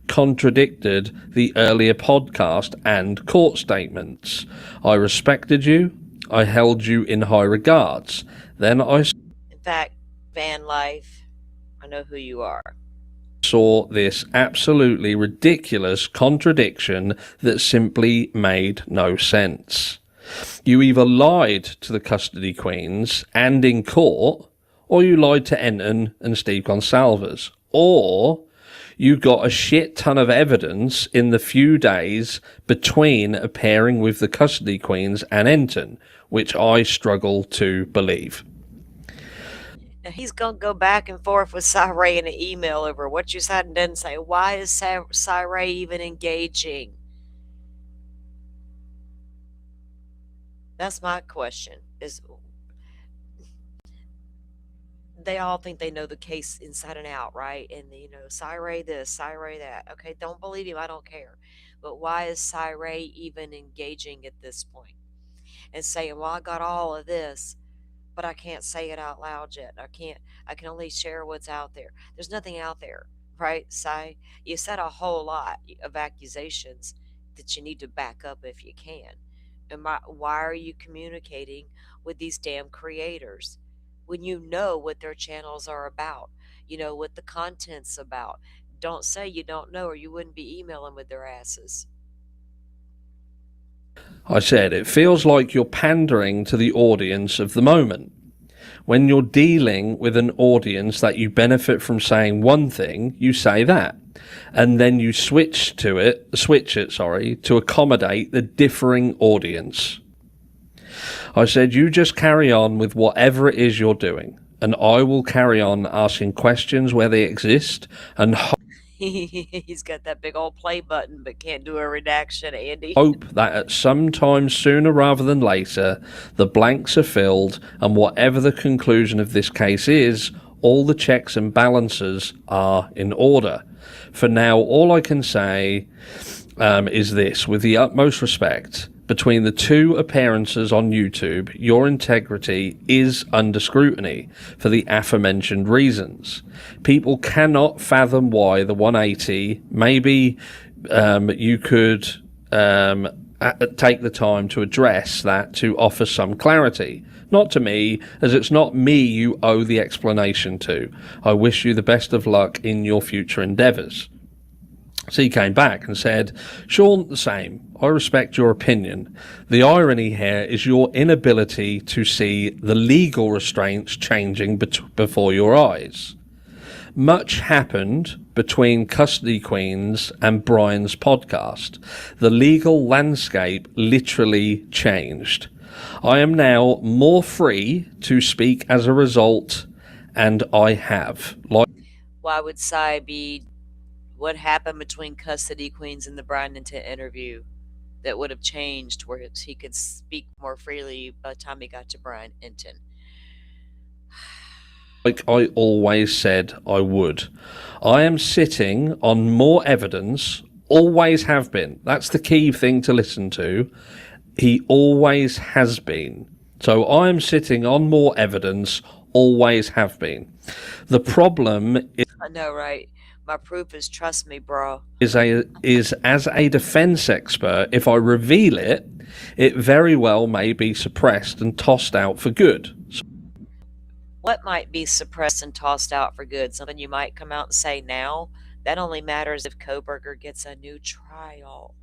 contradicted the earlier podcast and court statements. I respected you. I held you in high regards. Then I In fact, Van Life, I know who you are. saw this absolutely ridiculous contradiction that simply made no sense. You either lied to the custody queens and in court, or you lied to Enton and Steve Gonsalves, or you got a shit ton of evidence in the few days between appearing with the custody queens and Enton, which I struggle to believe. Now he's gonna go back and forth with Cyray in an email over what you said and didn't say. Why is Cyray even engaging? That's my question. Is they all think they know the case inside and out, right? And Cyray this, Cyray that. Okay, don't believe him. I don't care. But why is Cyray even engaging at this point and saying, "Well, I got all of this, but I can't say it out loud yet. I can't. I can only share what's out there. There's nothing out there, right? Cy, you said a whole lot of accusations that you need to back up if you can. And why are you communicating with these damn creators when you know what their channels are about? You know what the content's about. Don't say you don't know, or you wouldn't be emailing with their asses." I said, it feels like you're pandering to the audience of the moment. When you're dealing with an audience that you benefit from saying one thing, you say that. And then you switch it, to accommodate the differing audience. I said, you just carry on with whatever it is you're doing, and I will carry on asking questions where they exist and He's got that big old play button, but can't do a redaction, Andy. hope that at some time sooner rather than later, the blanks are filled, and whatever the conclusion of this case is, all the checks and balances are in order. For now, all I can say is this, with the utmost respect. Between the two appearances on YouTube, your integrity is under scrutiny for the aforementioned reasons. People cannot fathom why the 180. Maybe you could take the time to address that to offer some clarity. Not to me, as it's not me you owe the explanation to. I wish you the best of luck in your future endeavours. So he came back and said, Sean, the same. I respect your opinion. The irony here is your inability to see the legal restraints changing before your eyes. Much happened between Custody Queens and Brian's podcast. The legal landscape literally changed. I am now more free to speak as a result, and I have. Why would Cy be? What happened between Custody Queens and the Brian Intent interview that would have changed where he could speak more freely by the time he got to Brian Inton? Like I always said I would. I am sitting on more evidence, always have been. That's the key thing to listen to. He always has been. So I am sitting on more evidence, always have been. The problem is, I know, right? My proof is trust me, bro. Is as a defense expert, if I reveal it, it very well may be suppressed and tossed out for good. What might be suppressed and tossed out for good? Something you might come out and say now? That only matters if Koberger gets a new trial.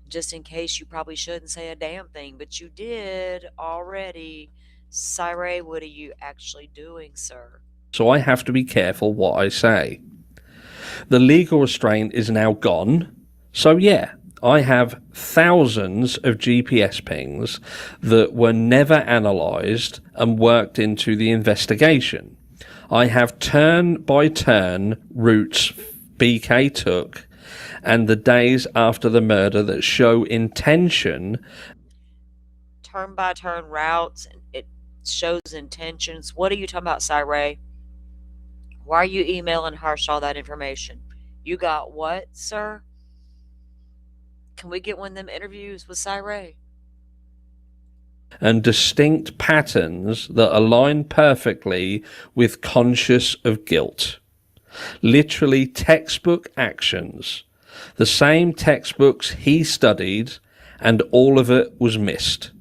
Just in case, you probably shouldn't say a damn thing, but you did already. Cyray, what are you actually doing, sir? So I have to be careful what I say. The legal restraint is now gone. So yeah, I have thousands of GPS pings that were never analysed and worked into the investigation. I have turn-by-turn routes BK took and the days after the murder that show intention. turn by turn routes and it shows intentions. What are you talking about, Cyray? Why are you emailing Harsh all that information? You got what, sir? Can we get one of them interviews with Cyray? And distinct patterns that align perfectly with conscious of guilt. Literally textbook actions. The same textbooks he studied, and all of it was missed.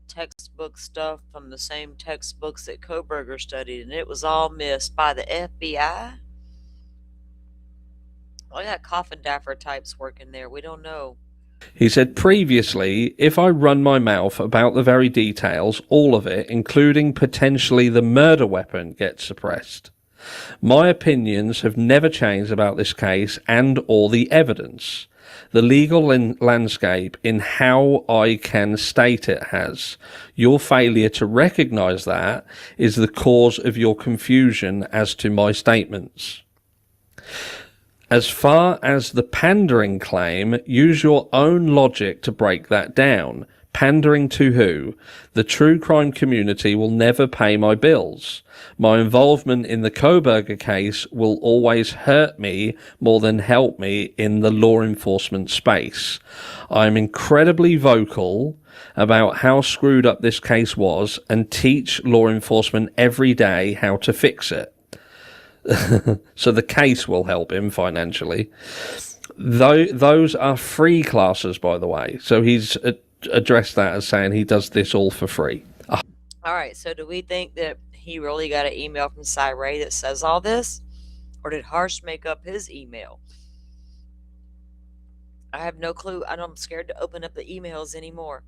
Textbook stuff from the same textbooks that Koberger studied, and it was all missed by the FBI? Well, I got coffin daffer types working there. We don't know. He said previously, if I run my mouth about the very details, all of it, including potentially the murder weapon, gets suppressed. My opinions have never changed about this case and or the evidence. The legal landscape in how I can state it has. Your failure to recognise that is the cause of your confusion as to my statements. As far as the pandering claim, use your own logic to break that down. Pandering to who? The true crime community will never pay my bills. My involvement in the Koberger case will always hurt me more than help me in the law enforcement space. I'm incredibly vocal about how screwed up this case was and teach law enforcement every day how to fix it. So the case will help him financially. Those are free classes, by the way. So he's addressed that as saying he does this all for free. All right, so do we think that he really got an email from Cyray that says all this? Or did Harsh make up his email? I have no clue. I'm scared to open up the emails anymore.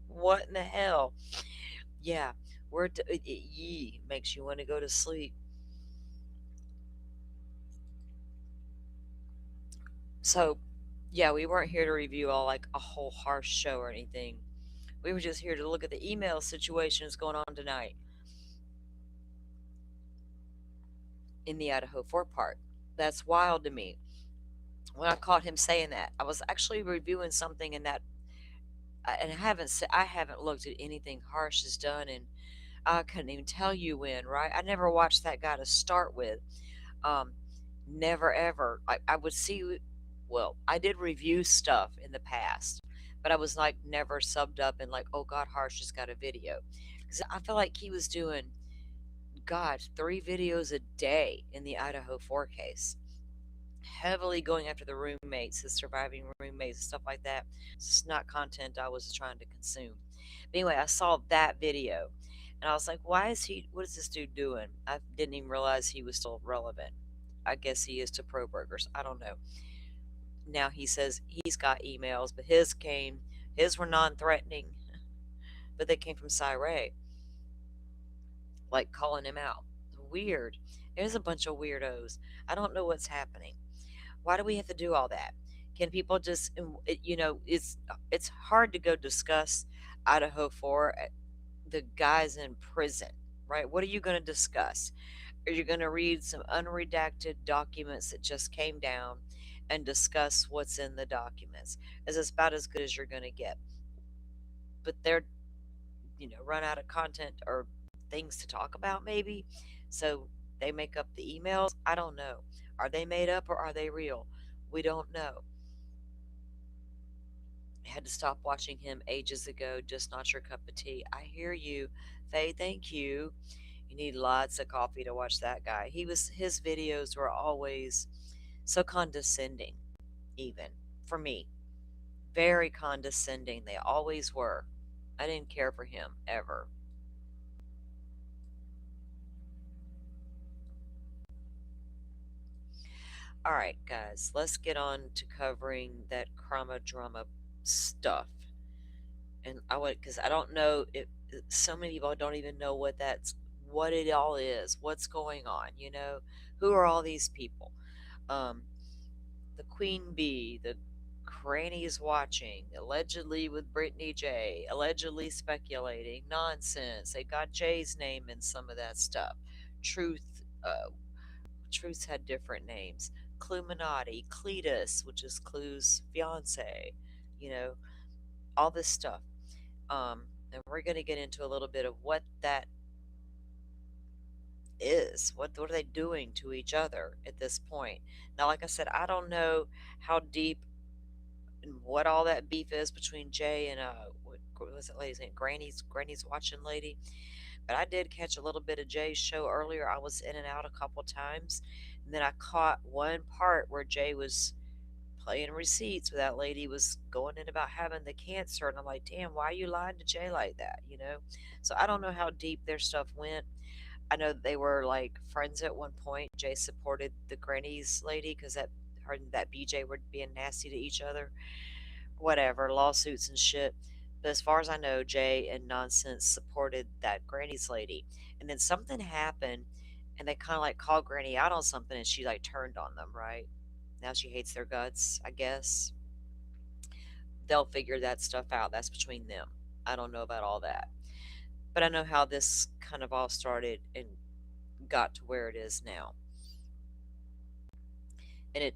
What in the hell? Yeah, yee makes you want to go to sleep. So, yeah, we weren't here to review all like a whole Harsh show or anything. We were just here to look at the email situations going on tonight in the Idaho 4 part. That's wild to me. When I caught him saying that, I was actually reviewing something in that, and I haven't looked at anything Harsh has done, and I couldn't even tell you when. Right? I never watched that guy to start with. Um, Never ever. I would see. Well, I did review stuff in the past, but I was like never subbed up and like, oh God, Harsh has got a video, because I feel like he was doing, God, 3 videos a day in the Idaho 4 case, heavily going after the roommates, his surviving roommates, and stuff like that. It's just not content I was trying to consume. But anyway, I saw that video and I was like, what is this dude doing? I didn't even realize he was still relevant. I guess he is to pro burgers. I don't know. Now he says he's got emails, but his were non threatening, but they came from Cyray, like calling him out. Weird. There's a bunch of weirdos. I don't know what's happening. Why do we have to do all that? Can people just, it's hard to go discuss Idaho for the guys in prison, right? What are you going to discuss? Are you going to read some unredacted documents that just came down and discuss what's in the documents? It's about as good as you're going to get. But they're, run out of content or things to talk about, maybe. So they make up the emails. I don't know. Are they made up or are they real? We don't know. I had to stop watching him ages ago. Just not your cup of tea. I hear you, Faye. Thank you. You need lots of coffee to watch that guy. His videos were always so condescending, even for me. Very condescending. They always were. I didn't care for him ever. All right, guys, let's get on to covering that chroma drama stuff. And because I don't know if so many people don't even know what it all is, what's going on. Who are all these people? Um, the Queen Bee, the crannies watching, allegedly with Brittany J, allegedly speculating nonsense. They got Jay's name in some of that stuff. Truth, Truth's had different names. Cluminati, Cletus, which is Clue's fiance. You know, all this stuff. And we're going to get into a little bit of what that is. What are they doing to each other at this point? Now, like I said, I don't know how deep and what all that beef is between Jay and what was that lady's name? Granny's watching lady. But I did catch a little bit of Jay's show earlier. I was in and out a couple times, and then I caught one part where Jay was playing receipts where that lady was going in about having the cancer, and I'm like, damn, why are you lying to Jay like that? So I don't know how deep their stuff went. I know that they were like friends at one point. Jay supported the Granny's lady because that her and that BJ were being nasty to each other. Whatever, lawsuits and shit. But as far as I know, Jay and Nonsense supported that Granny's lady. And then something happened and they kind of like called Granny out on something and she like turned on them, right? Now she hates their guts, I guess. They'll figure that stuff out. That's between them. I don't know about all that. But I know how this kind of all started and got to where it is now. And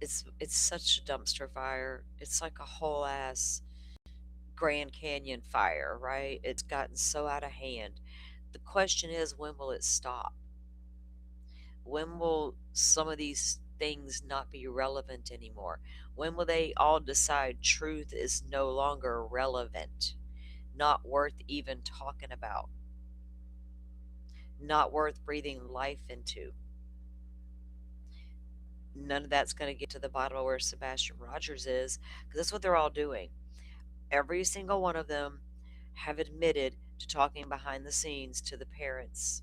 it's such a dumpster fire. It's like a whole ass Grand Canyon fire, right? It's gotten so out of hand. The question is, when will it stop? When will some of these things not be relevant anymore? When will they all decide truth is no longer relevant, not worth even talking about, not worth breathing life into? None of that's going to get to the bottom of where Sebastian Rogers is, because that's what they're all doing. Every single one of them have admitted to talking behind the scenes to the parents,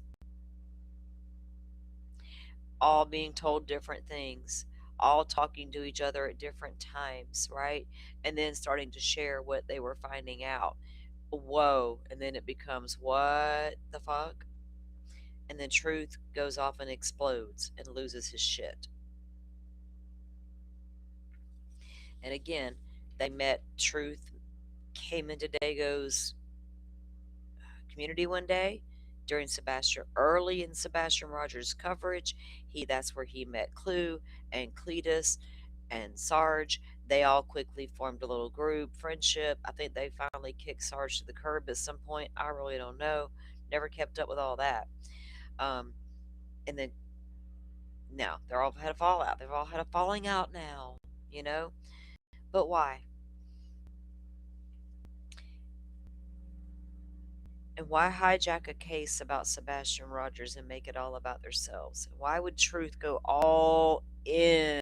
all being told different things, all talking to each other at different times, right? And then starting to share what they were finding out. Whoa. And then it becomes, what the fuck? And then truth goes off and explodes and loses his shit. And again, they met Truth, came into Dago's community one day during early in Sebastian Rogers' coverage. That's where he met Clue and Cletus and Sarge. They all quickly formed a little group friendship. I think they finally kicked Sarge to the curb at some point. I really don't know. Never kept up with all that. And then now they're all had a fallout. They've all had a falling out now, you know? But why? And why hijack a case about Sebastian Rogers and make it all about themselves? Why would Truth go all in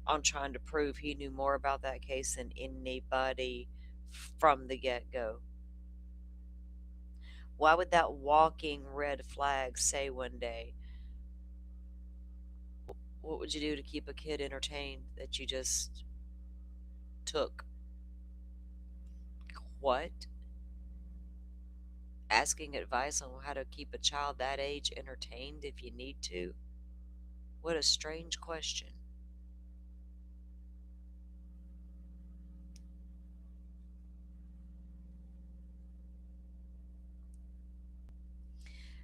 on trying to prove he knew more about that case than anybody from the get go? Why would that walking red flag say one day, what would you do to keep a kid entertained that you just took? What? Asking advice on how to keep a child that age entertained if you need to? What a strange question.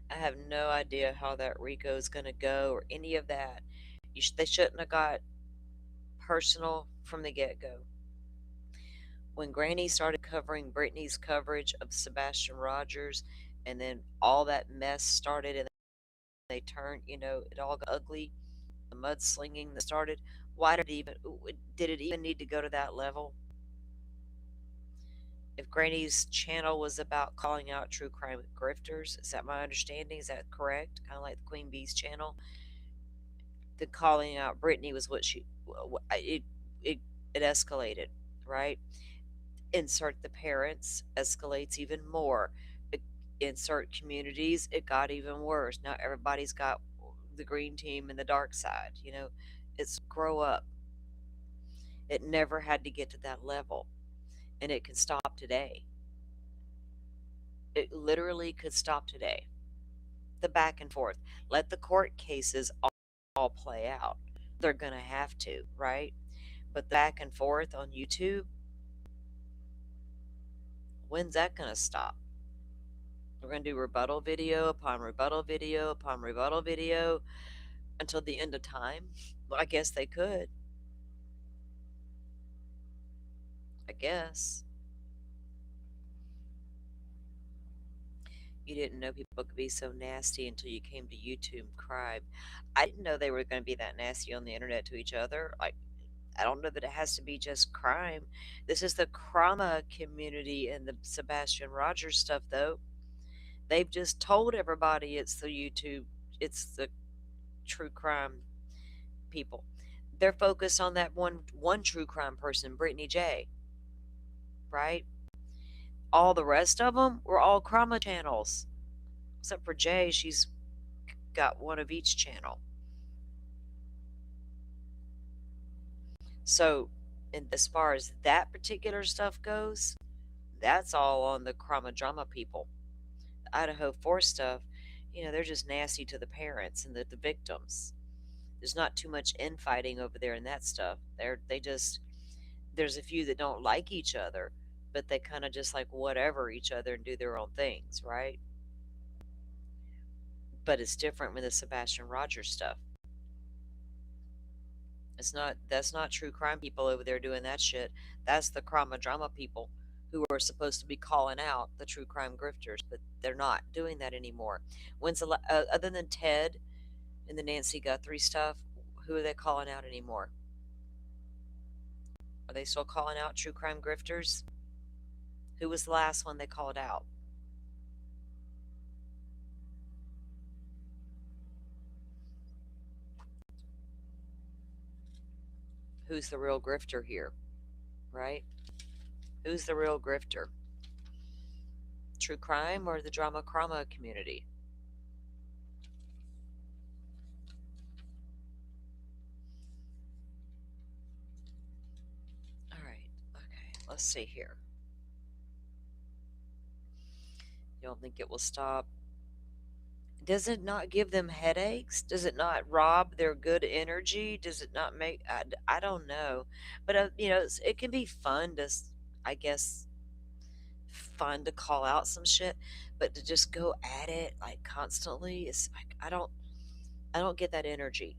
I have no idea how that Rico is going to go or any of that. They shouldn't have got personal from the get go. When Granny started covering Brittany's coverage of Sebastian Rogers, and then all that mess started, and they turned, it all got ugly. The mudslinging that started. Why did it even need to go to that level? If Granny's channel was about calling out true crime grifters, is that my understanding? Is that correct? Kind of like the Queen Bee's channel. The calling out Brittany was what it escalated, right? Insert the parents, escalates even more. Insert communities, it got even worse. Now everybody's got the green team and the dark side. It's grow up. It never had to get to that level, and it can stop today. It literally could stop today. The back and forth. Let the court cases all play out. They're going to have to, right? But the back and forth on YouTube, when's that going to stop? We're going to do rebuttal video upon rebuttal video upon rebuttal video until the end of time. Well, I guess they could. I guess. You didn't know people could be so nasty until you came to YouTube Crime. I didn't know they were going to be that nasty on the internet to each other. Like, I don't know that it has to be just crime. This is the Krama community and the Sebastian Rogers stuff, though. They've just told everybody it's the true crime people. They're focused on that one true crime person, Brittany J. Right? All the rest of them were all Krama channels, except for Jay. She's got one of each channel. So, and as far as that particular stuff goes, that's all on the Krama drama people. The Idaho 4 stuff, they're just nasty to the parents and the victims. There's not too much infighting over there in that stuff. They just there's a few that don't like each other, but they kind of just like whatever each other and do their own things, right? But it's different with the Sebastian Rogers stuff. That's not true crime people over there doing that shit. That's the crime drama people who are supposed to be calling out the true crime grifters, but they're not doing that anymore. Other than Ted and the Nancy Guthrie stuff, who are they calling out anymore? Are they still calling out true crime grifters? Who was the last one they called out? Who's the real grifter here, right? Who's the real grifter? True crime or the drama crama community? All right. Okay. Let's see here. You don't think it will stop? Does it not give them headaches? Does it not rob their good energy? Does it not make? I don't know, but it can be fun I guess, fun to call out some shit, but to just go at it like constantly, it's like I don't get that energy.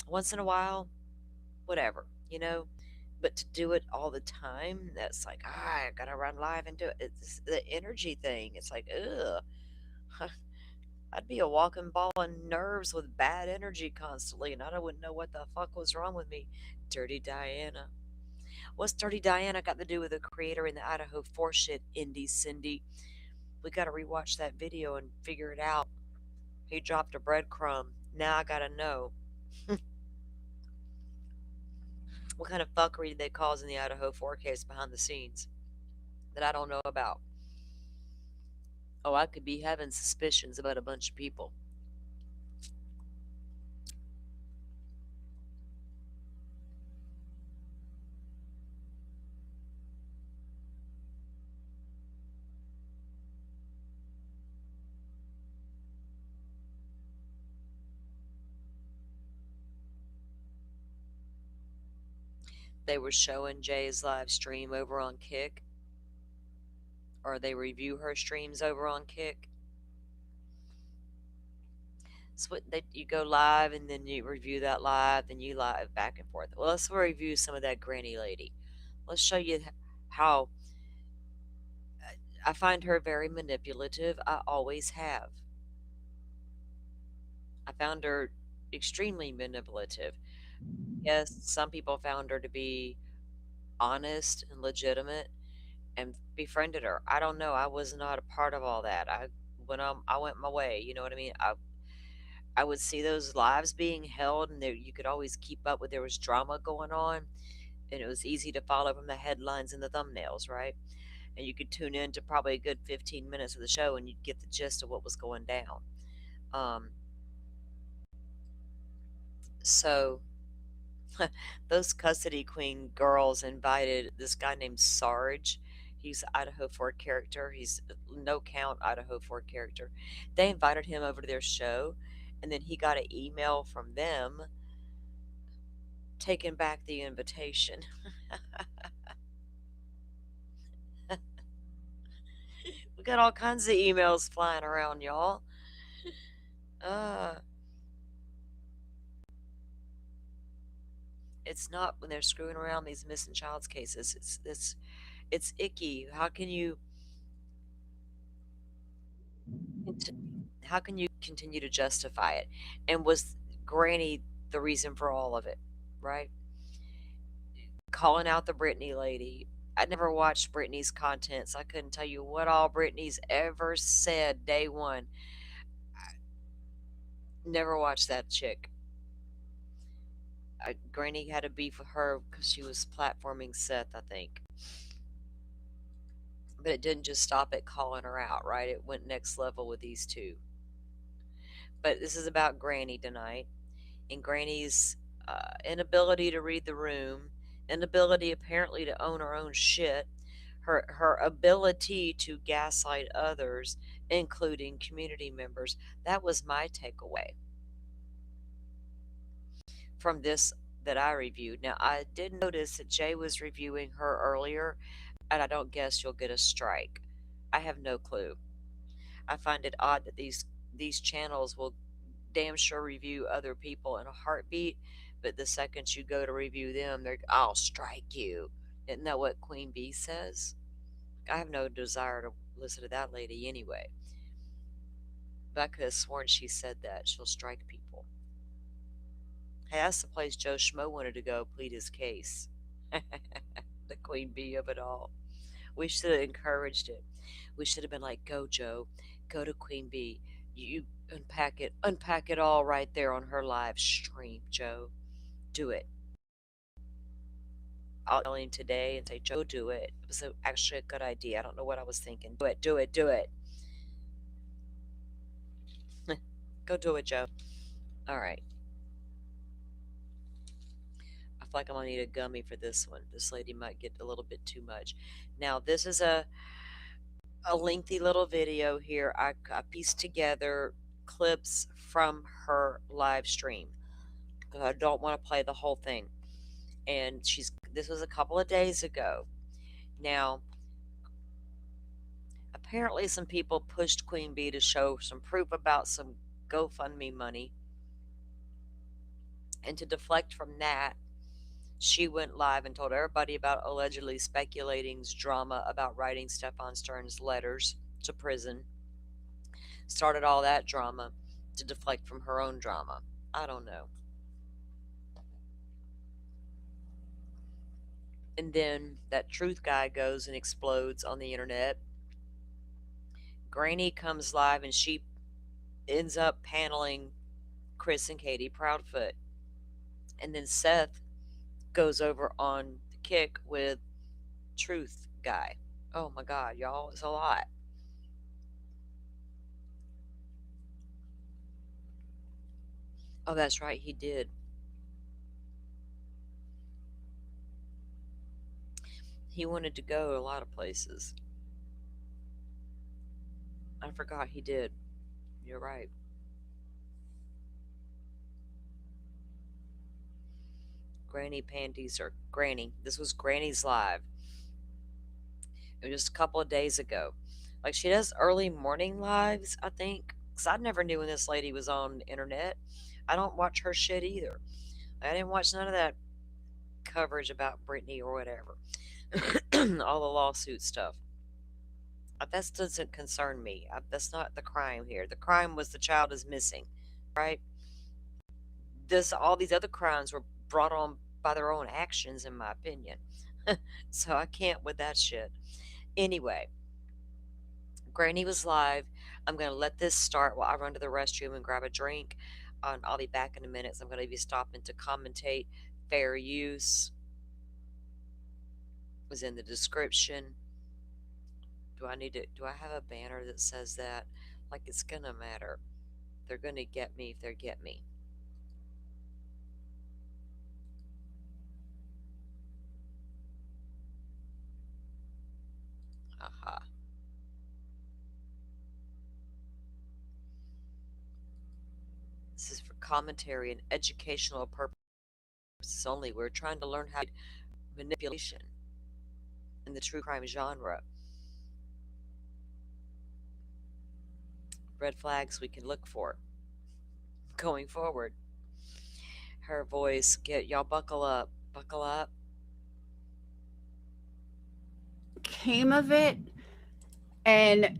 Once in a while, whatever, but to do it all the time, that's like, I gotta run live and do it. It's the energy thing. It's like, ugh. I'd be a walking ball of nerves with bad energy constantly, and I wouldn't know what the fuck was wrong with me. Dirty Diana. What's Dirty Diana got to do with the creator in the Idaho 4 shit, Indy Cindy? We gotta rewatch that video and figure it out. He dropped a breadcrumb. Now I gotta know. What kind of fuckery did they cause in the Idaho 4 case behind the scenes that I don't know about? Oh, I could be having suspicions about a bunch of people. They were showing Jay's live stream over on Kick, or they review her streams over on Kick. So you go live and then you review that live, then you live back and forth. Well, let's review some of that granny lady. Let's show you how I find her very manipulative. I always have. I found her extremely manipulative. Yes, some people found her to be honest and legitimate and befriended her. I don't know. I was not a part of all that. I went my way. You know what I mean? I would see those lives being held, and you could always keep up with there was drama going on, and it was easy to follow from the headlines and the thumbnails, right? And you could tune in to probably a good 15 minutes of the show, and you'd get the gist of what was going down. Um, so those custody queen girls invited this guy named Sarge. He's an Idaho 4 character. He's no count Idaho 4 character. They invited him over to their show, and then he got an email from them taking back the invitation. We got all kinds of emails flying around, y'all. Uh, it's not when they're screwing around these missing child's cases. It's icky. How can you How can you continue to justify it? And was Granny the reason for all of it, right? Calling out the Britney lady. I never watched Britney's content, so I couldn't tell you what all Britney's ever said day one. Never watched that chick. Granny had a beef with her because she was platforming Seth, I think. But it didn't just stop at calling her out, right? It went next level with these two. But this is about Granny tonight, and Granny's inability to read the room, inability apparently to own her own shit, her ability to gaslight others, including community members. That was my takeaway from this that I reviewed. Now, I did notice that Jay was reviewing her earlier, and I don't guess you'll get a strike. I have no clue. I find it odd that these channels will damn sure review other people in a heartbeat, but the second you go to review them, I'll strike you. Isn't that what Queen Bee says? I have no desire to listen to that lady anyway. But I could have sworn she said that. She'll strike people. Hey, that's the place Joe Schmo wanted to go plead his case. The Queen Bee of it all. We should have encouraged it. We should have been like, go, Joe. Go to Queen Bee. You unpack it all right there on her live stream, Joe. Do it. I'll tell him today and say, Joe, do it. It was actually a good idea. I don't know what I was thinking. Do it, do it, do it. Go do it, Joe. All right. I feel like I'm going to need a gummy for this one. This lady might get a little bit too much. Now, this is a lengthy little video here. I pieced together clips from her live stream. I don't want to play the whole thing. And this was a couple of days ago. Now, apparently some people pushed Queen Bee to show some proof about some GoFundMe money. And to deflect from that, she went live and told everybody about allegedly speculating's drama about writing Stefan Stern's letters to prison. Started all that drama to deflect from her own drama. I don't know. And then that truth guy goes and explodes on the internet. Granny comes live and she ends up paneling Chris and Katie Proudfoot. And then Seth goes over on the kick with truth guy. Oh my God, y'all, it's a lot. Oh, that's right, he did. He wanted to go a lot of places. I forgot he did. You're right. Granny panties or Granny. This was Granny's live. It was just a couple of days ago. Like she does early morning lives, I think. Because I never knew when this lady was on the internet. I don't watch her shit either. I didn't watch none of that coverage about Britney or whatever. All the lawsuit stuff. That doesn't concern me. That's not the crime here. The crime was the child is missing, right? All these other crimes were brought on by their own actions, in my opinion. So I can't with that shit. Anyway, Granny was live. I'm going to let this start while I run to the restroom and grab a drink. I'll be back in a minute. So I'm going to be stopping to commentate. Fair use was in the description. Do I have a banner that says that? Like it's going to matter. They're going to get me if they get me. Aha. This is for commentary and educational purposes only. We're trying to learn how to manipulation in the true crime genre. Red flags we can look for going forward. Her voice, y'all buckle up. Buckle up. Came of it, and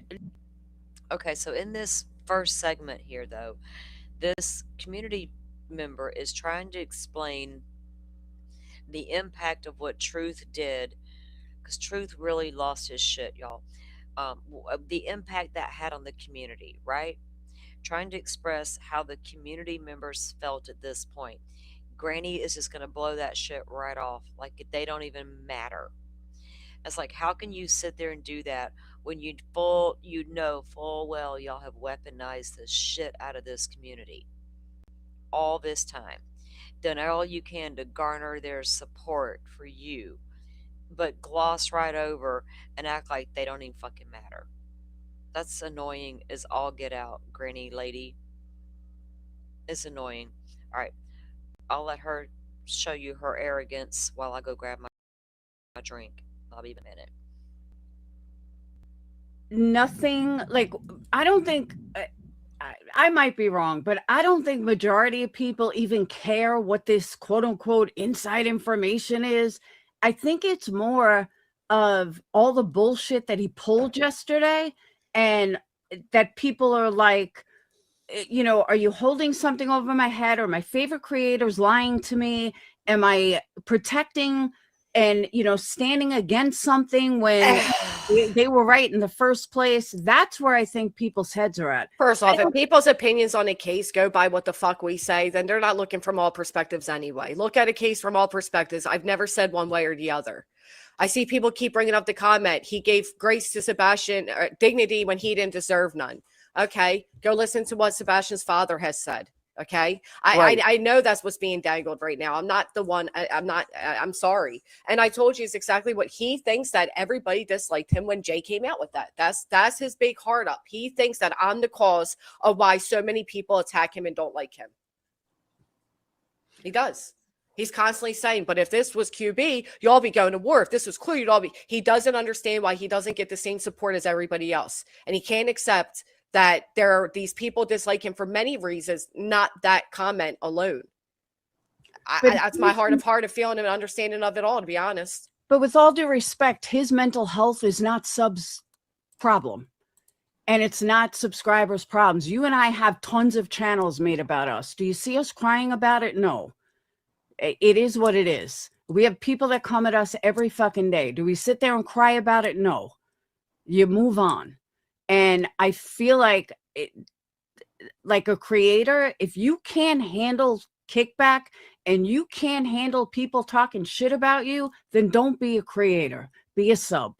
Okay, so in this first segment here, though. This community member is trying to explain the impact of what Truth did, because Truth really lost his shit, y'all. The impact that had on the community, right? Trying to express how the community members felt at this point. Granny is just going to blow that shit right off. Like they don't even matter. It's like, how can you sit there and do that when you know full well y'all have weaponized the shit out of this community all this time, done all you can to garner their support for you, but gloss right over and act like they don't even fucking matter. That's annoying as all get out, granny lady. It's annoying. All right, I'll let her show you her arrogance while I go grab my drink. I'll be a minute. Nothing like I don't think I might be wrong, but I don't think majority of people even care what this quote unquote inside information is. I think it's more of all the bullshit that he pulled yesterday, and that people are like, are you holding something over my head? Or my favorite creators lying to me? Am I protecting and, standing against something when they were right in the first place? That's where I think people's heads are at. First off, if people's opinions on a case go by what the fuck we say, then they're not looking from all perspectives anyway. Look at a case from all perspectives. I've never said one way or the other. I see people keep bringing up the comment. He gave grace to Sebastian, dignity when he didn't deserve none. Okay, go listen to what Sebastian's father has said. Okay, I know that's what's being dangled right now. I'm not the one. I'm sorry. And I told you it's exactly what he thinks, that everybody disliked him when Jay came out with that. That's his big heart up. He thinks that I'm the cause of why so many people attack him and don't like him. He does. He's constantly saying, but if this was QB, y'all be going to war. If this was Clue, you'd all be. He doesn't understand why he doesn't get the same support as everybody else. And he can't accept that there are these people dislike him for many reasons, not that comment alone. That's my heart of feeling and understanding of it all, to be honest. But with all due respect, his mental health is not Sub's problem. And it's not subscribers' problems. You and I have tons of channels made about us. Do you see us crying about it? No. It is what it is. We have people that come at us every fucking day. Do we sit there and cry about it? No. You move on. And I feel like a creator, if you can't handle kickback and you can't handle people talking shit about you, then don't be a creator. Be a sub.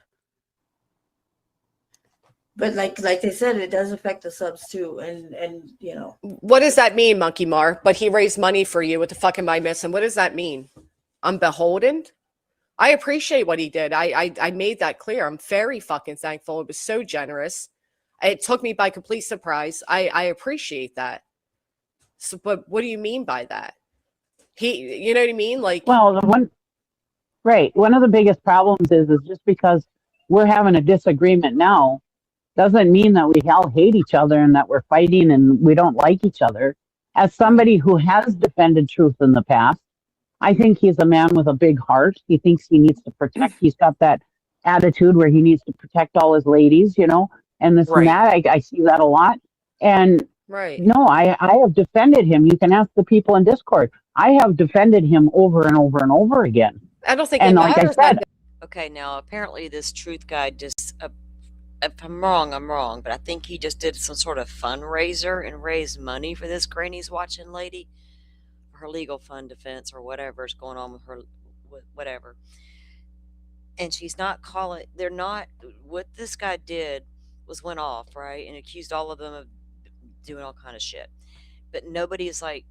But like they said, it does affect the subs too. And What does that mean, Monkey Mar? But he raised money for you. What the fuck am I missing? What does that mean? I'm beholden? I appreciate what he did. I made that clear. I'm very fucking thankful. It was so generous. It took me by complete surprise. I appreciate that. So, but what do you mean by that? You know what I mean? Like, well, one of the biggest problems is just because we're having a disagreement now doesn't mean that we all hate each other and that we're fighting and we don't like each other. As somebody who has defended truth in the past, I think he's a man with a big heart. He thinks he needs to protect. He's got that attitude where he needs to protect all his ladies, and this and that. I see that a lot. And no, I have defended him. You can ask the people in Discord. I have defended him over and over and over again. I don't think and it like matters. I said, Okay, now apparently this truth guy just, if I'm wrong, I'm wrong, but I think he just did some sort of fundraiser and raised money for this Granny's watching lady, for her legal fund defense or whatever's going on with her, whatever. And she's not calling, they're not, what this guy did was went off, right, and accused all of them of doing all kind of shit. But nobody is like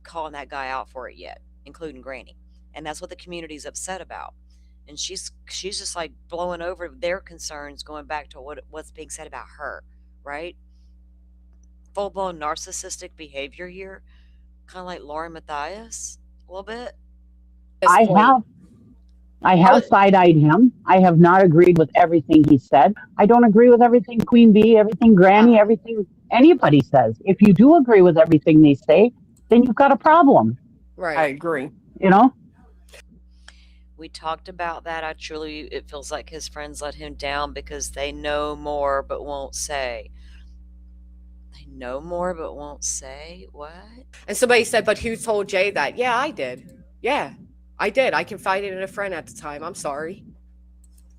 calling that guy out for it yet, including Granny. And that's what the community's upset about. And she's just like blowing over their concerns, going back to what's being said about her, right? Full blown narcissistic behavior here, kind of like Lauren Matthias, a little bit. I have side-eyed him. I have not agreed with everything he said. I don't agree with everything Queen Bee, everything Granny, everything anybody says. If you do agree with everything they say, then you've got a problem. Right. I agree. We talked about that. It feels like his friends let him down because they know more but won't say. They know more but won't say what? And somebody said, but who told Jay that? Yeah, I did. Yeah, I did. I confided in a friend at the time. I'm sorry.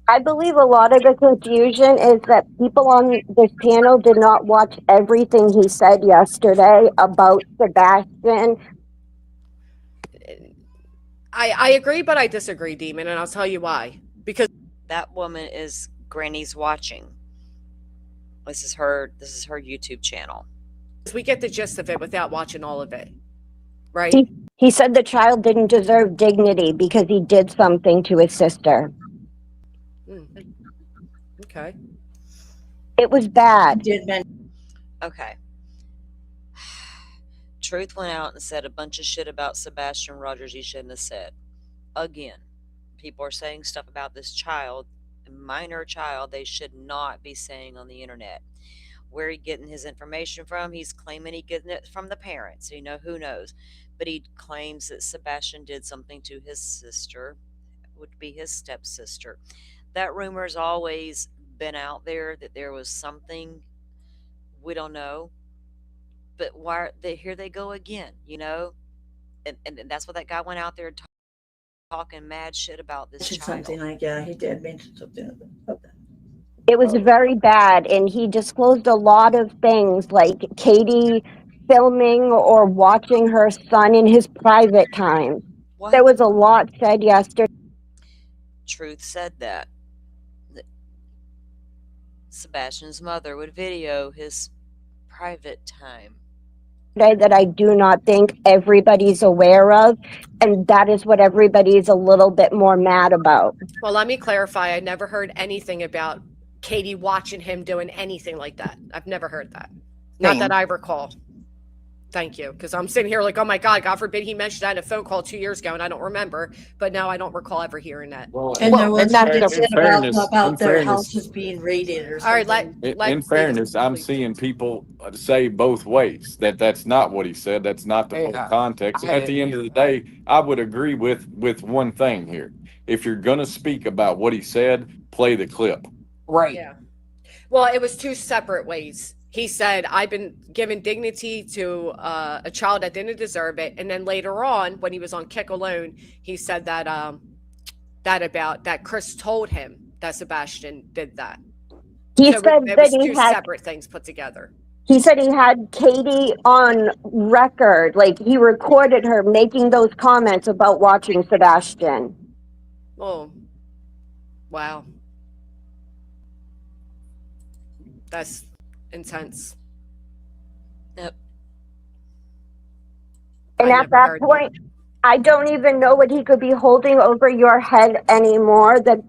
I believe a lot of the confusion is that people on this panel did not watch everything he said yesterday about Sebastian. I agree, but I disagree, Demon, and I'll tell you why. Because That woman is Granny's watching. This is her YouTube channel. we get the gist of it without watching all of it, right? He said the child didn't deserve dignity because he did something to his sister. Okay. It was bad. Okay. Truth went out and said a bunch of shit about Sebastian Rogers he shouldn't have said. Again, people are saying stuff about this child, a minor child, they should not be saying on the internet. Where he getting his information from? He's claiming he getting it from the parents. You know, who knows? But he claims that Sebastian did something to his sister, would be his stepsister. That rumor's always been out there that there was something we don't know. But here they go again, you know? And that's what that guy went out there talking mad shit about this child. Something like, yeah, he did mention something about that. It was very bad, and he disclosed a lot of things like Katie filming or watching her son in his private time. What? There was a lot said yesterday. Truth said that Sebastian's mother would video his private time. That I do not think everybody's aware of, and that is what everybody's a little bit more mad about. Well, let me clarify. I never heard anything about Katie watching him doing anything like that. I've never heard that. Not that I recall. Thank you. Because I'm sitting here like, oh my God, God forbid he mentioned that in a phone call 2 years ago and I don't remember. But now I don't recall ever hearing that. And there was about their houses being raided or something. All right, in fairness, I'm seeing people say both ways that that's not what he said. That's not the full context. At the end of the day, I would agree with one thing here. If you're going to speak about what he said, play the clip. Right. Yeah. Well, it was two separate ways. He said, I've been giving dignity to a child that didn't deserve it. And then later on, when he was on Kick Alone, he said that Chris told him that Sebastian did that. He said it was that he two had separate things put together. He said he had Katie on record, like he recorded her making those comments about watching Sebastian. Oh, wow. That's intense. Yep. And at that point, I don't even know what he could be holding over your head anymore that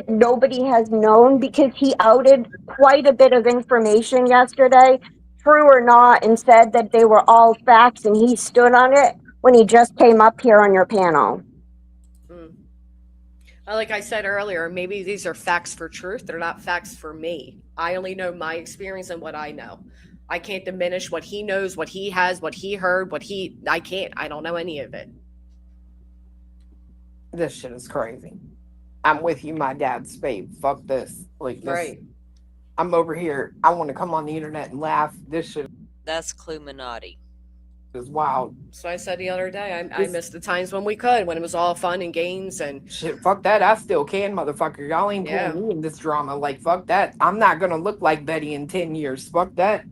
nobody has known, because he outed quite a bit of information yesterday, true or not, and said that they were all facts and he stood on it when he just came up here on your panel. Like I said earlier, maybe these are facts for truth. They're not facts for me. I only know my experience and what I know. I can't diminish what he knows, what he has, what he heard, I can't. I don't know any of it. This shit is crazy. I'm with you, my dad's babe. Fuck this. Like, this, Right. I'm over here. I want to come on the internet and laugh. This shit That's Cluminati. is wild. So I said the other day, I missed the times when it was all fun and games and Shit, fuck that. I still can, motherfucker. Y'all ain't pulling me in this drama. Like, fuck that. I'm not gonna look like Betty in 10 years. Fuck that.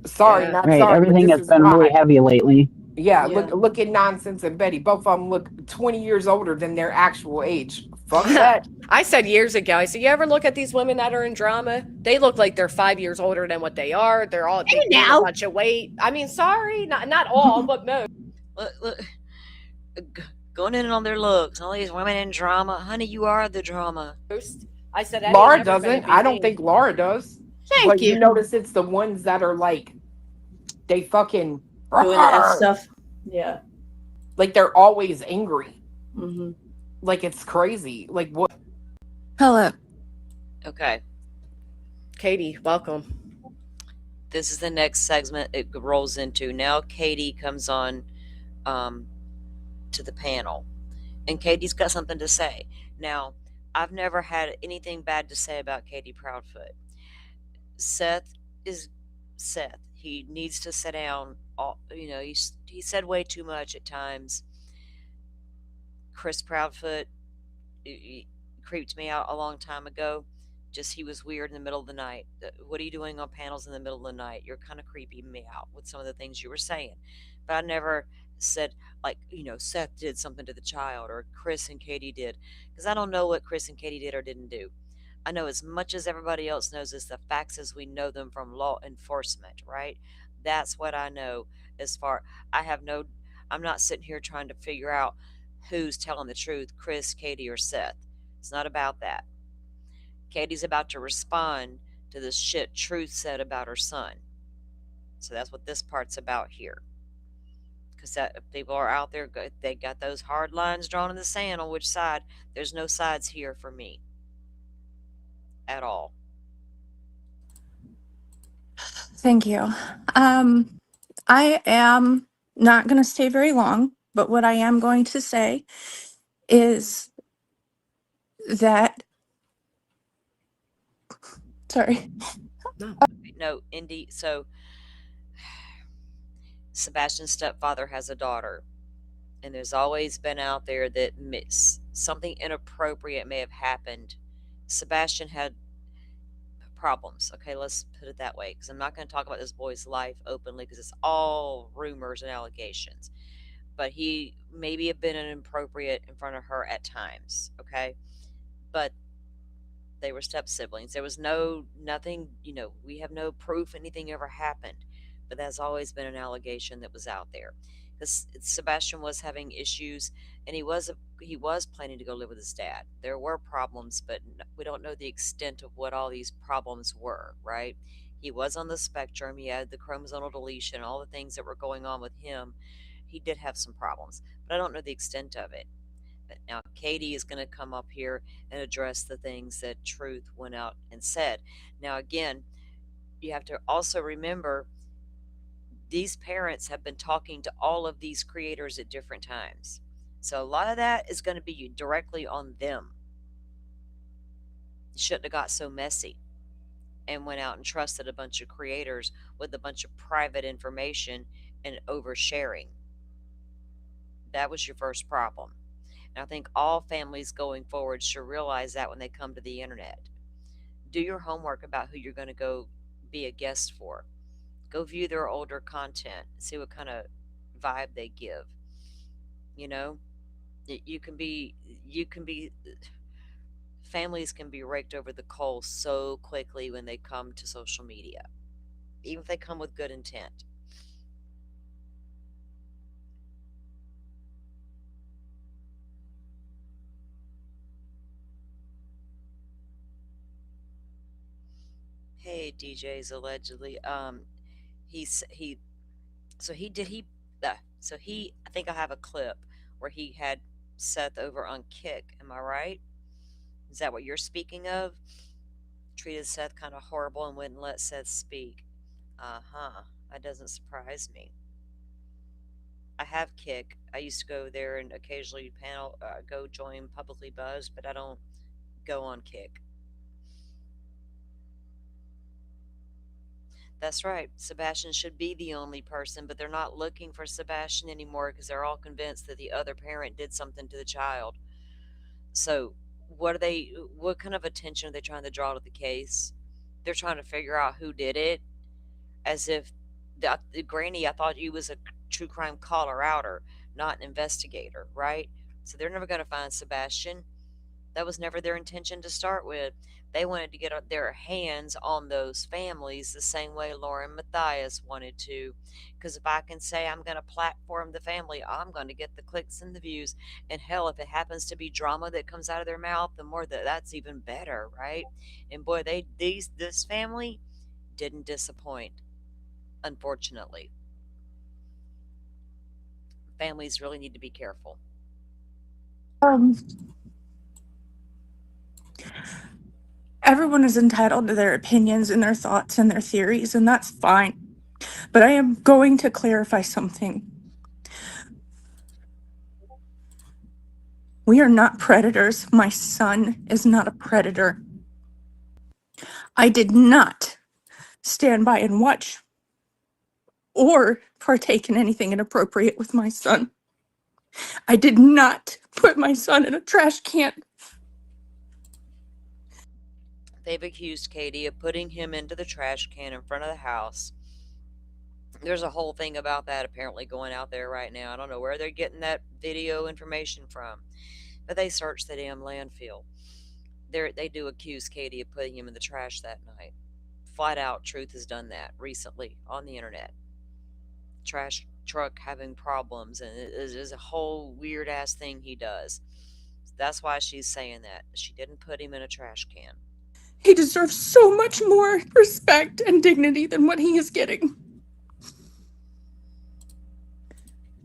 Sorry, not Right, sorry. everything but has this been is really why. heavy lately. Yeah, Yeah. look at Nonsense and Betty. Both of them look 20 years older than their actual age. Fuck that. I said years ago, I said, you ever look at these women that are in drama? They look like they're 5 years older than what they are. They're all they gain a bunch of weight. I mean, sorry, not all, but most. Look, going in on their looks. All these women in drama. Honey, you are the drama. I said that Laura ain't never gonna doesn't. be I don't me. think Laura does. Thank But you. you notice it's the ones that are like, they fucking Doing that stuff. Yeah. like they're always angry. Mm-hmm. Like it's crazy. Like what? Hello. Okay. Katie, welcome. This is the next segment it rolls into. Now Katie comes on to the panel. And Katie's got something to say. Now, I've never had anything bad to say about Katie Proudfoot. Seth is Seth. He needs to sit down. He said way too much at times. Chris Proudfoot he creeped me out a long time ago. Just he was weird in the middle of the night. What are you doing on panels in the middle of the night? You're kind of creeping me out with some of the things you were saying. But I never said, like, Seth did something to the child or Chris and Katie did. Because I don't know what Chris and Katie did or didn't do. I know as much as everybody else knows is the facts as we know them from law enforcement, right? That's what I know as far I have no I'm not sitting here trying to figure out who's telling the truth, Chris, Katie, or Seth. It's not about that. Katie's about to respond to the shit Truth said about her son. So that's what this part's about here. Because people are out there, they got those hard lines drawn in the sand on which side. There's no sides here for me at all. Thank you. I am not going to stay very long, but what I am going to say is that, sorry. No, Indy. So Sebastian's stepfather has a daughter, and there's always been out there that something inappropriate may have happened. Sebastian had problems. Okay, let's put it that way, because I'm not going to talk about this boy's life openly because it's all rumors and allegations. But he maybe have been inappropriate in front of her at times. Okay, but they were step siblings. There was nothing. We have no proof anything ever happened, but that's always been an allegation that was out there. Because Sebastian was having issues, and he was planning to go live with his dad. There were problems, but we don't know the extent of what all these problems were. Right? He was on the spectrum. He had the chromosomal deletion, all the things that were going on with him. He did have some problems, but I don't know the extent of it. But now Katie is going to come up here and address the things that Truth went out and said. Now, again, you have to also remember these parents have been talking to all of these creators at different times. So a lot of that is going to be directly on them. Shouldn't have got so messy and went out and trusted a bunch of creators with a bunch of private information and oversharing. That was your first problem. And I think all families going forward should realize that when they come to the internet. Do your homework about who you're going to go be a guest for. Go view their older content, see what kind of vibe they give. You can be families can be raked over the coals so quickly when they come to social media, even if they come with good intent. Hey, DJ's allegedly. He's he. So he did he. So he. I think I have a clip where he had Seth over on Kick. Am I right? Is that what you're speaking of? Treated Seth kind of horrible and wouldn't let Seth speak. Uh-huh. That doesn't surprise me. I have Kick. I used to go there and occasionally go join Publicly Buzzed, but I don't go on Kick. That's right. Sebastian should be the only person, but they're not looking for Sebastian anymore because they're all convinced that the other parent did something to the child. So, what kind of attention are they trying to draw to the case? They're trying to figure out who did it, as if the granny, I thought you was a true crime caller outer, not an investigator, right? So they're never going to find Sebastian. That was never their intention to start with. They wanted to get their hands on those families the same way Lauren Matthias wanted to. Because if I can say I'm going to platform the family, I'm going to get the clicks and the views. And hell, if it happens to be drama that comes out of their mouth, the more that's even better, right? And boy, this family didn't disappoint, unfortunately. Families really need to be careful. Everyone is entitled to their opinions and their thoughts and their theories, and that's fine. But I am going to clarify something. We are not predators. My son is not a predator. I did not stand by and watch or partake in anything inappropriate with my son. I did not put my son in a trash can. They've accused Katie of putting him into the trash can in front of the house. There's a whole thing about that apparently going out there right now. I don't know where they're getting that video information from, but they searched the damn landfill. They do accuse Katie of putting him in the trash that night. Flat out, Truth has done that recently on the internet. Trash truck having problems, and it is a whole weird ass thing he does. That's why she's saying that. She didn't put him in a trash can. He deserves so much more respect and dignity than what he is getting.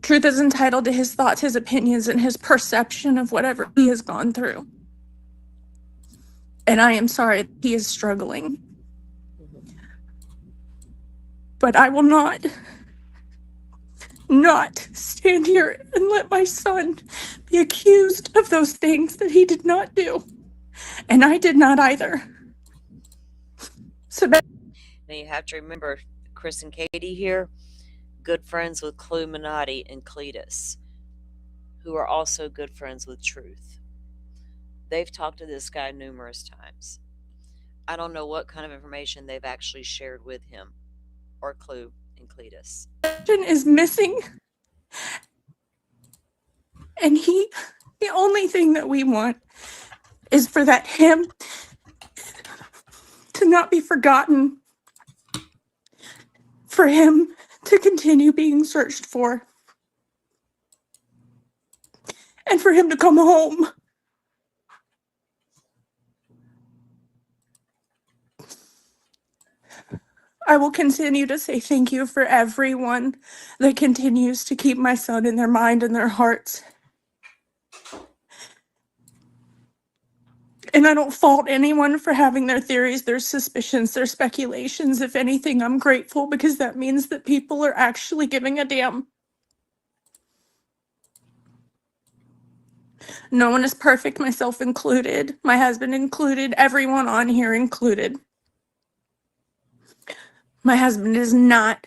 Truth is entitled to his thoughts, his opinions, and his perception of whatever he has gone through. And I am sorry that he is struggling. But I will not stand here and let my son be accused of those things that he did not do. And I did not either. So now you have to remember, Chris and Katie here, good friends with Cluminati and Cletus, who are also good friends with Truth. They've talked to this guy numerous times. I don't know what kind of information they've actually shared with him, or Clue and Cletus. Is missing. And the only thing that we want is for that him to not be forgotten, for him to continue being searched for, and for him to come home. I will continue to say thank you for everyone that continues to keep my son in their mind and their hearts. And I don't fault anyone for having their theories, their suspicions, their speculations. If anything, I'm grateful because that means that people are actually giving a damn. No one is perfect, myself included, my husband included, everyone on here included. My husband is not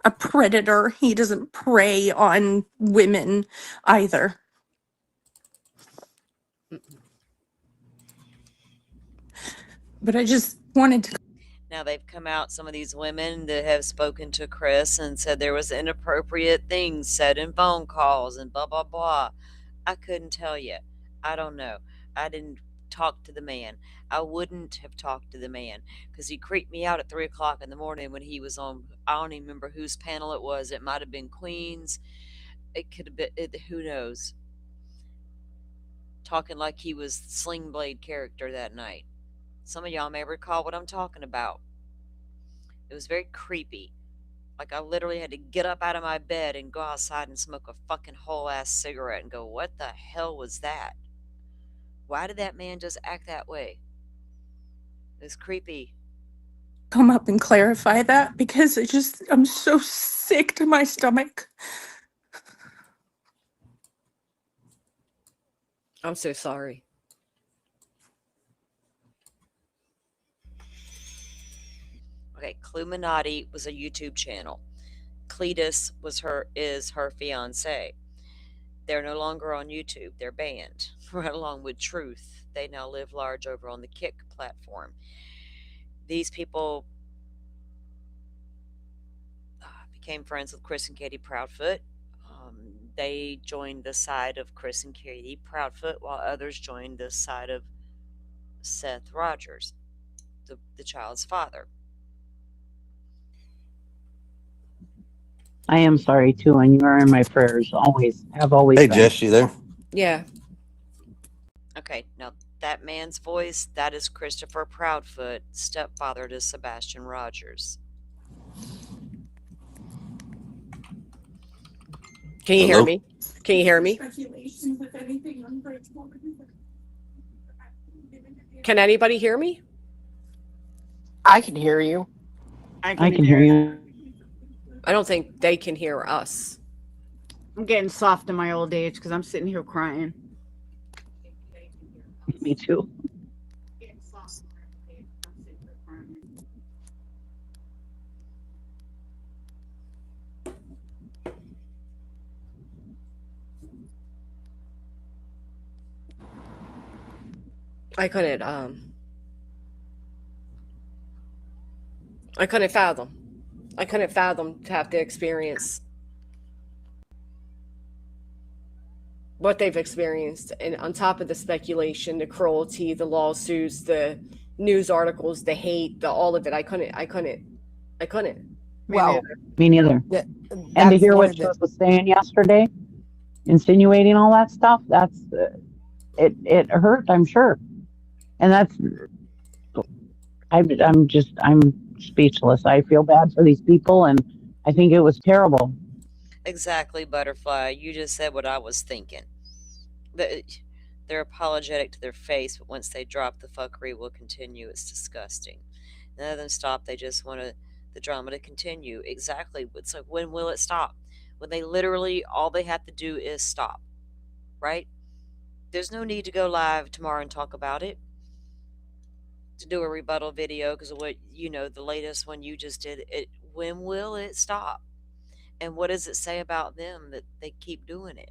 a predator. He doesn't prey on women either. But I just wanted to. Now they've come out, some of these women that have spoken to Chris and said there was inappropriate things said in phone calls and blah, blah, blah. I couldn't tell you. I don't know. I didn't talk to the man. I wouldn't have talked to the man because he creeped me out at 3 o'clock in the morning when he was on, I don't even remember whose panel it was. It might have been Queen's. It could have been, who knows. Talking like he was Sling Blade character that night. Some of y'all may recall what I'm talking about. It was very creepy. Like I literally had to get up out of my bed and go outside and smoke a fucking whole ass cigarette and go, what the hell was that? Why did that man just act that way? It was creepy. Come up and clarify that because I'm so sick to my stomach. I'm so sorry. Okay, Cluminati was a YouTube channel. Cletus is her fiance. They're no longer on YouTube. They're banned. Right along with Truth. They now live large over on the Kick platform. These people became friends with Chris and Katie Proudfoot. They joined the side of Chris and Katie Proudfoot, while others joined the side of Seth Rogers, the child's father. I am sorry too, and you are in my prayers. Always, have always. Hey, been. Jess, you there? Yeah. Okay, now that man's voice, that is Christopher Proudfoot, stepfather to Sebastian Rogers. Can you hear me? Can you hear me? Can anybody hear me? I can hear you. I can hear you. I don't think they can hear us. I'm getting soft in my old age because I'm sitting here crying. Me too. I couldn't fathom. I couldn't fathom to have to experience what they've experienced, and on top of the speculation, the cruelty, the lawsuits, the news articles, the hate, the all of it. I couldn't. Well, me neither. And to that's hear one what of the Truth was saying yesterday, insinuating all that stuff, that's it hurt, I'm sure. And that's I'm speechless. I feel bad for these people, and I think it was terrible. Exactly, Butterfly. You just said what I was thinking. They're apologetic to their face, but once they drop, the fuckery will continue. It's disgusting. None of them stop. They just want the drama to continue. Exactly. It's like, when will it stop? When they literally, all they have to do is stop, right? There's no need to go live tomorrow and talk about it, to do a rebuttal video, because of what, the latest one you just did. When will it stop? And what does it say about them that they keep doing it?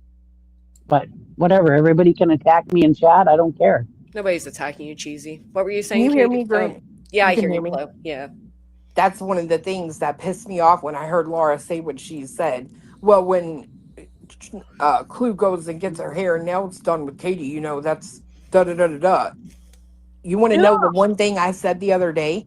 But whatever, everybody can attack me in chat. I don't care. Nobody's attacking you, Cheesy. What were you Can saying, you hear Katie? me, Grant? Yeah, You I can hear hear you, me. Flo. Yeah. That's one of the things that pissed me off when I heard Laura say what she said. Well, when Clue goes and gets her hair and nails done with Katie, you know, that's da da da da da. You want to know the one thing I said the other day?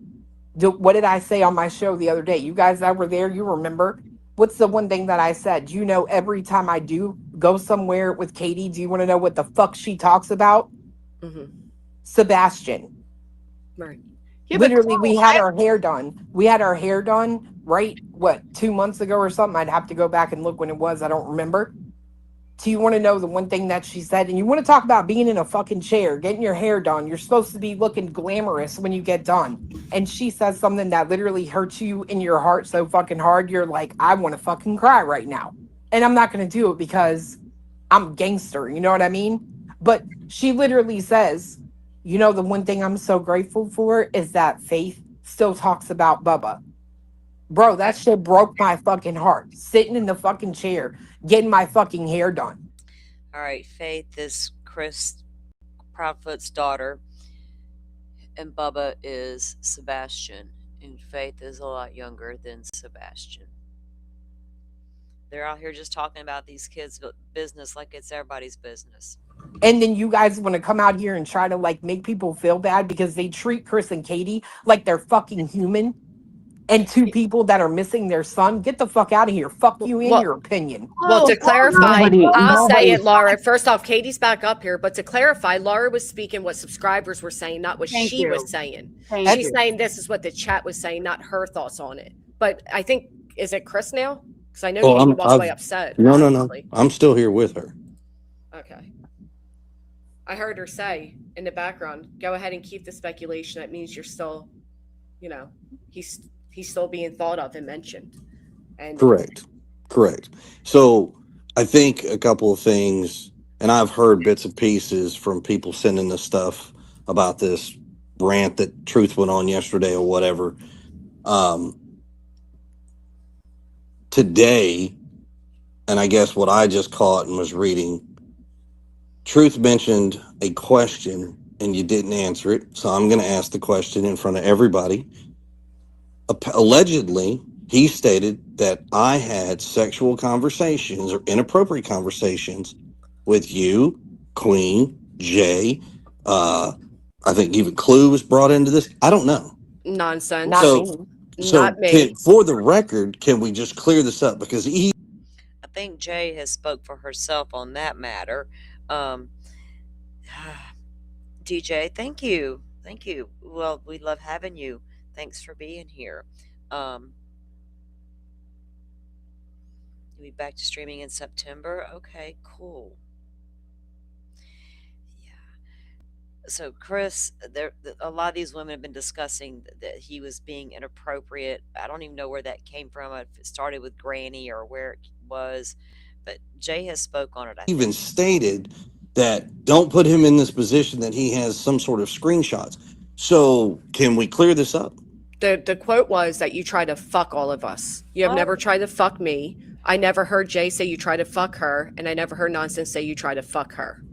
What did I say on my show the other day? You guys that were there, you remember? What's the one thing that I said? You know, every time I do go somewhere with Katie, do you want to know what the fuck she talks about? Mm-hmm. Sebastian. Right. Yeah, Literally, we had our hair done. We had our hair done, right? What, 2 months ago or something? I'd have to go back and look when it was. I don't remember. Do you want to know the one thing that she said? And you want to talk about being in a fucking chair, getting your hair done. You're supposed to be looking glamorous when you get done. And she says something that literally hurts you in your heart so fucking hard. You're like, I want to fucking cry right now. And I'm not going to do it because I'm gangster. You know what I mean? But she literally says, you know, the one thing I'm so grateful for is that Faith still talks about Bubba. Bro, that shit broke my fucking heart. Sitting in the fucking chair, getting my fucking hair done. All right, Faith is Chris Proudfoot's daughter, and Bubba is Sebastian, and Faith is a lot younger than Sebastian. They're out here just talking about these kids' business like it's everybody's business. And then you guys want to come out here and try to like make people feel bad because they treat Chris and Katie like they're fucking human. And two people that are missing their son, get the fuck out of here. Fuck you in your opinion. Well, to clarify, Nobody- I'll say nobody- it, Laura. First off, Katie's back up here, but to clarify, Laura was speaking what subscribers were saying, not what Thank she you. was saying. Thank She's you. saying this is what the chat was saying, not her thoughts on it. But I think, is it Chris now? Because I know Oh, Katie walked away upset. No. obviously. I'm still here with her. Okay. I heard her say in the background, go ahead and keep the speculation. That means you're still, he's still being thought of and mentioned. And Correct. So I think a couple of things, and I've heard bits and pieces from people sending us stuff about this rant that Truth went on yesterday or whatever. Today, and I guess what I just caught and was reading, Truth mentioned a question and you didn't answer it. So I'm going to ask the question in front of everybody. Allegedly, he stated that I had sexual conversations or inappropriate conversations with you, Queen, Jay. I think even Clue was brought into this. I don't know. nonsense. So Not me. for the record, can we just clear this up? Because I think Jay has spoke for herself on that matter. DJ, thank you. Well, we love having you. Thanks for being here. You'll be back to streaming in September. Okay, cool. So Chris, a lot of these women have been discussing that he was being inappropriate. I don't even know where that came from. If it started with Granny or where it was, but Jay has spoke on it. I even think. stated that don't put him in this position that he has some sort of screenshots. So can we clear this up? The quote was that you try to fuck all of us. You have never tried to fuck me. I never heard Jay say you try to fuck her, and I never heard Nonsense say you try to fuck her.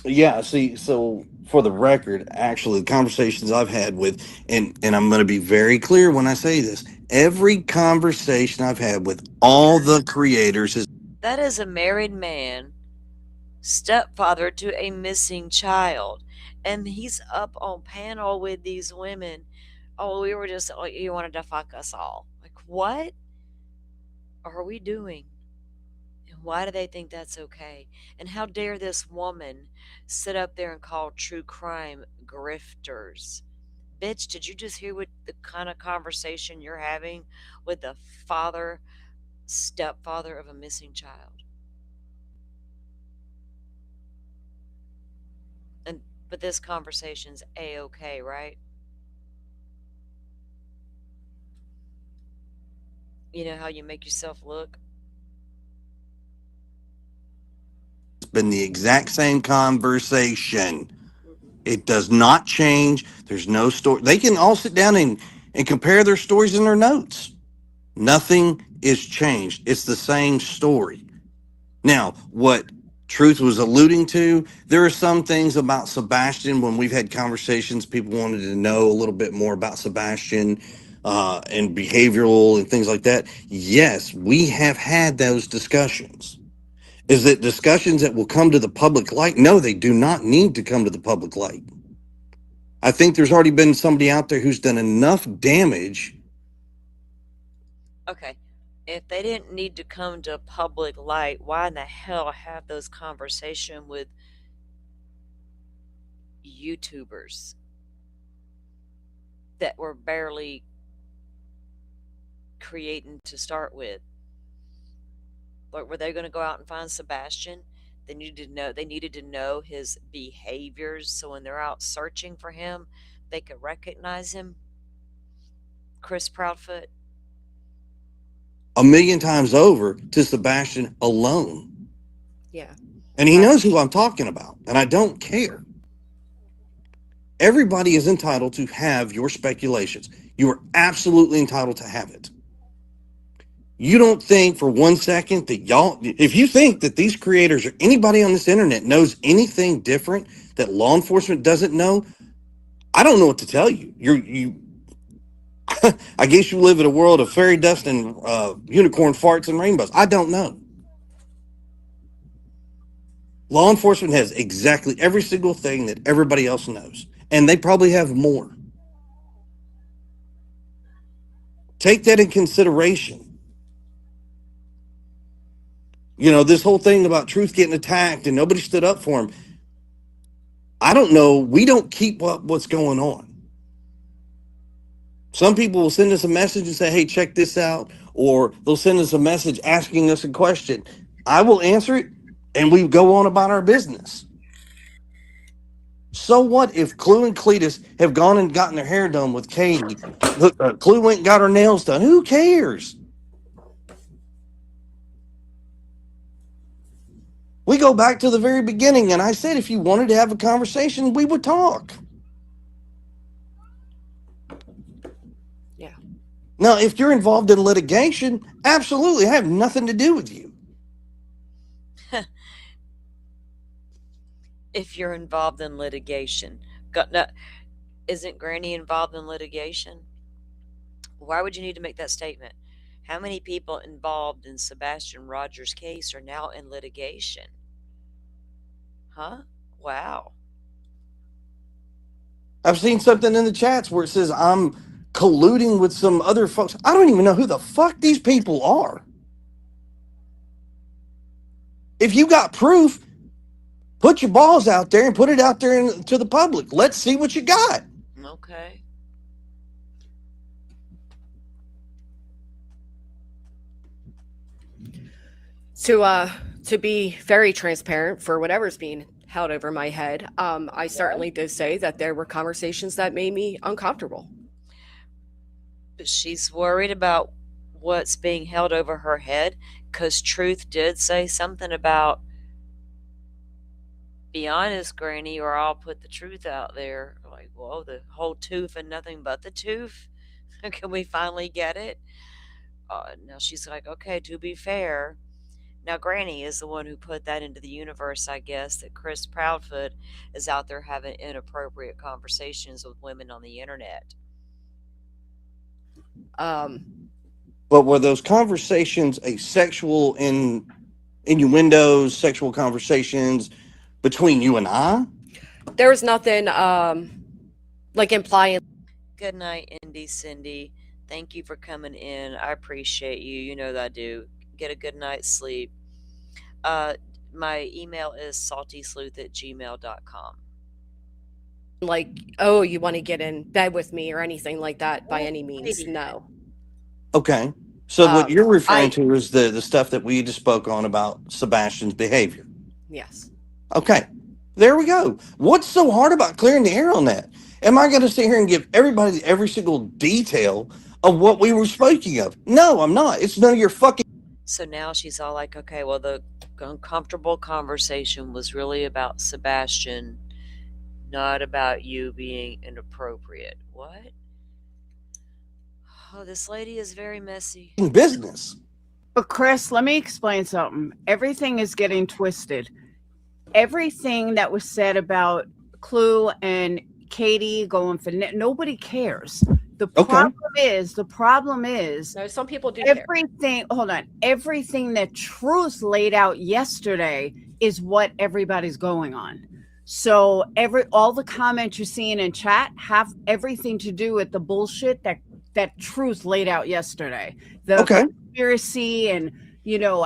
Yeah, see, so for the record, actually, the conversations I've had with, and I'm going to be very clear when I say this, every conversation I've had with all the creators is That is a married man, stepfather to a missing child, and he's up on panel with these women. Oh, we were just like, you wanted to fuck us all. Like, what are we doing? And why do they think that's okay? And how dare this woman sit up there and call true crime grifters? Bitch, did you just hear what the kind of conversation you're having with the father, stepfather of a missing child? And but this conversation's a okay, right? You know how you make yourself look? been the exact same conversation. Mhm. It does not change. There's no story. They can all sit down and compare their stories in their notes. Nothing is changed. It's the same story. Now, what Truth was alluding to, there are some things about Sebastian when we've had conversations, people wanted to know a little bit more about Sebastian and behavioral and things like that. Yes, we have had those discussions. Is that discussions that will come to the public light? No, they do not need to come to the public light. I think there's already been somebody out there who's done enough damage. Okay. If they didn't need to come to public light, why in the hell have those conversation with YouTubers that were barely creating to start with? Like, were they going to go out and find Sebastian? They needed to know his behaviors, so when they're out searching for him, they could recognize him. Chris Proudfoot. A million times over to Sebastian alone. Yeah. And he knows who I'm talking about. And I don't care. Everybody is entitled to have your speculations. You are absolutely entitled to have it. You don't think for 1 second that y'all, if you think that these creators or anybody on this internet knows anything different that law enforcement doesn't know, I don't know what to tell you. I guess you live in a world of fairy dust and unicorn farts and rainbows. I don't know. Law enforcement has exactly every single thing that everybody else knows, and they probably have more. Take that in consideration. You know, this whole thing about Truth getting attacked and nobody stood up for him. I don't know. We don't keep up what's going on. Some people will send us a message and say, hey, check this out. Or they'll send us a message asking us a question. I will answer it and we go on about our business. So what if Clue and Cletus have gone and gotten their hair done with Katie? Clue went and got her nails done. Who cares? We go back to the very beginning, and I said if you wanted to have a conversation, we would talk. Yeah. Now, if you're involved in litigation, absolutely, I have nothing to do with you. If you're involved in litigation, no, isn't Granny involved in litigation? Why would you need to make that statement? How many people involved in Sebastian Rogers' case are now in litigation? Huh? Wow. I've seen something in the chats where it says I'm colluding with some other folks. I don't even know who the fuck these people are. If you got proof, put your balls out there and put it out there to the public. Let's see what you got. Okay. To be very transparent for whatever's being held over my head, I certainly did say that there were conversations that made me uncomfortable. But she's worried about what's being held over her head because Truth did say something about, be honest, Granny, or I'll put the truth out there. Like, whoa, the whole tooth and nothing but the tooth? Can we finally get it? Now she's like, okay, to be fair, Now, Granny is the one who put that into the universe, I guess, that Chris Proudfoot is out there having inappropriate conversations with women on the internet. Um, But were those conversations a sexual innuendos, sexual conversations between you and I? there's nothing like implying. Good night, Indy Cindy. Thank you for coming in. I appreciate you. You know that I do. Get a good night's sleep. Uh, my email is saltysleuth@gmail.com. Like, oh, you want to get in bed with me or anything like that by Oh, any means. lady. No. Okay. So what you're referring I to is the stuff that we just spoke on about Sebastian's behavior. yes. Okay. There we go. What's so hard about clearing the air on that? Am I going to sit here and give everybody every single detail of what we were speaking of? No, I'm not. It's none of your fucking. So now she's all like, okay, well, the uncomfortable conversation was really about Sebastian, not about you being inappropriate. What? Oh, this lady is very messy. Business. But Chris, let me explain something. Everything is getting twisted. Everything that was said about Clue and Katie going for nobody cares. The problem is No, some people do care. everything. Hold on, everything that Truth laid out yesterday is what everybody's going on. So all the comments you're seeing in chat have everything to do with the bullshit that Truth laid out yesterday. The conspiracy and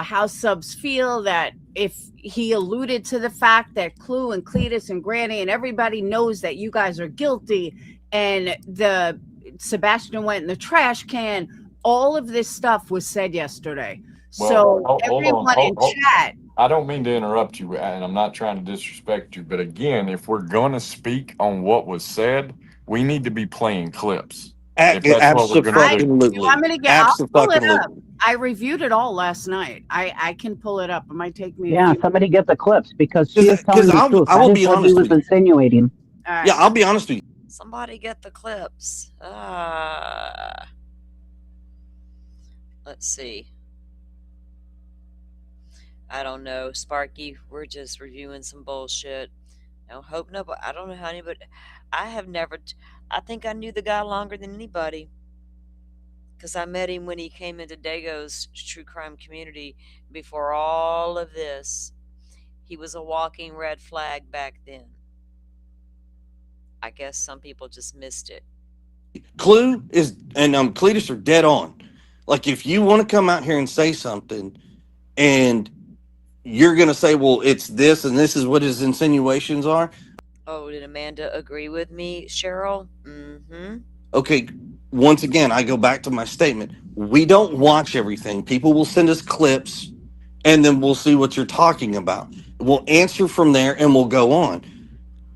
how subs feel that if he alluded to the fact that Clue and Cletus and Granny and everybody knows that you guys are guilty and the Sebastian went in the trash can, all of this stuff was said yesterday. Well, So everyone in chat. I don't mean to interrupt you, and I'm not trying to disrespect you, but again, if we're going to speak on what was said, we need to be playing clips. If that's what we're going to do. You want me to get? I'll pull it up. I reviewed it all last night. I can pull it up. It might take me. Yeah, somebody get the clips because she was telling the truth. I will That be is what he honest was with you. insinuating. Yeah, I'll be honest with you. Somebody get the clips. Let's see. I don't know, Sparky. We're just reviewing some bullshit. I hope nobody. I don't know how anybody. I have never. I think I knew the guy longer than anybody because I met him when he came into Dago's true crime community. Before all of this, he was a walking red flag back then. I guess some people just missed it. Clue is and Cletus are dead on. Like if you want to come out here and say something, and you're going to say, "Well, it's this, and this is what his insinuations are." Oh, did Amanda agree with me, Cheryl? Mm-hmm. Okay. Once again, I go back to my statement. We don't watch everything. People will send us clips, and then we'll see what you're talking about. We'll answer from there, and we'll go on.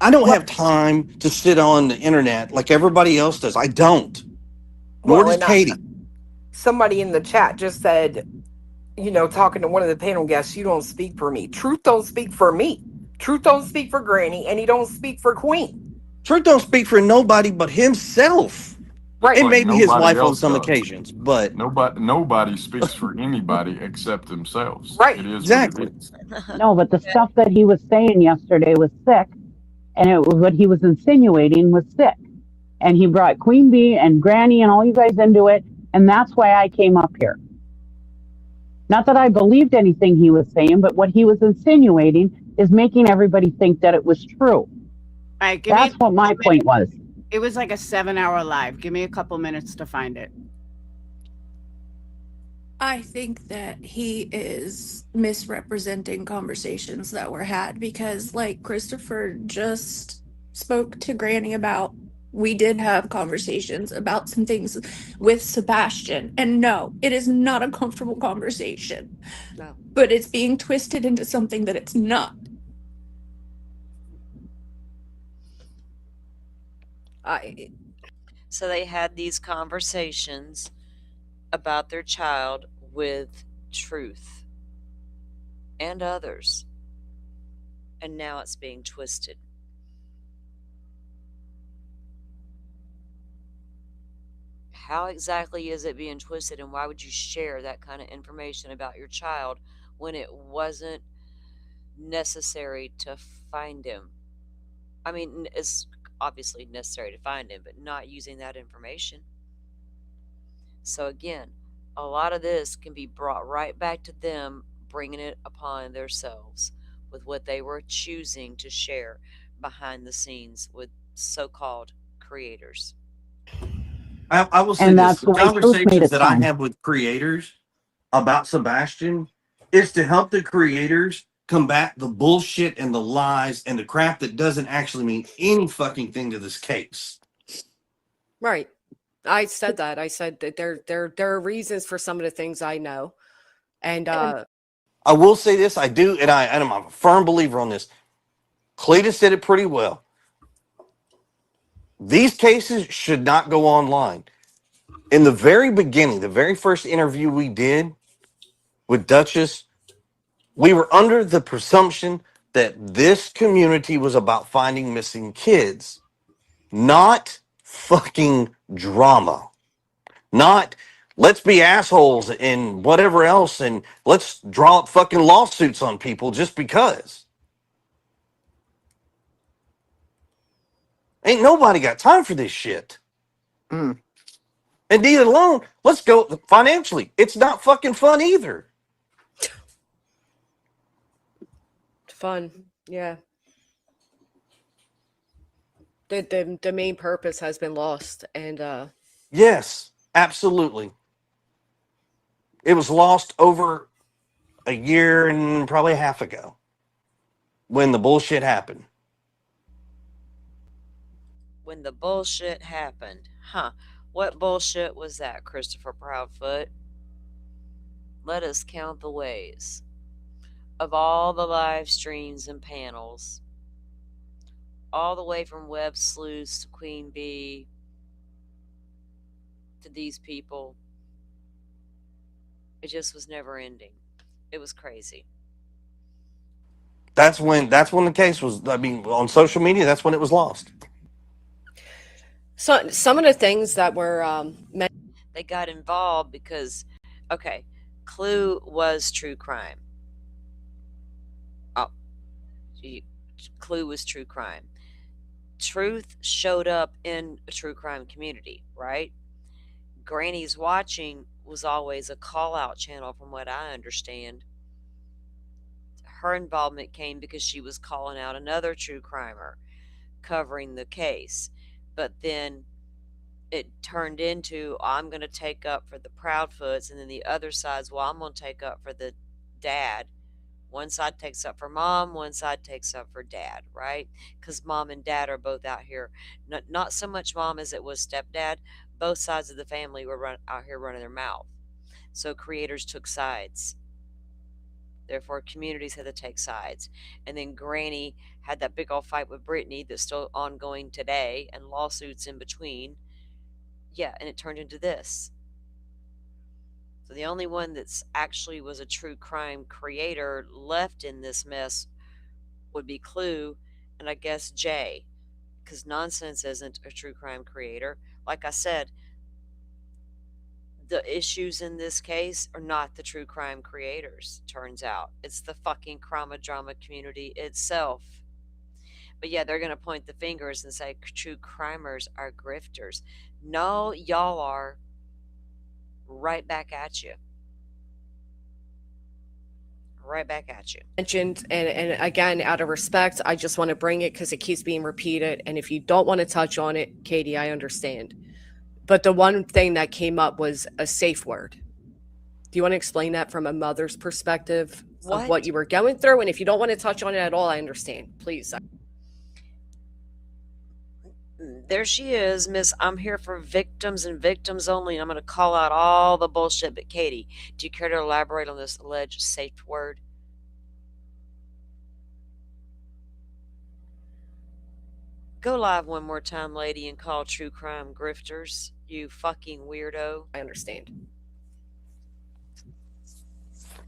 I don't have time to sit on the internet like everybody else does. I don't. Nor does Katie. Somebody in the chat just said, talking to one of the panel guests, you don't speak for me. Truth don't speak for me. Truth don't speak for Granny, and he don't speak for Queen. Truth don't speak for nobody but himself. Right. And maybe his Nobody wife on else some does. occasions, but Nobody speaks for anybody except themselves. Right. It is exactly. what it is. No, but the stuff that he was saying yesterday was sick, and it was what he was insinuating was sick. And he brought Queen Bee and Granny and all you guys into it, and that's why I came up here. Not that I believed anything he was saying, but what he was insinuating is making everybody think that it was true. That's what my point was. It was like a 7-hour live. Give me a couple minutes to find it. I think that he is misrepresenting conversations that were had because, like Christopher just spoke to Granny about, we did have conversations about some things with Sebastian. And no, it is not a comfortable conversation. No. But it's being twisted into something that it's not. So they had these conversations about their child with Truth and others, and now it's being twisted. How exactly is it being twisted, and why would you share that kind of information about your child when it wasn't necessary to find him. I mean, it's obviously necessary to find him, but not using that information. So again, a lot of this can be brought right back to them bringing it upon themselves with what they were choosing to share behind the scenes with so-called creators. I will say And this: that's the the way Truth made conversations it that I sound. have with creators about Sebastian is to help the creators combat the bullshit and the lies and the crap that doesn't actually mean any fucking thing to this case. Right. I said that. I said that there are reasons for some of the things I know. And I will say this: I do, and I'm a firm believer on this. Cletus did it pretty well. These cases should not go online. In the very beginning, the very first interview we did with Duchess, we were under the presumption that this community was about finding missing kids, not fucking drama, not let's be assholes and whatever else, and let's draw up fucking lawsuits on people just because. Ain't nobody got time for this shit. Mm. And neither alone, let's go financially. It's not fucking fun either. fun. Yeah. The main purpose has been lost, and Yes, absolutely. It was lost over a year and probably a half ago when the bullshit happened. When the bullshit happened. Huh. What bullshit was that, Christopher Proudfoot? Let us count the ways. Of all the live streams and panels, all the way from Web Sleuths to Queen Bee to these people, it just was never ending. It was crazy. That's when the case was, I mean, on social media, that's when it was lost. so some of the things that were They got involved because, okay, Clue was true crime. Oh, Clue was true crime. Truth showed up in a true crime community, right? Granny's Watching was always a call out channel, from what I understand. Her involvement came because she was calling out another true crimer covering the case. But then it turned into, I'm going to take up for the Proudfoots, and then the other side's, well, I'm going to take up for the dad. One side takes up for mom, one side takes up for dad, right? Because mom and dad are both out here. Not so much mom as it was stepdad. Both sides of the family were out here running their mouth. So creators took sides. Therefore, communities had to take sides. And then Granny had that big old fight with Brittany that's still ongoing today, and lawsuits in between. Yeah, and it turned into this. So the only one that's actually was a true crime creator left in this mess would be Clue, and I guess Jay, because Nonsense isn't a true crime creator. Like I said, the issues in this case are not the true crime creators, turns out. It's the fucking crime drama community itself. But yeah, they're going to point the fingers and say true crimers are grifters. No, y'all are. Right back at you. Right back at you. mentioned, and again, out of respect, I just want to bring it because it keeps being repeated. And if you don't want to touch on it, Katie, I understand. But the one thing that came up was a safe word. Do you want to explain that from a mother's perspective of what you were going through? And if you don't want to touch on it at all, I understand. Please. There she is, Miss I'm here for victims and victims only, and I'm going to call out all the bullshit. But Katie, do you care to elaborate on this alleged safe word? Go live one more time, lady, and call true crime grifters, you fucking weirdo. I understand.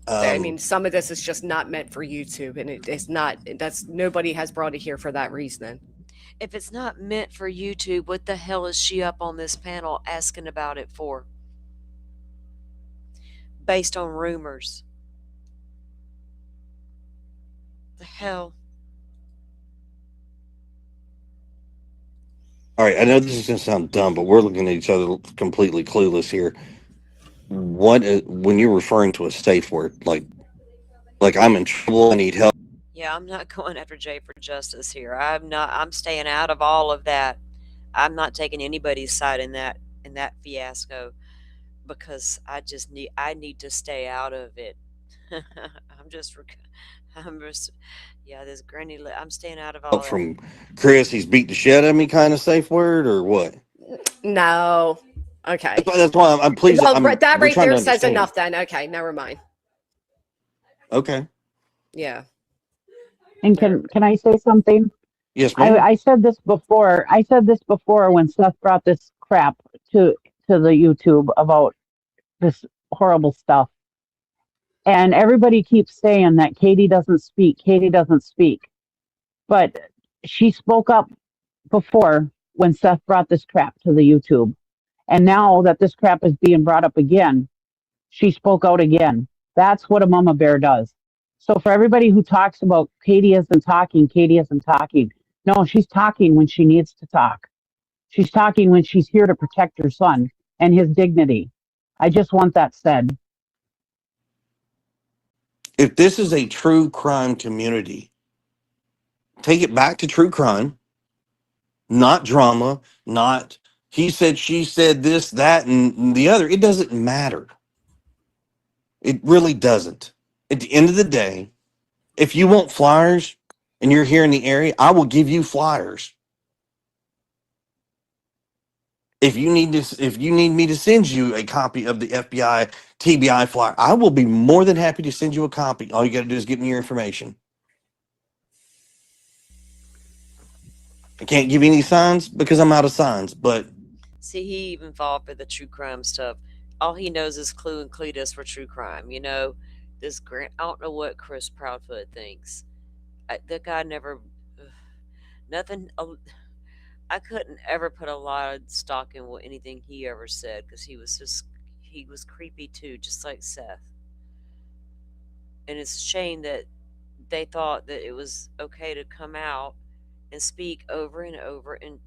I mean, some of this is just not meant for YouTube, and it's not. That's nobody has brought it here for that reason. If it's not meant for YouTube, what the hell is she up on this panel asking about it for? Based on rumors. the hell? All right, I know this is going to sound dumb, but we're looking at each other completely clueless here. What when you're referring to a safe word, like I'm in trouble, I need help. Yeah, I'm not going after Jay for justice here. I'm not. I'm staying out of all of that. I'm not taking anybody's side in that fiasco because I need to stay out of it. I'm just I'm just yeah, this I'm staying out of all that. From Chris, he's beat the shit out of me, kind of safe word, or what? No. Okay. That's why I'm pleased. Well, that We're right trying to there says understand. enough then. Okay, never mind. Okay. Yeah. And can I say something? Yes, ma'am. I said this before. I said this before when Seth brought this crap to the YouTube about this horrible stuff. And everybody keeps saying that Katie doesn't speak. Katie doesn't speak. But she spoke up before when Seth brought this crap to the YouTube. And now that this crap is being brought up again, she spoke out again. That's what a mama bear does. So for everybody who talks about Katie isn't talking, Katie isn't talking. No, she's talking when she needs to talk. She's talking when she's here to protect her son and his dignity. I just want that said. If this is a true crime community, take it back to true crime, not drama, not he said, she said, this, that, and the other. It doesn't matter. It really doesn't. At the end of the day, if you want flyers and you're here in the area, I will give you flyers. If you need me to send you a copy of the FBI TBI flyer, I will be more than happy to send you a copy. All you got to do is give me your information. I can't give you any signs because I'm out of signs, but See, he even fought for the true crime stuff. All he knows is Clue and Cletus for true crime. You know, this Grant. I don't know what Chris Proudfoot thinks. The guy never, nothing. I couldn't ever put a lot of stock in what anything he ever said because he was creepy too, just like Seth. And it's a shame that they thought that it was okay to come out and speak over and over and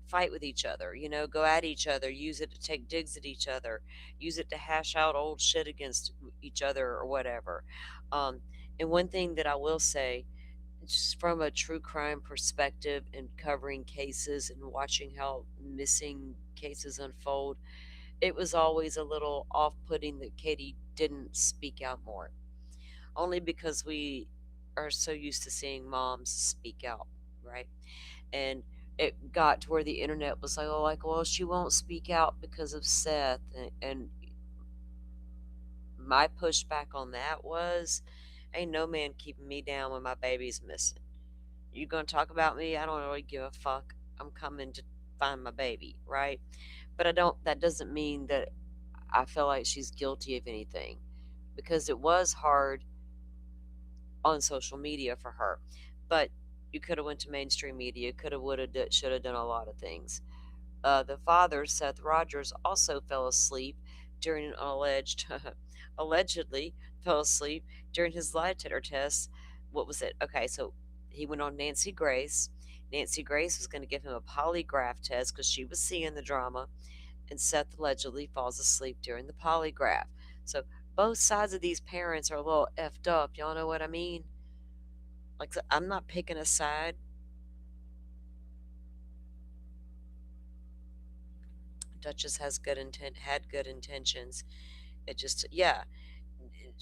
fight with each other, you know, go at each other, use it to take digs at each other, use it to hash out old shit against each other or whatever. Um, and one thing that I will say, just from a true crime perspective and covering cases and watching how missing cases unfold, it was always a little off putting that Katie didn't speak out more. Only because we are so used to seeing moms speak out, right? And it got to where the internet was like, oh, like, well, she won't speak out because of Seth. And my pushback on that was, ain't no man keeping me down when my baby's missing. You gonna talk about me? I don't really give a fuck. I'm coming to find my baby, right? But I don't. That doesn't mean that I feel like she's guilty of anything, because it was hard on social media for her. But you could have went to mainstream media. Could have, would have, should have done a lot of things. The father, Seth Rogers, also fell asleep during an allegedly fell asleep during his lie detector test. What was it? Okay, so he went on Nancy Grace. Nancy Grace was going to give him a polygraph test because she was seeing the drama, and Seth allegedly falls asleep during the polygraph. So both sides of these parents are a little effed up. Y'all know what I mean? Like, I'm not picking a side. Duchess had good intentions. It just, yeah,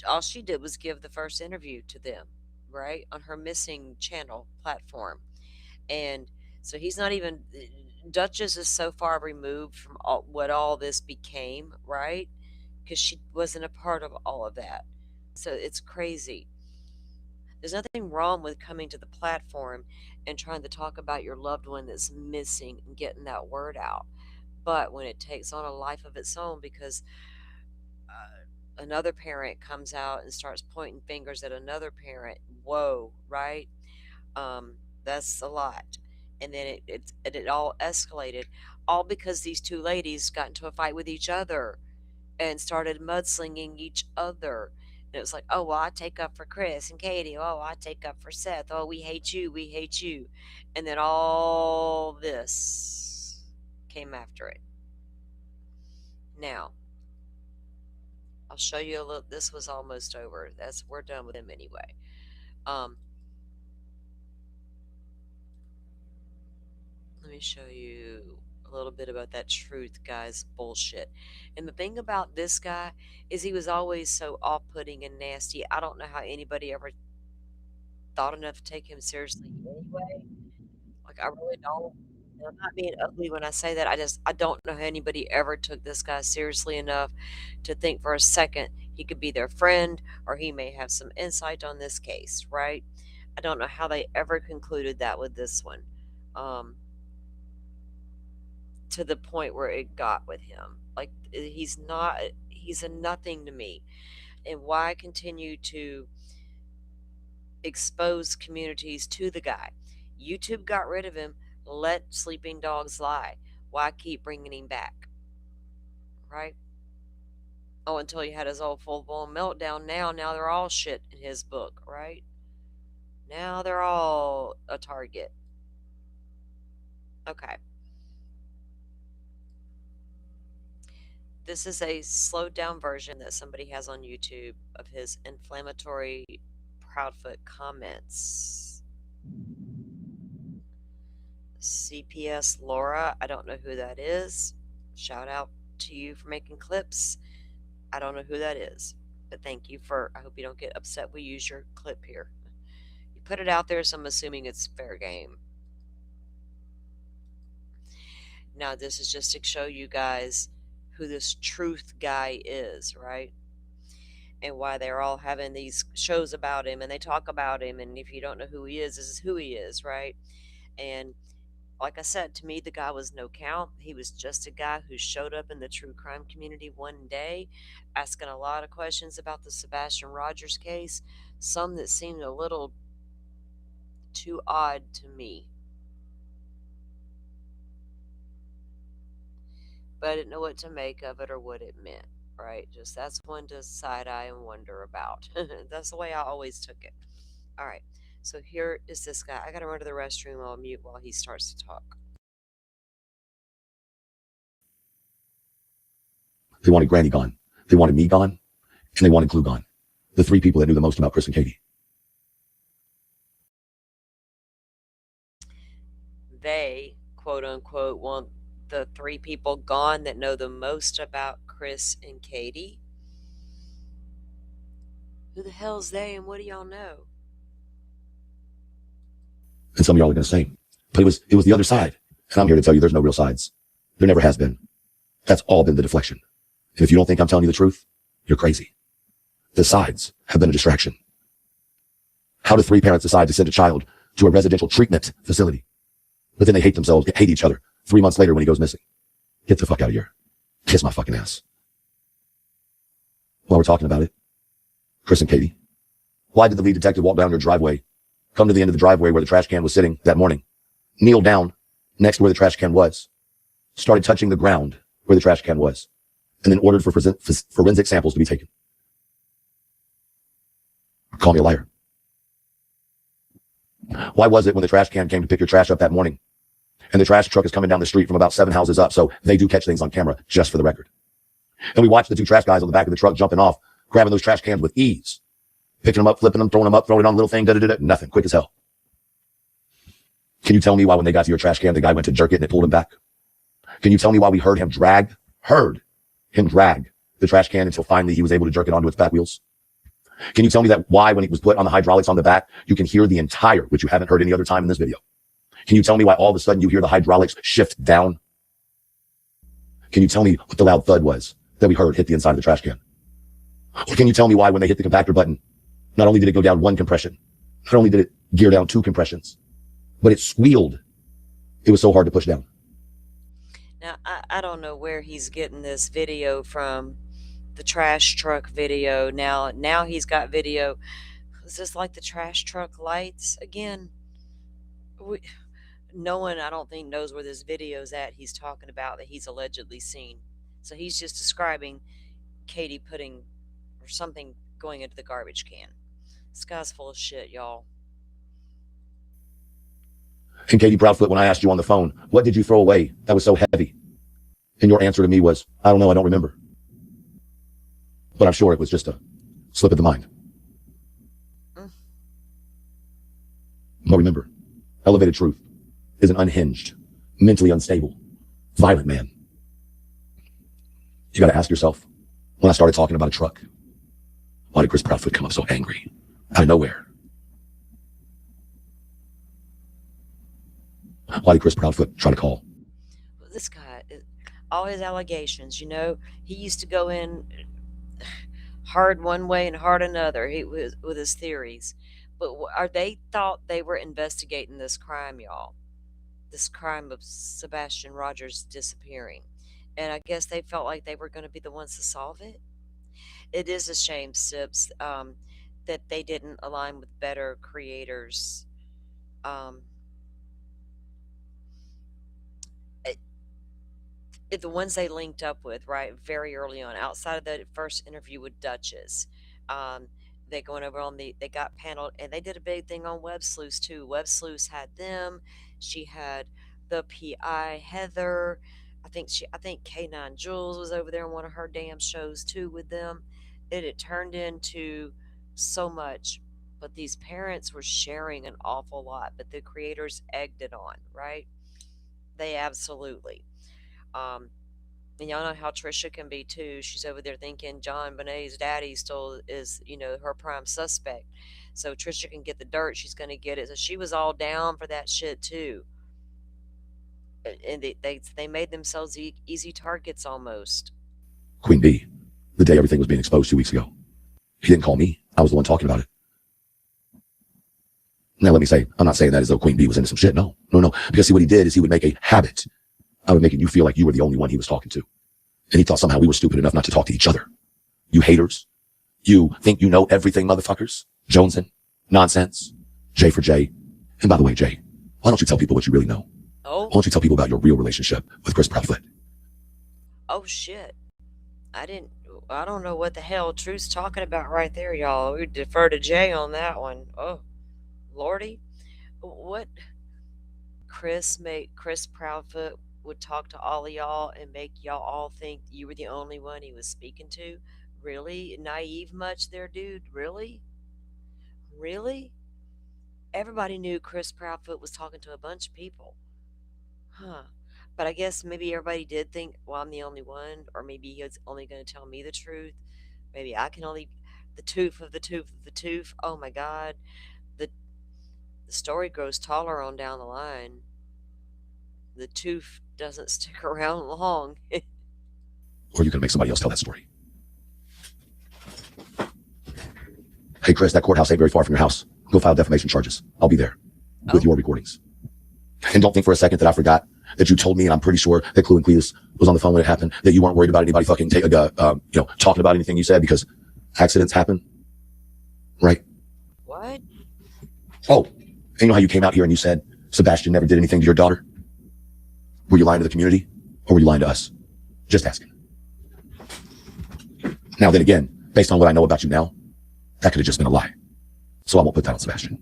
all she did was give the first interview to them, right, on her missing channel platform. And so he's not even, Duchess is so far removed from what all this became, right? Because she wasn't a part of all of that. So it's crazy. There's nothing wrong with coming to the platform and trying to talk about your loved one that's missing and getting that word out. But when it takes on a life of its own because another parent comes out and starts pointing fingers at another parent, whoa, right? That's a lot. And then it all escalated, all because these two ladies got into a fight with each other and started mudslinging each other And it was like, oh, well, I take up for Chris and Katie. Oh, I take up for Seth. Oh, we hate you. We hate you. And then all this came after it. Now, I'll show you a little. This was almost over. We're done with him anyway. Um, let me show you a little bit about that truth guy's bullshit. And the thing about this guy is he was always so off-putting and nasty. I don't know how anybody ever thought enough to take him seriously anyway. Like, I really don't. And I'm not being ugly when I say that. I don't know how anybody ever took this guy seriously enough to think for a second he could be their friend or he may have some insight on this case, right? I don't know how they ever concluded that with this one. To the point where it got with him. Like, he's a nothing to me. And why continue to expose communities to the guy? YouTube got rid of him. Let sleeping dogs lie. Why keep bringing him back? Right? Oh, until he had his old full blown meltdown. Now they're all shit in his book, right? Now they're all a target. Okay. This is a slowed down version that somebody has on YouTube of his inflammatory Proudfoot comments. CPS Laura, I don't know who that is. Shout out to you for making clips. I don't know who that is, but thank you I hope you don't get upset we use your clip here. You put it out there, so I'm assuming it's fair game. Now, this is just to show you guys who this truth guy is, right? And why they're all having these shows about him and they talk about him. And if you don't know who he is, this is who he is, right? And like I said, to me, the guy was no count. He was just a guy who showed up in the true crime community one day, asking a lot of questions about the Sebastian Rogers case, some that seemed a little too odd to me. But I didn't know what to make of it or what it meant, right? Just that's one to side eye and wonder about. That's the way I always took it. All right. So here is this guy. I got to run to the restroom. I'll mute while he starts to talk. They wanted Granny gone. They wanted me gone. And they wanted Clue gone. The three people that knew the most about Chris and Katie. They, quote unquote, want the three people gone that know the most about Chris and Katie. Who the hell's they and what do y'all know? And some of y'all are going to say, but it was the other side. And I'm here to tell you there's no real sides. There never has been. That's all been the deflection. And if you don't think I'm telling you the truth, you're crazy. The sides have been a distraction. How do three parents decide to send a child to a residential treatment facility? But then they hate themselves, hate each other 3 months later when he goes missing. Get the fuck out of here. Kiss my fucking ass. While we're talking about it, Chris and Katie, why did the lead detective walk down your driveway, come to the end of the driveway where the trash can was sitting that morning, kneel down next to where the trash can was, started touching the ground where the trash can was, and then ordered for forensic samples to be taken? Call me a liar. Why was it when the trash can came to pick your trash up that morning and the trash truck is coming down the street from about 7 houses up, so they do catch things on camera, just for the record, and we watch the two trash guys on the back of the truck jumping off, grabbing those trash cans with ease, picking them up, flipping them, throwing them up, throwing it on a little thing, nothing, quick as hell. Can you tell me why when they got to your trash can, the guy went to jerk it and it pulled him back? Can you tell me why we heard him drag the trash can until finally he was able to jerk it onto its back wheels? Can you tell me that why when it was put on the hydraulics on the back, you can hear the entire, which you haven't heard any other time in this video? Can you tell me why all of a sudden you hear the hydraulics shift down? Can you tell me what the loud thud was that we heard hit the inside of the trash can? Or can you tell me why when they hit the compactor button, not only did it go down 1 compression, not only did it gear down 2 compressions, but it squealed. It was so hard to push down. Now, I don't know where he's getting this video from, the trash truck video. Now he's got video. Is this like the trash truck lights again? No one, I don't think, knows where this video's at he's talking about that he's allegedly seen. So he's just describing Katie putting or something going into the garbage can. This guy's full of shit, y'all. And Katie Proudfoot, when I asked you on the phone, what did you throw away that was so heavy? And your answer to me was, I don't know, I don't remember. But I'm sure it was just a slip of the mind. Mm. But remember, elevated truth is an unhinged, mentally unstable, violent man. You got to ask yourself, when I started talking about a truck, why did Chris Proudfoot come up so angry out of nowhere? Why did Chris Proudfoot try to call? This guy, all his allegations, he used to go in hard one way and hard another. He was with his theories, but are they thought they were investigating this crime, y'all? This crime of Sebastian Rogers disappearing, and I guess they felt like they were going to be the ones to solve it. It is a shame, Sips, that they didn't align with better creators. Um, the ones they linked up with, right, very early on, outside of the first interview with Duchess. Um, they going over on they got paneled, and they did a big thing on Web Sleuths too. Web Sleuths had them. She had the PI Heather. I think K9 Jules was over there on one of her damn shows too with them. It turned into so much, but these parents were sharing an awful lot, but the creators egged it on, right? They absolutely. Um, and y'all know how Trisha can be too. She's over there thinking John Bonet's daddy still is, her prime suspect. So Trisha can get the dirt, she's going to get it. So she was all down for that shit too. And they made themselves easy targets almost. Queen B, the day everything was being exposed 2 weeks ago. He didn't call me. I was the one talking about it. Now, let me say, I'm not saying that as though Queen B was into some shit. No, no, no. Because see, what he did is he would make a habit out of making you feel like you were the only one he was talking to. And he thought somehow we were stupid enough not to talk to each other. You haters. You think you know everything, motherfuckers. Joneson. Nonsense. J for J. And by the way, Jay, why don't you tell people what you really know? Oh. Why don't you tell people about your real relationship with Chris Proudfoot? Oh, shit. I didn't. I don't know what the hell Truth's talking about right there, y'all. We defer to Jay on that one. Oh, Lordy. What Chris Proudfoot would talk to all of y'all and make y'all all think you were the only one he was speaking to? Really? Naive much there, dude? Really? Really? Everybody knew Chris Proudfoot was talking to a bunch of people. Huh. But I guess maybe everybody did think, well, I'm the only one, or maybe he was only going to tell me the truth. Maybe I can only the tooth of the tooth of the tooth. Oh my God, the the story grows taller on down the line. The tooth doesn't stick around long. Or you can make somebody else tell that story. Hey, Chris, that courthouse ain't very far from your house. Go file defamation charges. I'll be there with your recordings. And don't think for a second that I forgot that you told me, and I'm pretty sure that Clue and Cletus was on the phone when it happened, that you weren't worried about anybody fucking talking about anything you said, because accidents happen, right? What? Oh, and you know how you came out here and you said Sebastian never did anything to your daughter? Were you lying to the community, or were you lying to us? Just asking. Now then again, based on what I know about you now, that could have just been a lie. So I won't put that on Sebastian.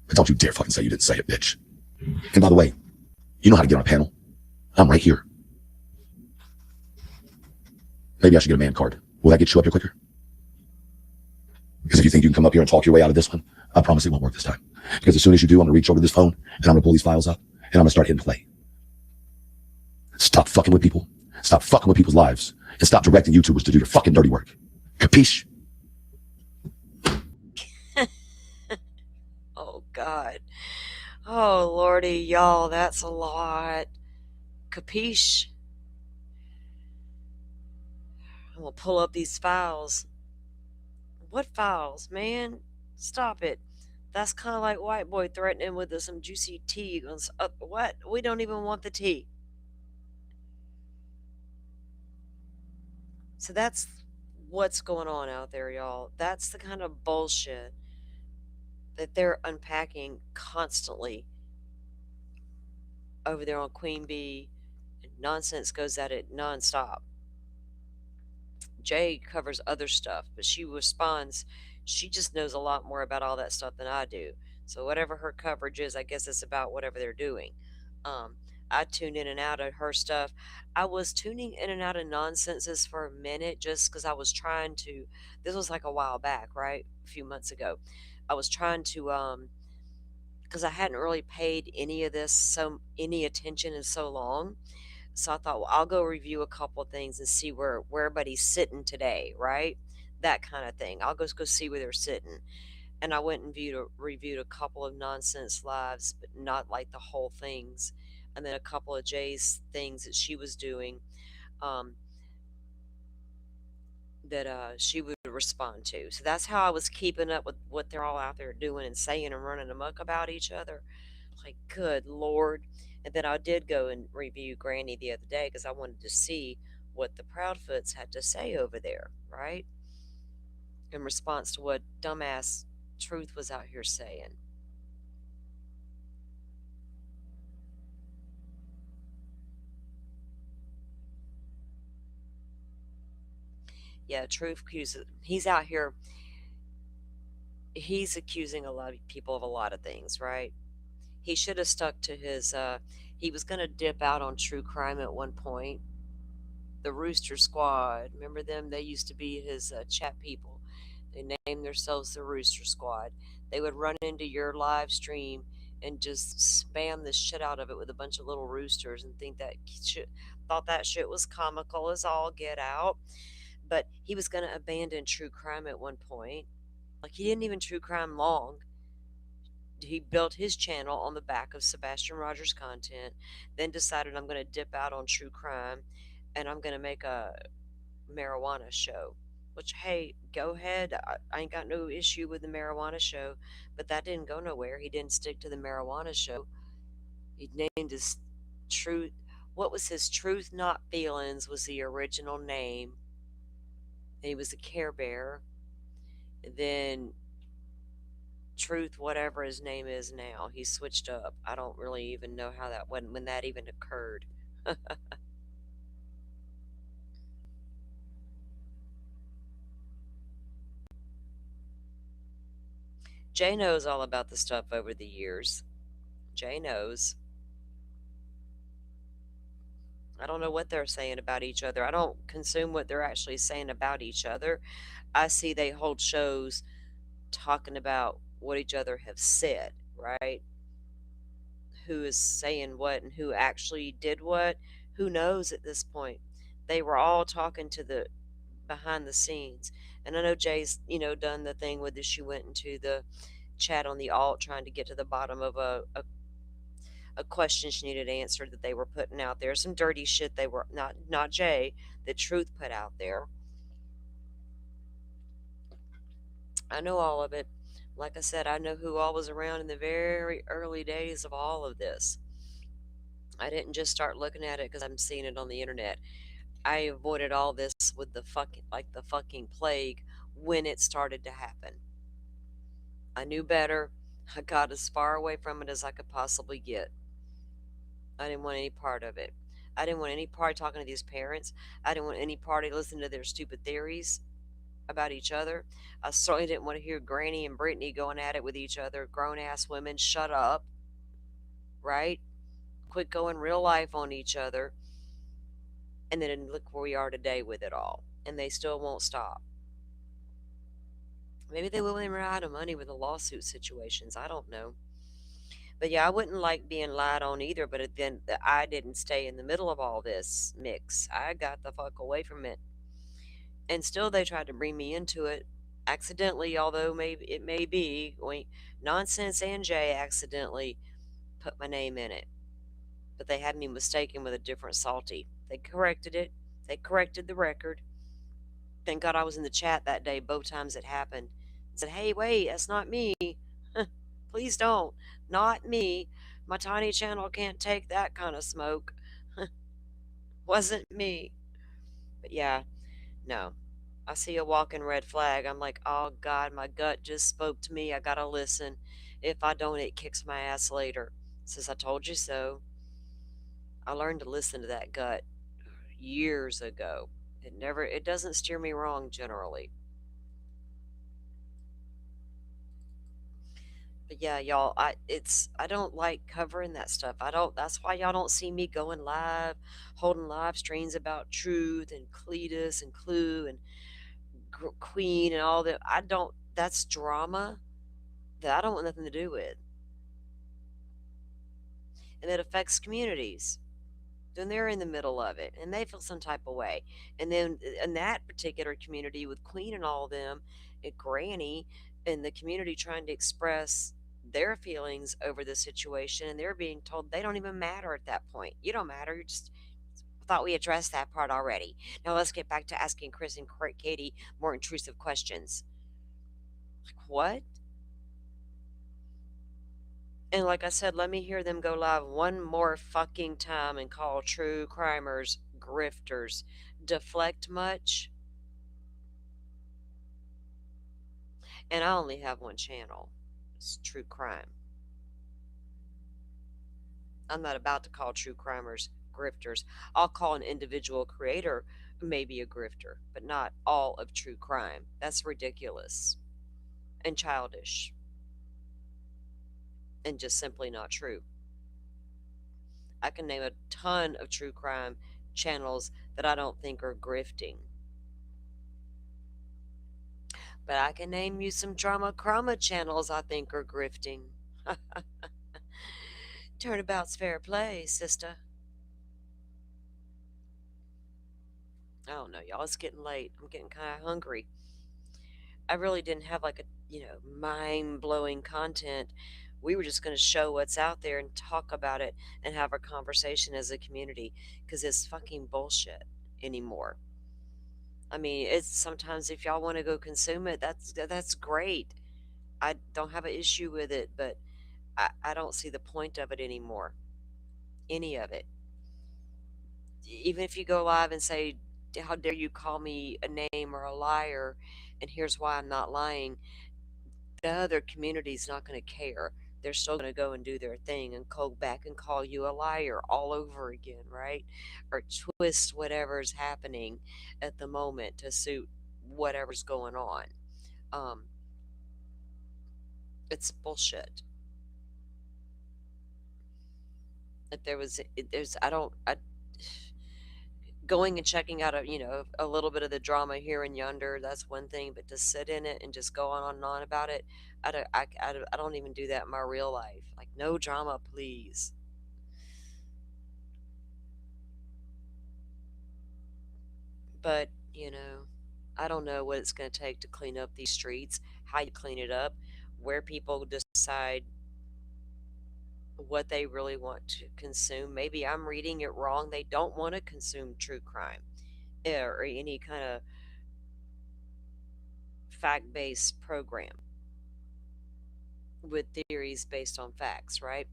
But don't you dare fucking say you didn't say it, bitch. And by the way, you know how to get on a panel. I'm right here. Maybe I should get a man card. Will that get you up here quicker? Because if you think you can come up here and talk your way out of this one, I promise it won't work this time. Because as soon as you do, I'm going to reach over this phone and I'm going to pull these files up and I'm going to start hitting play. Stop fucking with people. Stop fucking with people's lives. And stop directing YouTubers to do your fucking dirty work. Capiche? Oh God. Oh Lordy, y'all, that's a lot. Capiche? I'm gonna pull up these files. What files, man? Stop it. That's kind of like white boy threatening with some juicy tea. What? We don't even want the tea. So that's what's going on out there, y'all. That's the kind of bullshit that they're unpacking constantly over there on Queen Bee. Nonsense goes at it nonstop. Jay covers other stuff, but she responds. She just knows a lot more about all that stuff than I do. So whatever her coverage is, I guess it's about whatever they're doing. Um, I tune in and out of her stuff. I was tuning in and out of nonsenses for a minute just because I was trying to. This was like a while back, right? A few months ago. I was trying to because I hadn't really paid any of this any attention in so long. So I thought, well, I'll go review a couple of things and see where everybody's sitting today, right? That kind of thing. I'll just go see where they're sitting. And I went and reviewed a couple of nonsense lives, but not like the whole things. And then a couple of Jay's things that she was doing, um, that she would respond to. So that's how I was keeping up with what they're all out there doing and saying and running amok about each other. Like, good Lord. And then I did go and review Granny the other day because I wanted to see what the Proudfoots had to say over there, right? In response to what dumbass Truth was out here saying. Yeah, Truth accuses, he's out here, he's accusing a lot of people of a lot of things, right? He should have stuck to his, he was going to dip out on true crime at one point. The Rooster Squad, remember them? They used to be his chat people. They named themselves the Rooster Squad. They would run into your live stream and just spam the shit out of it with a bunch of little roosters and thought that shit was comical as all get out. But he was going to abandon true crime at one point. Like, he didn't even true crime long. He built his channel on the back of Sebastian Rogers content, then decided, I'm going to dip out on true crime and I'm going to make a marijuana show. Which, hey, go ahead. I ain't got no issue with the marijuana show, but that didn't go nowhere. He didn't stick to the marijuana show. He named his truth. What was his Truth Not Feelings was the original name. And he was a Care Bear. And then Truth, whatever his name is now, he switched up. I don't really even know how that when that even occurred. Jay knows all about the stuff over the years. Jay knows. I don't know what they're saying about each other. I don't consume what they're actually saying about each other. I see they hold shows talking about what each other have said, right? Who is saying what and who actually did what? Who knows at this point? They were all talking to the behind the scenes. And I know Jay's, done the thing with this. She went into the chat on the alt trying to get to the bottom of a question she needed answered that they were putting out there. Some dirty shit they were not Jay, the Truth put out there. I know all of it. Like I said, I know who all was around in the very early days of all of this. I didn't just start looking at it because I'm seeing it on the internet. I avoided all this with the fucking plague when it started to happen. I knew better. I got as far away from it as I could possibly get. I didn't want any part of it. I didn't want any party talking to these parents. I didn't want any party listening to their stupid theories about each other. I certainly didn't want to hear Granny and Brittany going at it with each other. Grown ass women, shut up, right? Quit going real life on each other. And then look where we are today with it all. And they still won't stop. Maybe they will when they run out of money with the lawsuit situations. I don't know. But yeah, I wouldn't like being lied on either. But then I didn't stay in the middle of all this mix. I got the fuck away from it. And still, they tried to bring me into it accidentally, although maybe it may be. Nonsense and Jay accidentally put my name in it. But they had me mistaken with a different salty. They corrected it. They corrected the record. Thank God I was in the chat that day both times it happened. And said, hey, wait, that's not me. Please don't. Not me. My tiny channel can't take that kind of smoke. Wasn't me. But yeah, no. I see a walking red flag. I'm like, oh God, my gut just spoke to me. I gotta listen. If I don't, it kicks my ass later. Says I told you so. I learned to listen to that gut years ago. It doesn't steer me wrong generally. But yeah, y'all, I don't like covering that stuff. I don't. That's why y'all don't see me going live, holding live streams about truth and Cletus and Clue and Queen and all that. I don't. That's drama that I don't want nothing to do with, and it affects communities. Then they're in the middle of it and they feel some type of way. And then in that particular community with Queen and all of them, and Granny and the community trying to express their feelings over the situation, and they're being told they don't even matter at that point. You don't matter. You're just thought we addressed that part already. Now let's get back to asking Chris and Katie more intrusive questions. Like what? And like I said, let me hear them go live one more fucking time and call true crimers grifters. Deflect much? And I only have one channel. It's true crime. I'm not about to call true crimers grifters. I'll call an individual creator maybe a grifter, but not all of true crime. That's ridiculous and childish and just simply not true. I can name a ton of true crime channels that I don't think are grifting. But I can name you some drama crama channels I think are grifting. Turnabout's fair play, sister. I don't know, y'all. It's getting late. I'm getting kind of hungry. I really didn't have like a, mind blowing content. We were just going to show what's out there and talk about it and have a conversation as a community because it's fucking bullshit anymore. I mean, it's sometimes if y'all want to go consume it, that's great. I don't have an issue with it, but I don't see the point of it anymore. Any of it. Even if you go live and say, how dare you call me a name or a liar, and here's why I'm not lying, the other community's not going to care. They're still going to go and do their thing and go back and call you a liar all over again, right? Or twist whatever's happening at the moment to suit whatever's going on. Um, it's bullshit. If there was, there's, I going and checking out a little bit of the drama here and yonder, that's one thing, but to sit in it and just go on and on about it, I don't even do that in my real life. Like, no drama, please. But I don't know what it's going to take to clean up these streets, how you clean it up, where people decide what they really want to consume. Maybe I'm reading it wrong. They don't want to consume true crime or any kind of fact based program with theories based on facts, right?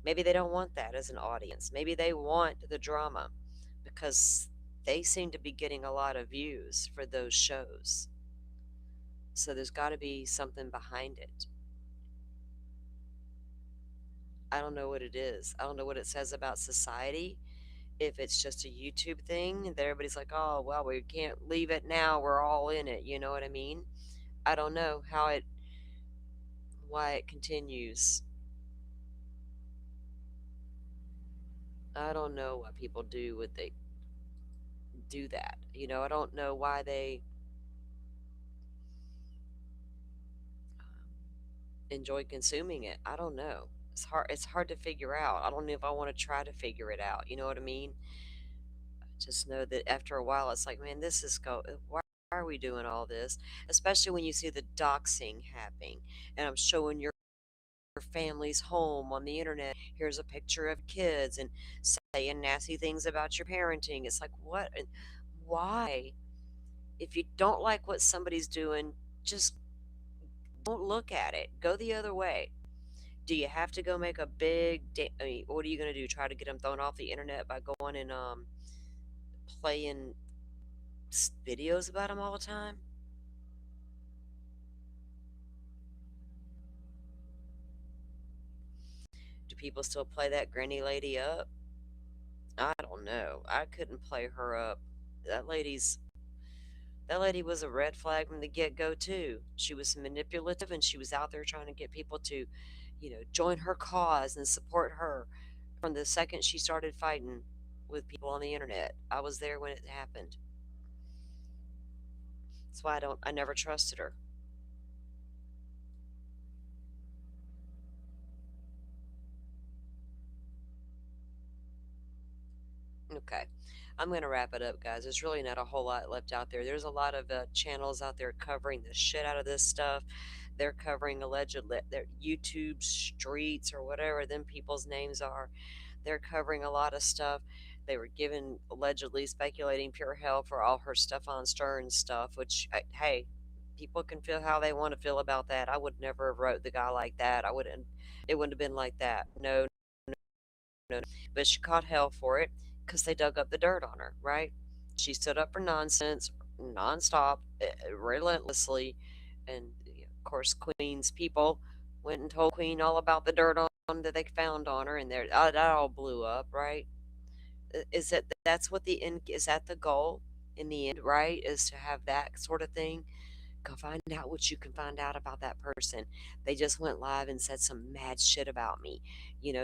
Maybe they don't want that as an audience. Maybe they want the drama because they seem to be getting a lot of views for those shows. So there's got to be something behind it. I don't know what it is. I don't know what it says about society. If it's just a YouTube thing that everybody's like, oh, well, we can't leave it now. We're all in it. You know what I mean? I don't know why it continues. I don't know what people do what they do that. I don't know why they enjoy consuming it. I don't know. It's hard to figure out. I don't know if I want to try to figure it out. You know what I mean? Just know that after a while it's like, man, this is why are we doing all this? Especially when you see the doxing happening and I'm showing your family's home on the internet. Here's a picture of kids and saying nasty things about your parenting. It's like, what and why? If you don't like what somebody's doing, just don't look at it. Go the other way. Do you have to go make a I mean, what are you going to do? Try to get them thrown off the internet by going and playing videos about them all the time? Do people still play that granny lady up? I don't know. I couldn't play her up. That lady's That lady was a red flag from the get go, too. She was manipulative and she was out there trying to get people to, join her cause and support her from the second she started fighting with people on the internet. I was there when it happened. That's why I never trusted her. Okay. I'm going to wrap it up, guys. There's really not a whole lot left out there. There's a lot of channels out there covering the shit out of this stuff. They're covering allegedly their YouTube streets or whatever them people's names are. They're covering a lot of stuff. They were given allegedly speculating pure hell for all her Stefan Stern stuff, which, hey, people can feel how they want to feel about that. I would never have wrote the guy like that. I wouldn't. It wouldn't have been like that. No, no. But she caught hell for it because they dug up the dirt on her, right? She stood up for nonsense nonstop, relentlessly. And of course, Queen's people went and told Queen all about the dirt on that they found on her, and that all blew up, right? Is it that's what the end is that the goal in the end, right? Is to have that sort of thing. Go find out what you can find out about that person. They just went live and said some mad shit about me.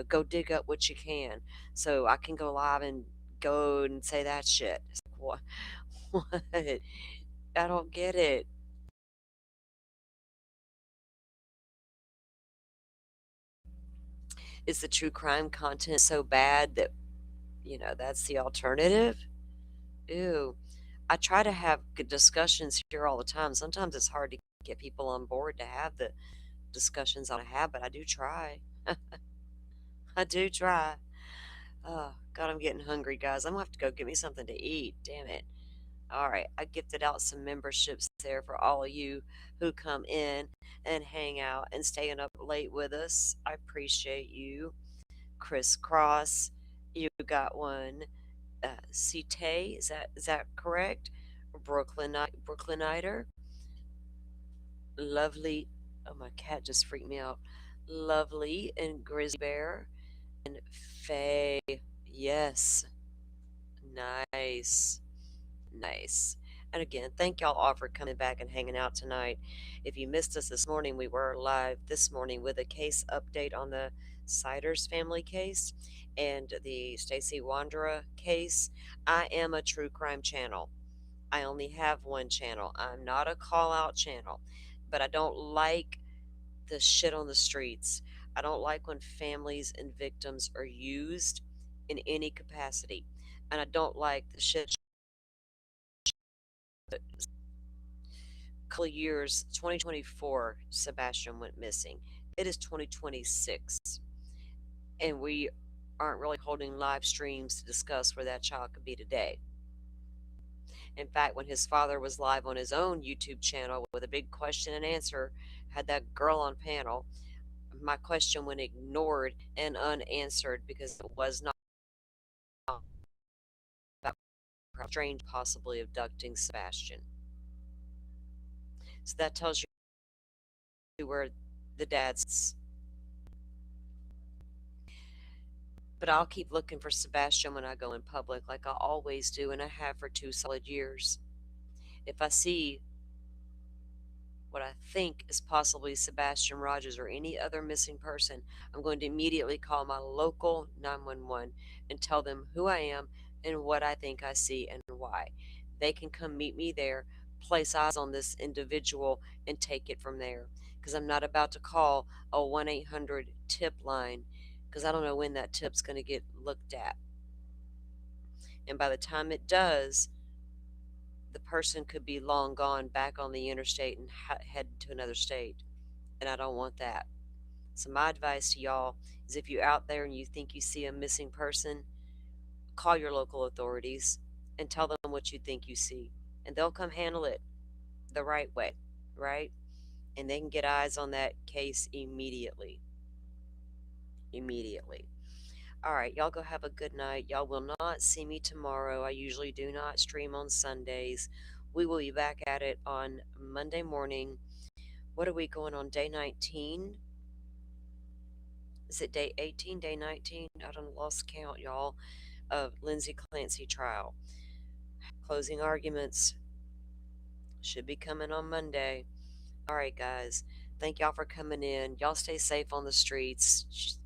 Go dig up what you can so I can go live and go and say that shit. It's like, what? What? I don't get it. Is the true crime content so bad that, that's the alternative? Ew. I try to have good discussions here all the time. Sometimes it's hard to get people on board to have the discussions I have, but I do try. I do try. Oh, God, I'm getting hungry, guys. I'm gonna have to go get me something to eat. Damn it. All right, I gifted out some memberships there for all of you who come in and hang out and staying up late with us. I appreciate you. Crisscross, you got one. Cite, is that correct? Brooklyniter, lovely. Oh, my cat just freaked me out. Lovely and Grizzly Bear and Faye. Yes, nice. Nice. And again, thank y'all all for coming back and hanging out tonight. If you missed us this morning, we were live this morning with a case update on the Siders family case and the Stacy Wanderer case. I am a true crime channel. I only have one channel. I'm not a call out channel, but I don't like the shit on the streets. I don't like when families and victims are used in any capacity. And I don't like the shit couple of years, 2024, Sebastian went missing. It is 2026, and we aren't really holding live streams to discuss where that child could be today. In fact, when his father was live on his own YouTube channel with a big question and answer, had that girl on panel, my question went ignored and unanswered because it was not about strange possibly abducting Sebastian. So that tells you where the dad's. But I'll keep looking for Sebastian when I go in public, like I always do, and I have for 2 solid years. If I see what I think is possibly Sebastian Rogers or any other missing person, I'm going to immediately call my local 911 and tell them who I am and what I think I see and why. They can come meet me there, place eyes on this individual, and take it from there. Because I'm not about to call a 1-800 tip line because I don't know when that tip's going to get looked at. And by the time it does, the person could be long gone back on the interstate and head to another state. And I don't want that. So, my advice to y'all is if you're out there and you think you see a missing person, call your local authorities and tell them what you think you see. And they'll come handle it the right way, right? And they can get eyes on that case immediately. Immediately. All right, y'all go have a good night. Y'all will not see me tomorrow. I usually do not stream on Sundays. We will be back at it on Monday morning. What are we going on? Day 19? Is it day 18, day 19? I don't lost count, y'all, of Lindsay Clancy trial. Closing arguments. Should be coming on Monday. All right, guys. Thank y'all for coming in. Y'all stay safe on the streets.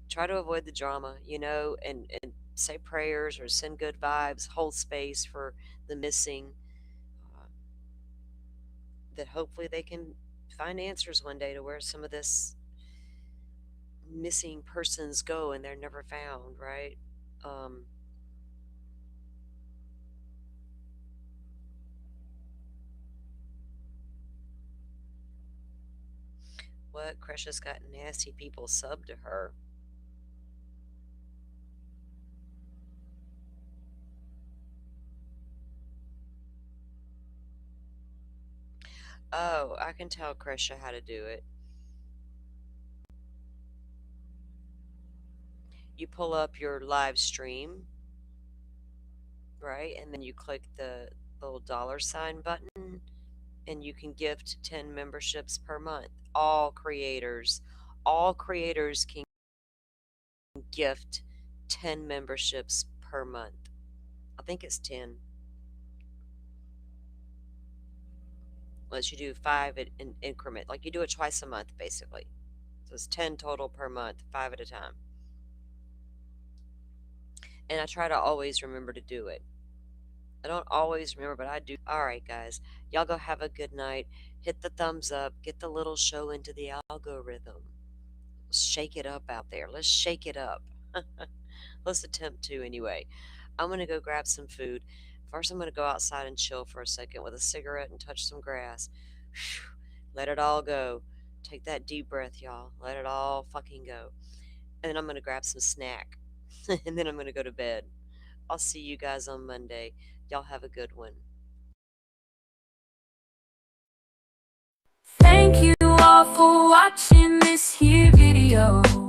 Try to avoid the drama, and say prayers or send good vibes, hold space for the missing, uh, that hopefully they can find answers one day to where some of this missing persons go and they're never found, right? Um, what? Crush's got nasty people sub to her. Oh, I can tell Krisha how to do it. You pull up your live stream, right? And then you click the little $ button and you can gift 10 memberships per month. All creators can gift 10 memberships per month. I think it's 10. Unless you do 5 in increment. Like you do it twice a month, basically. So it's 10 total per month, 5 at a time. And I try to always remember to do it. I don't always remember, but I do. All right, guys. Y'all go have a good night. Hit the thumbs up. Get the little show into the algorithm. Let's shake it up out there. Let's shake it up. Let's attempt to, anyway. I'm going to go grab some food. First, I'm going to go outside and chill for a second with a cigarette and touch some grass. Whew. Let it all go. Take that deep breath, y'all. Let it all fucking go. And then I'm going to grab some snack. And then I'm going to go to bed. I'll see you guys on Monday. Y'all have a good one. Thank you all for watching this here video.